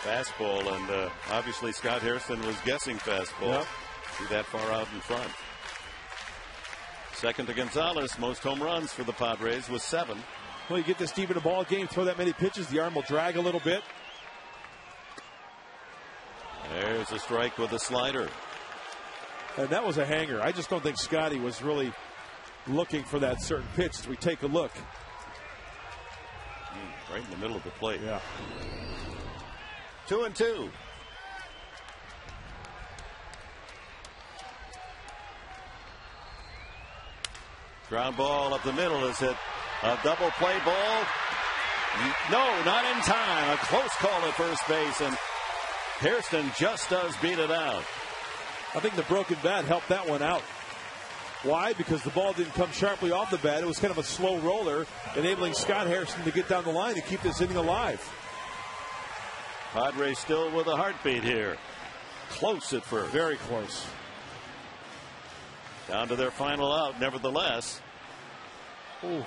A: Fastball, and obviously Scott Hairston was guessing fastball.
C: Yep.
A: See that far out in front. Second to Gonzalez. Most home runs for the Padres with 7.
C: Well, you get this deep in a ball game, throw that many pitches, the arm will drag a little bit.
A: There's a strike with a slider.
C: And that was a hanger. I just don't think Scotty was really looking for that certain pitch. As we take a look.
A: Right in the middle of the plate.
C: Yeah.
A: 2-2. Ground ball up the middle is hit. A double play ball. No, not in time. A close call at first base, and Hairston just does beat it out.
C: I think the broken bat helped that one out. Why? Because the ball didn't come sharply off the bat. It was kind of a slow roller, enabling Scott Hairston to get down the line and keep this inning alive.
A: Padres still with a heartbeat here. Close at first.
C: Very close.
A: Down to their final out, nevertheless.
C: Ooh.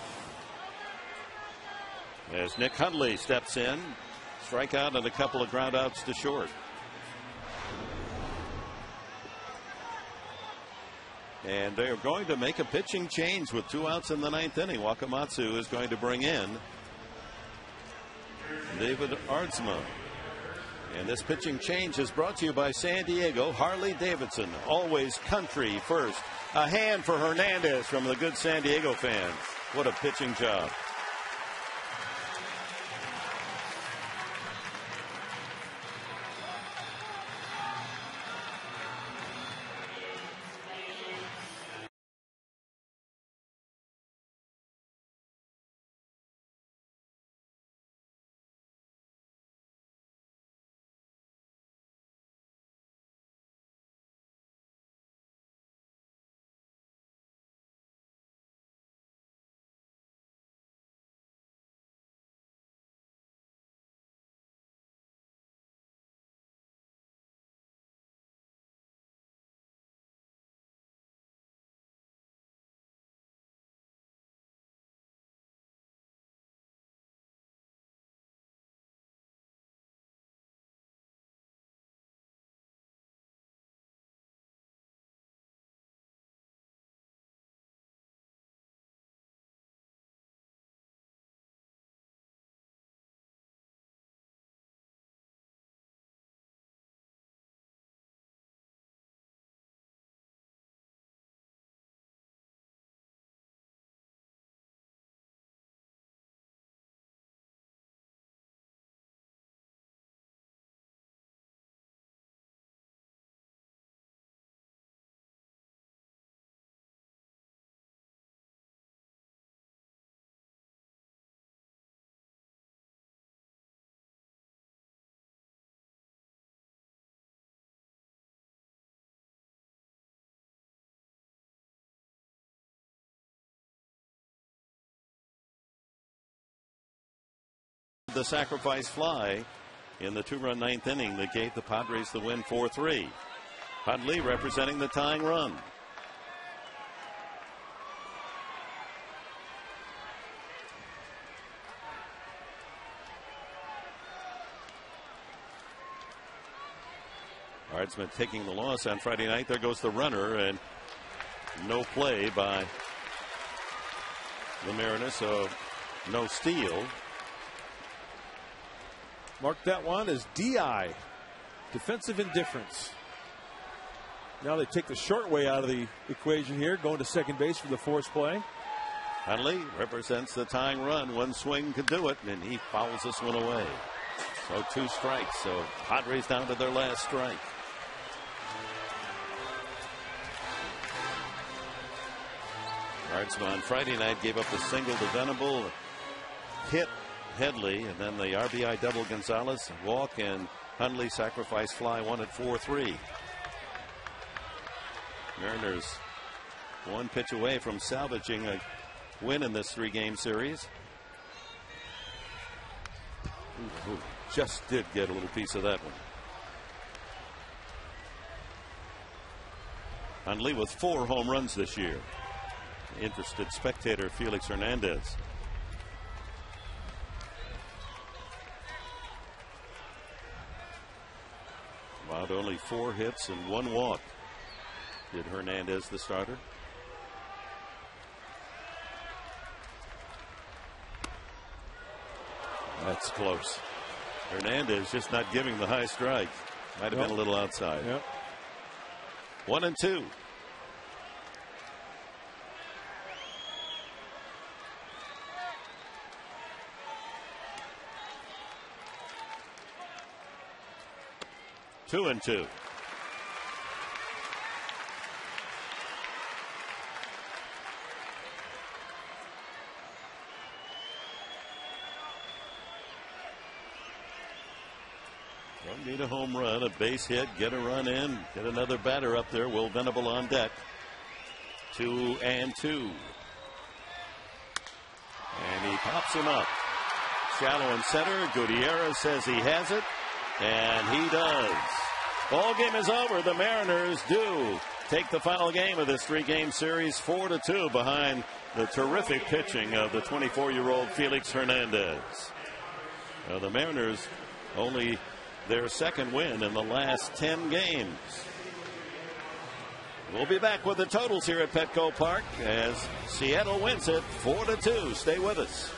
A: As Nick Hundley steps in. Strikeout and a couple of ground outs to short. And they're going to make a pitching change with 2 outs in the 9th inning. Wakamatsu is going to bring in David Aardsma. And this pitching change is brought to you by San Diego Harley Davidson. Always country first. A hand for Hernandez from the good San Diego fans. What a pitching job. The sacrifice fly in the 2-run 9th inning that gave the Padres the win 4-3. Hundley representing the tying run. Aardsma taking the loss on Friday night. There goes the runner, and no play by the Mariners, so no steal.
C: Mark that one as DI. Defensive indifference. Now they take the short way out of the equation here, going to second base for the force play.
A: Hundley represents the tying run. One swing could do it, and he fouls this one away. So 2 strikes. So Padres down to their last strike. Aardsma on Friday night gave up the single to Venable, hit Headley, and then the RBI double Gonzalez, walk, and Hundley sacrifice fly, won at 4-3. Mariners 1 pitch away from salvaging a win in this 3-game series. Ooh, just did get a little piece of that one. Hundley with 4 home runs this year. Interested spectator Felix Hernandez. Allowed only 4 hits and 1 walk. Did Hernandez, the starter. That's close. Hernandez just not giving the high strike. Might have been a little outside. 1-2. Two and two. Don't need a home run, a base hit, get a run in, get another batter up there. Will Venable on deck. 2-2. And he pops him up. Shallow in center. Gutierrez says he has it. And he does. Ball game is over. The Mariners do take the final game of this 3-game series 4-2 behind the terrific pitching of the 24-year-old Felix Hernandez. The Mariners only their second win in the last 10 games. We'll be back with the totals here at Petco Park as Seattle wins it 4-2. Stay with us.